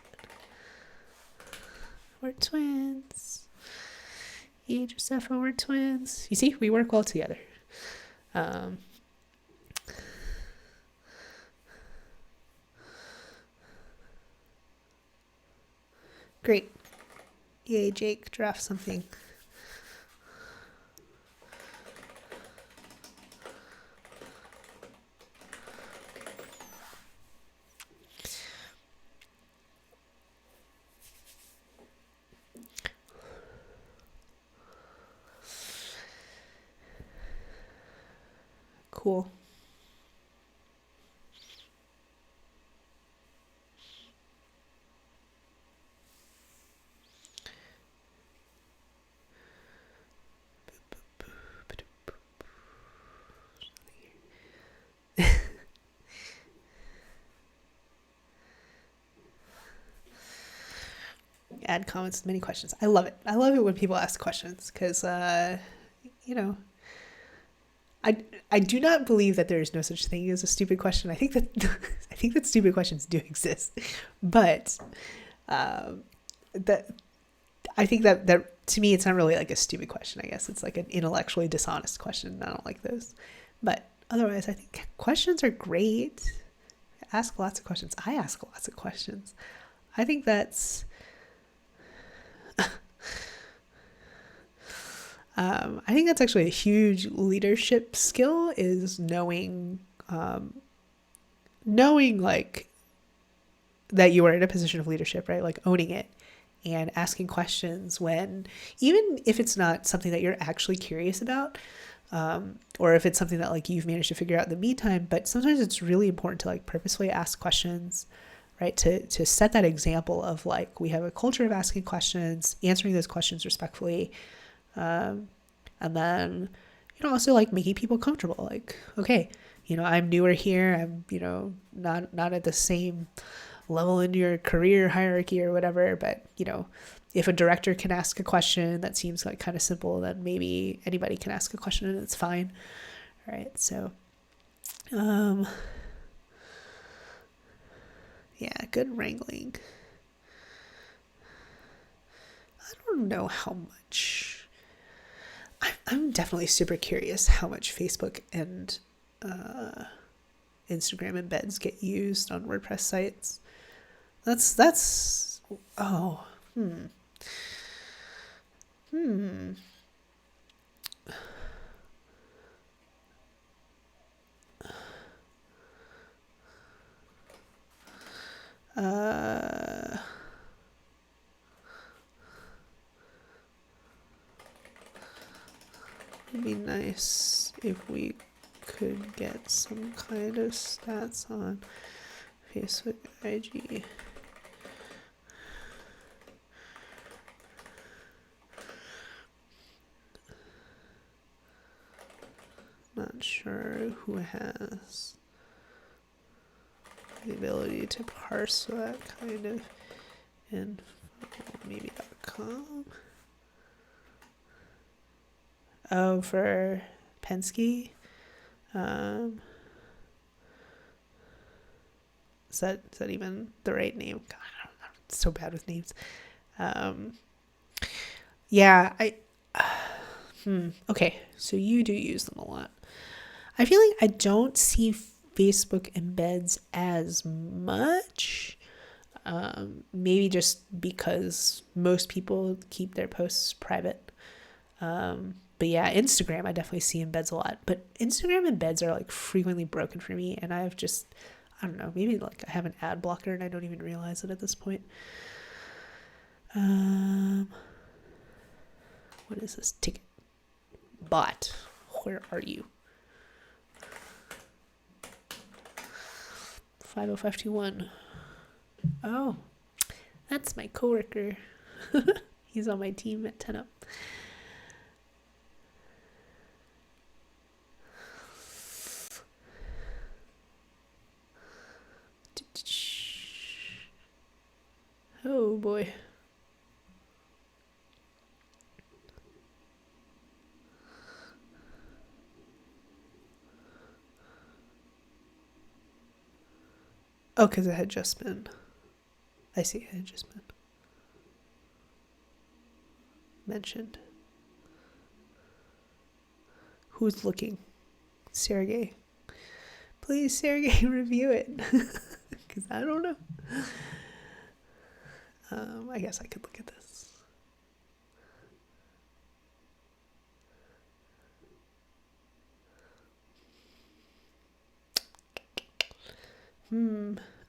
We're twins. Joseph, we're twins. You see, we work well together. Great. Yay, Jake, draft something. cool. Add comments, many questions. I love it. I love it when people ask questions because, you know, I do not believe that there is no such thing as a stupid question. I think that I think that stupid questions do exist, but that I think that to me it's not really like a stupid question. I guess it's like an intellectually dishonest question. I don't like those, but otherwise I think questions are great. Ask lots of questions. I ask lots of questions. I think that's I think that's actually a huge leadership skill, is knowing like that you are in a position of leadership, right? Like owning it and asking questions when, even if it's not something that you're actually curious about, or if it's something that like you've managed to figure out in the meantime, but sometimes it's really important to like purposefully ask questions, right? To set that example of like, we have a culture of asking questions, answering those questions respectfully. And then, also like making people comfortable, like, okay, I'm newer here. I'm, not at the same level in your career hierarchy or whatever, but, if a director can ask a question that seems like kind of simple, then maybe anybody can ask a question and it's fine. All right. So, yeah, good wrangling. I don't know how much. I'm definitely super curious how much Facebook and Instagram embeds get used on WordPress sites. That's oh hmm hmm it'd be nice if we could get some kind of stats on Facebook, IG. Not sure who has the ability to parse that kind of info. Maybe.com. Oh, for Penske. Is that even the right name? God, I'm so bad with names. Yeah, okay, so you do use them a lot. I feel like I don't see Facebook embeds as much. Maybe just because most people keep their posts private. But yeah, Instagram, I definitely see embeds a lot. But Instagram embeds are like frequently broken for me. And I've just, I don't know, maybe like I have an ad blocker and I don't even realize it at this point. What is this ticket? Bot, where are you? 50521. Oh, that's my coworker. He's on my team at 10 Up. Oh boy. Oh, because it had just been. I see, it had just been mentioned. Who's looking? Sergey. Please, Sergey, review it. Because I don't know. I guess I could look at this.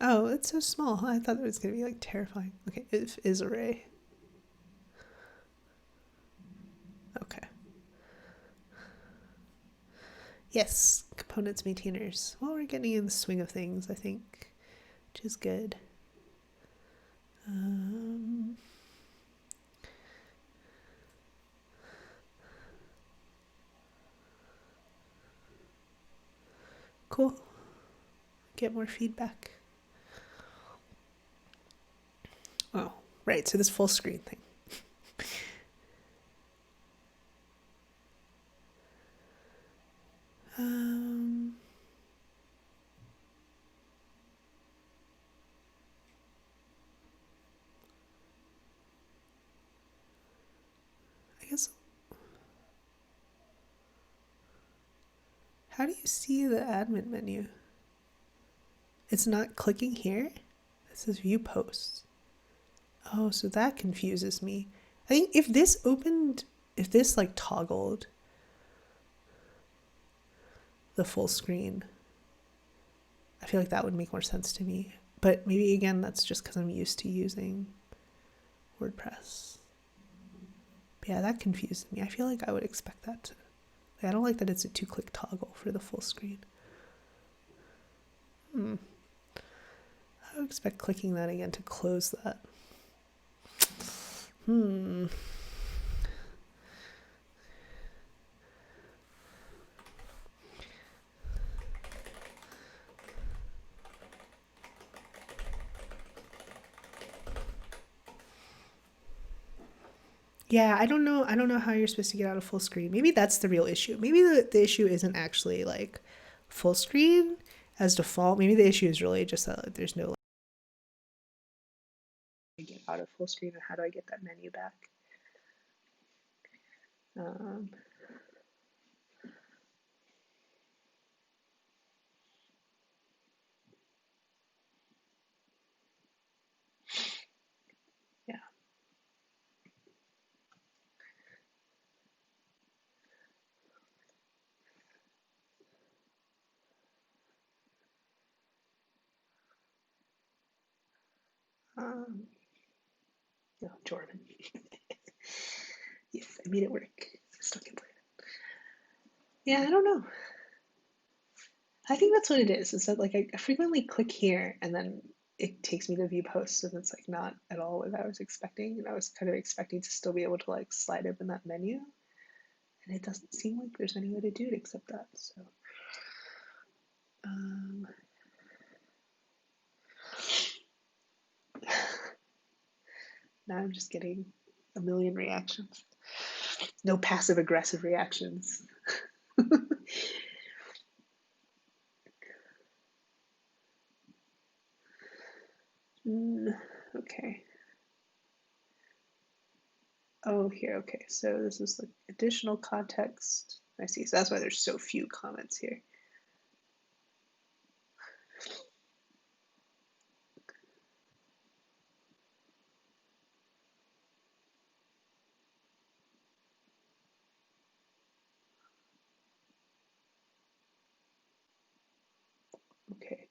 Oh, it's so small. I thought it was going to be like terrifying. Okay, if is array. Okay. Yes, components maintainers. Well, we're getting in the swing of things, I think, which is good. Cool. Get more feedback. Oh, right. So this full screen thing. I guess. How do you see the admin menu? It's not clicking here. It says view posts. Oh, so that confuses me. I think if this opened, if this like toggled the full screen, I feel like that would make more sense to me. But maybe again, that's just because I'm used to using WordPress. But yeah, that confused me. I feel like I would expect that to. Like, I don't like that it's a 2-click toggle for the full screen. I would expect clicking that again to close that. Yeah, I don't know. I don't know how you're supposed to get out of full screen. Maybe that's the real issue. Maybe the issue isn't actually like full screen as default. Maybe the issue is really just that like, there's no like, get out of full screen, or how do I get that menu back? Yeah. No, Jordan. Yes, I made it work. Still can't believe it. Yeah, I don't know. I think that's what it is. Is that like I frequently click here and then it takes me to view posts, and it's like not at all what I was expecting. And I was kind of expecting to still be able to like slide open that menu, and it doesn't seem like there's any way to do it except that. So, now I'm just getting a million reactions. No passive aggressive reactions. Okay. Oh, here, okay. So this is like additional context. I see. So that's why there's so few comments here. Okay.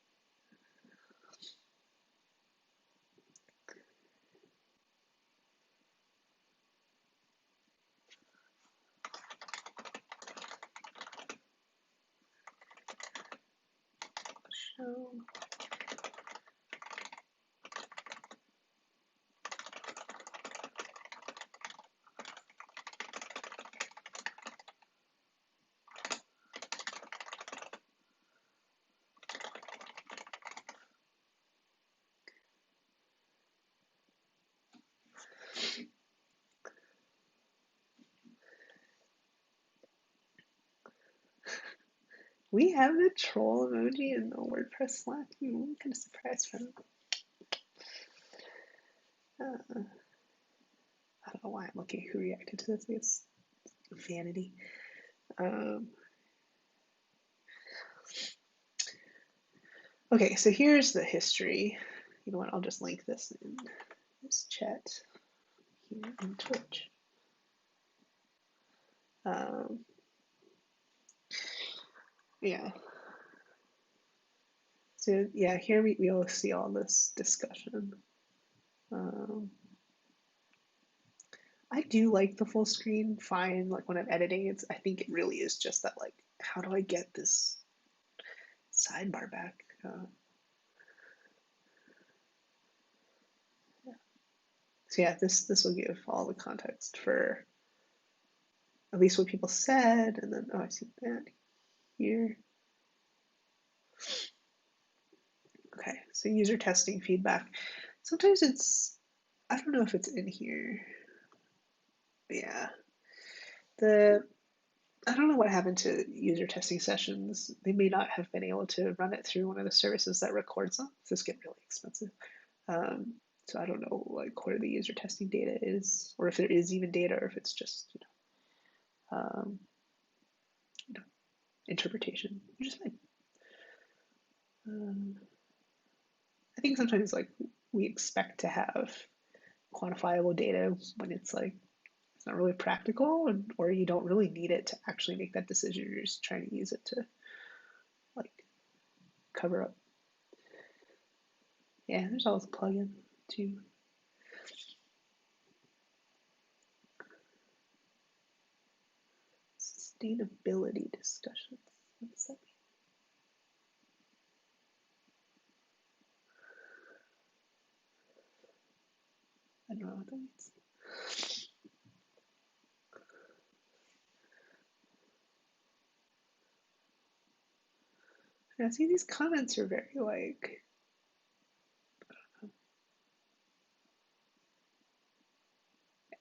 Show. We have the troll emoji in the WordPress Slack. I'm kind of surprised from I don't know why I'm looking at who reacted to this. It's vanity. Okay, so here's the history. You know what? I'll just link this in this chat here in Twitch. Yeah. So yeah, here we all see all this discussion. I do like the full screen fine. Like when I'm editing, I think it really is just that like, how do I get this sidebar back. So yeah, this will give all the context for at least what people said, and then oh, I see that here. Okay, so user testing feedback. Sometimes it's, I don't know if it's in here. Yeah, I don't know what happened to user testing sessions. They may not have been able to run it through one of the services that records them. This get really expensive. Um, so I don't know like where the user testing data is, or if there is even data, or if it's just you know interpretation, which is fine. I think sometimes like we expect to have quantifiable data when it's like it's not really practical, or you don't really need it to actually make that decision. You're just trying to use it to like cover up. Yeah, there's always a plugin too. Sustainability discussions. What does that mean? I don't know what that means. Yeah, see, these comments are very like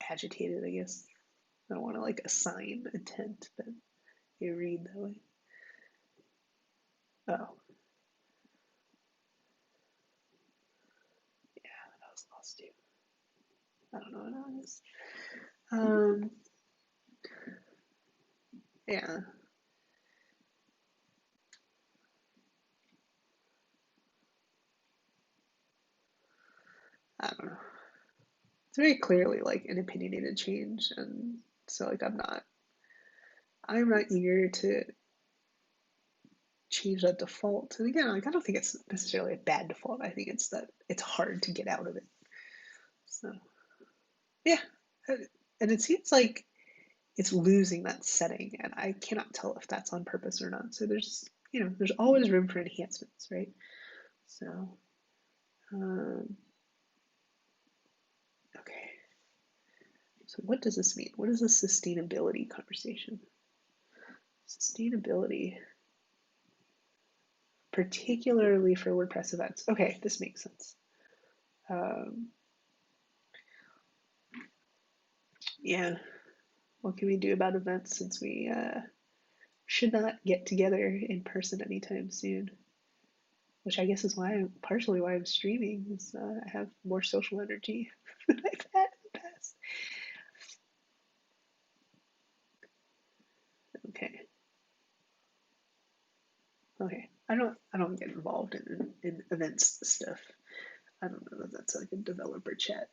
agitated, I guess. I don't want to like assign intent, but they read that way. Oh. Yeah, that was lost too. I don't know what that is. Yeah. I don't know. It's very clearly like an opinionated change, and so like I'm not eager to change that default. And again, like I don't think it's necessarily a bad default. I think it's that it's hard to get out of it. So yeah, and it seems like it's losing that setting, and I cannot tell if that's on purpose or not. So there's always room for enhancements, right? So okay. So what does this mean? What is a sustainability conversation? Sustainability, particularly for WordPress events. Okay, this makes sense. Yeah, what can we do about events since we should not get together in person anytime soon? Which I guess is partially why I'm streaming, is I have more social energy than I've had in the past. Okay. Okay. I don't get involved in events stuff. I don't know if that's like a developer chat.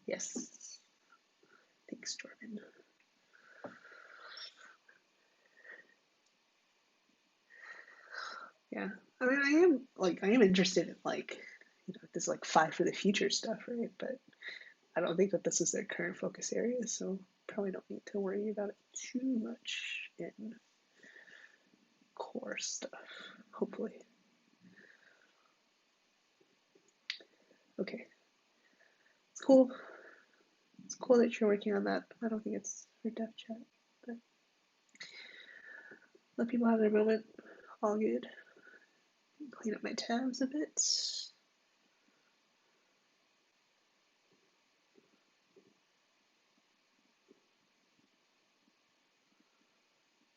Yes. Thanks, Jordan. Yeah. I mean I am interested in like this like Fi for the future stuff, right? But I don't think that this is their current focus area, so probably don't need to worry about it too much in core stuff, hopefully. Okay. It's cool. It's cool that you're working on that. I don't think it's for dev chat, but let people have their moment. All good. Clean up my tabs a bit.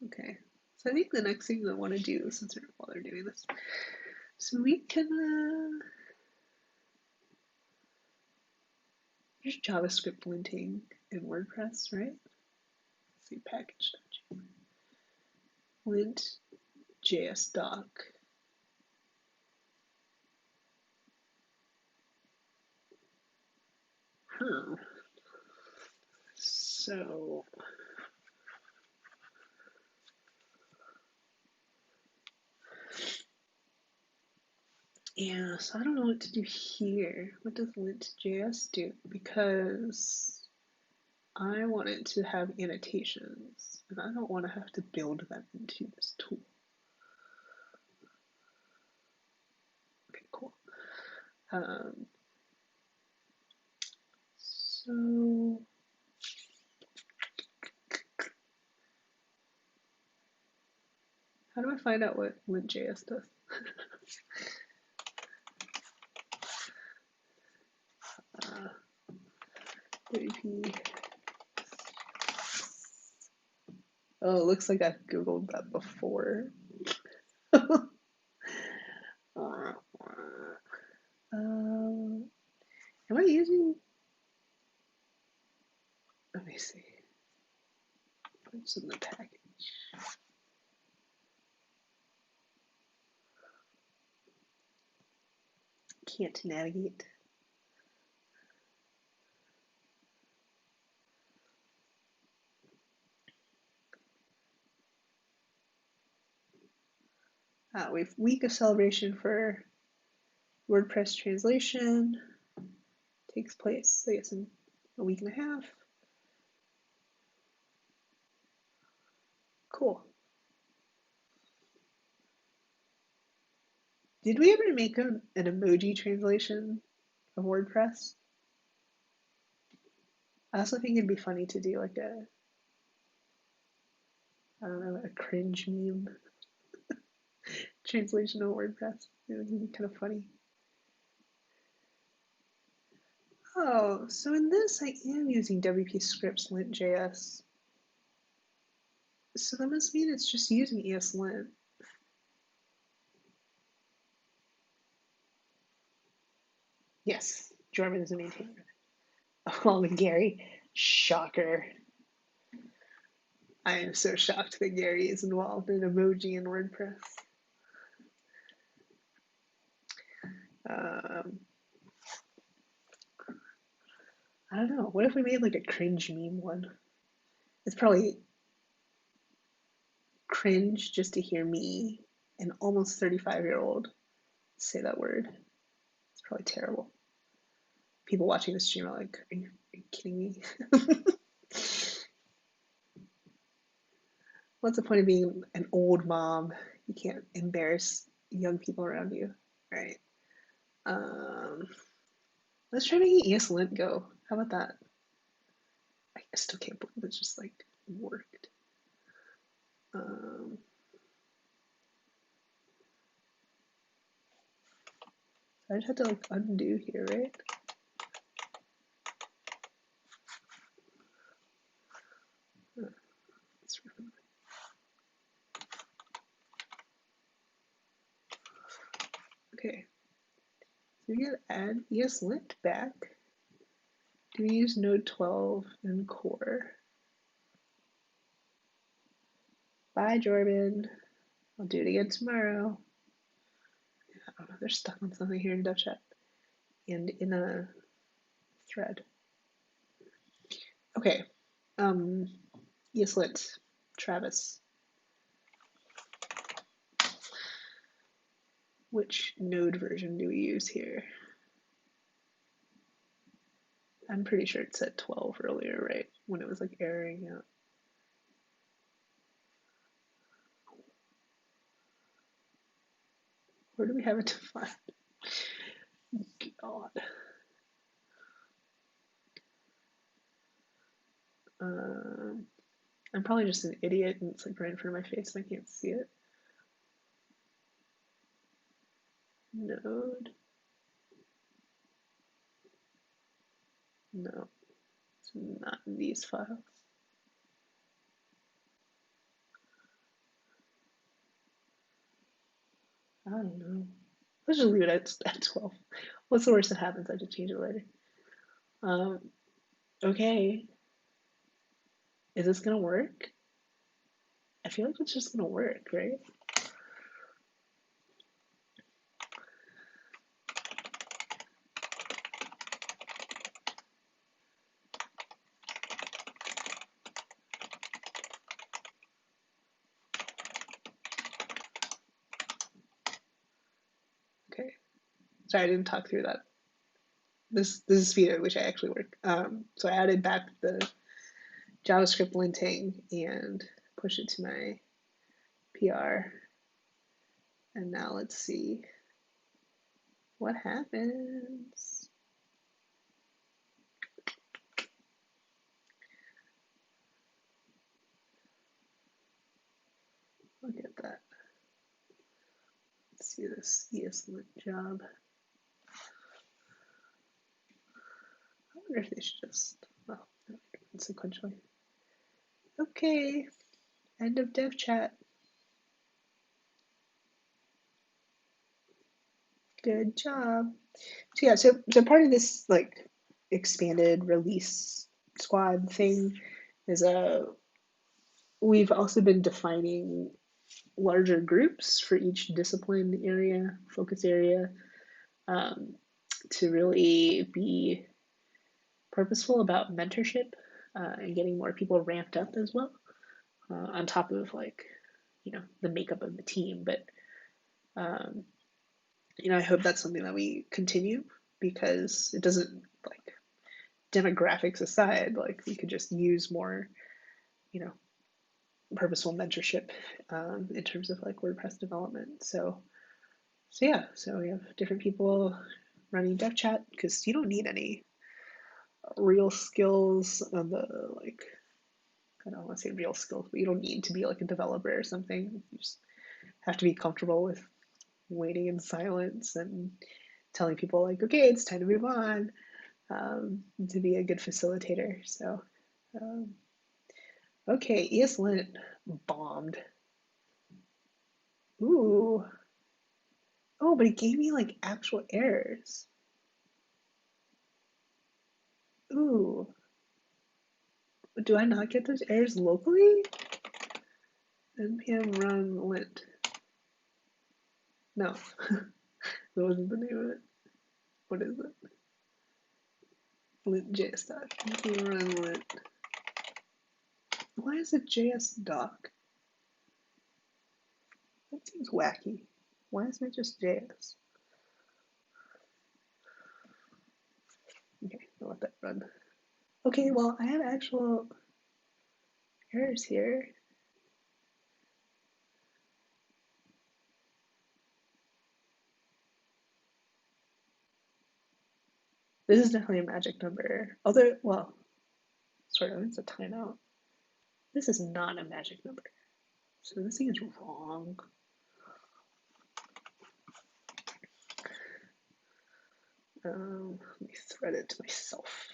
Okay. So I think the next thing I want to do, since while they're doing this, so we can there's JavaScript linting in WordPress, right? Let's see, package lint JS doc. Huh. So yeah, so I don't know what to do here. What does lint.js do? Because I want it to have annotations, and I don't want to have to build them into this tool. So how do I find out what lint.js does? WP. Oh, it looks like I've Googled that before. Am I using? Let me see. What's in the package? Can't navigate. We have week of celebration for WordPress translation. Takes place, I guess, in a week and a half. Cool. Did we ever make an emoji translation of WordPress? I also think it'd be funny to do like a, I don't know, a cringe meme translation of WordPress. It would be kind of funny. Oh, so in this I am using WP scripts lint.js. So that must mean it's just using ESLint. Yes, Jordan is a maintainer. Along with Gary. Shocker. I am so shocked that Gary is involved in emoji in WordPress. I don't know. What if we made like a cringe meme one? It's probably cringe just to hear me, an almost 35-year-old, say that word. It's probably terrible. People watching the stream are like, are you kidding me? What's the point of being an old mom? You can't embarrass young people around you, right? Let's try making ESLint go. How about that? I still can't believe it's just like worked. I just have to like undo here, right? Okay, so we gotta add ESLint back. Do we use node 12 and core? Bye, Jordan. I'll do it again tomorrow. I don't know, they're stuck on something here in Dutch chat and in a thread. Okay, ESLint, Travis. Which node version do we use here? I'm pretty sure it said 12 earlier, right? When it was like erroring out. Where do we have it defined? God. I'm probably just an idiot and it's like right in front of my face and I can't see it. Node. No, it's not in these files. I don't know. Let's just leave it at 12. What's the worst that happens? I just change it later. Okay. Is this gonna work? I feel like it's just gonna work, right? Okay. Sorry, I didn't talk through that. This is speed at which I actually work. So I added back the JavaScript linting and push it to my PR. And now let's see What happens? Look at that. Let's see this ESLint job. I wonder if they should just, well, sequentially. Okay, end of dev chat. Good job. So yeah, so part of this like expanded release squad thing is we've also been defining larger groups for each discipline area, focus area, to really be purposeful about mentorship and getting more people ramped up as well, on top of like, the makeup of the team. But I hope that's something that we continue, because it doesn't, like, demographics aside, like, we could just use more, purposeful mentorship in terms of like WordPress development. So yeah, so we have different people running dev chat, because you don't need any real skills on the, like, I don't want to say real skills, but you don't need to be like a developer or something. You just have to be comfortable with waiting in silence and telling people like, okay, it's time to move on, to be a good facilitator. So, okay, ESLint bombed. Ooh. Oh, but it gave me like actual errors. Ooh. Do I not get those errors locally? npm run lint. No. That wasn't the name of it. What is it? Lint.js doc. npm run lint. Why is it JS doc? That seems wacky. Why isn't it just JS? Okay, I'll let that run. Okay, well, I have actual errors here. This is definitely a magic number. Although, well, sort of, it's a timeout. This is not a magic number. So this thing is wrong. Let me thread it to myself.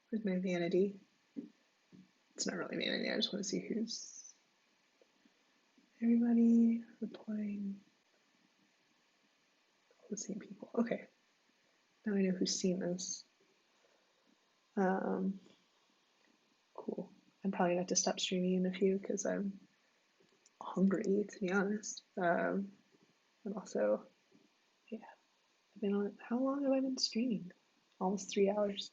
Where's my vanity? It's not really vanity, I just want to see who's everybody replying. All the same people. Okay. Now I know who's seen this. Cool. I'm probably gonna have to stop streaming in a few because I'm hungry, to be honest. And also, yeah, I've been on. How long have I been streaming? Almost 3 hours.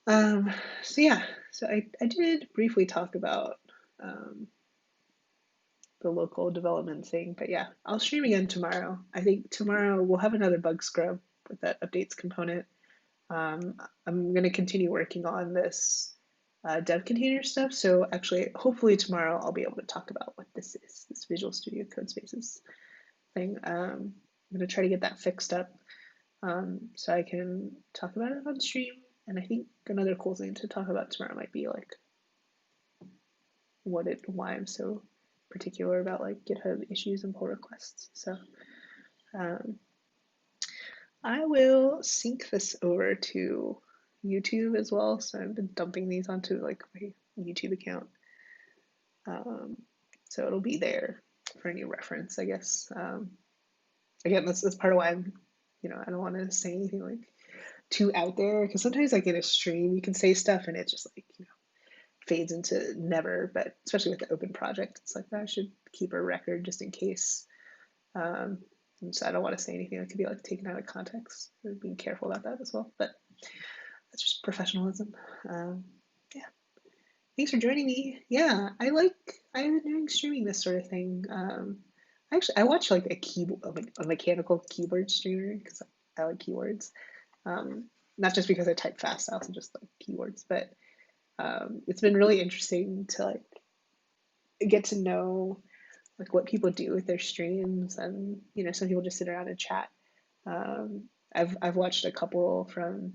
So yeah, so I did briefly talk about the local development thing, but yeah, I'll stream again tomorrow. I think tomorrow we'll have another bug scrub with that updates component. I'm going to continue working on this dev container stuff. So actually, hopefully tomorrow I'll be able to talk about what this is, this Visual Studio Code Spaces thing. I'm going to try to get that fixed up, so I can talk about it on stream. And I think another cool thing to talk about tomorrow might be like why I'm so particular about like GitHub issues and pull requests. So I will sync this over to YouTube as well. So I've been dumping these onto like my YouTube account. So it'll be there for any reference, I guess. Again, that's part of why I'm, I don't want to say anything like too out there, because sometimes like in a stream you can say stuff and it's just like, fades into never, but especially with the open project, it's like I should keep a record just in case. And so I don't want to say anything that could be like taken out of context. I'm being careful about that as well, but that's just professionalism. Yeah. Thanks for joining me. Yeah, I've been doing streaming this sort of thing. Actually, I watch like a mechanical keyboard streamer because I like keywords. Not just because I type fast, I also just like keywords. But it's been really interesting to like get to know like what people do with their streams, and some people just sit around and chat. I've watched a couple from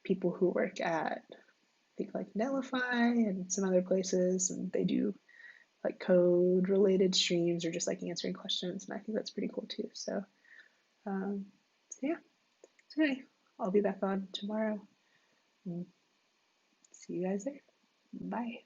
people who work at I think like Netlify and some other places, and they do like code related streams or just like answering questions, and I think that's pretty cool too. Um, so yeah. So anyway, I'll be back on tomorrow. See you guys there. Bye.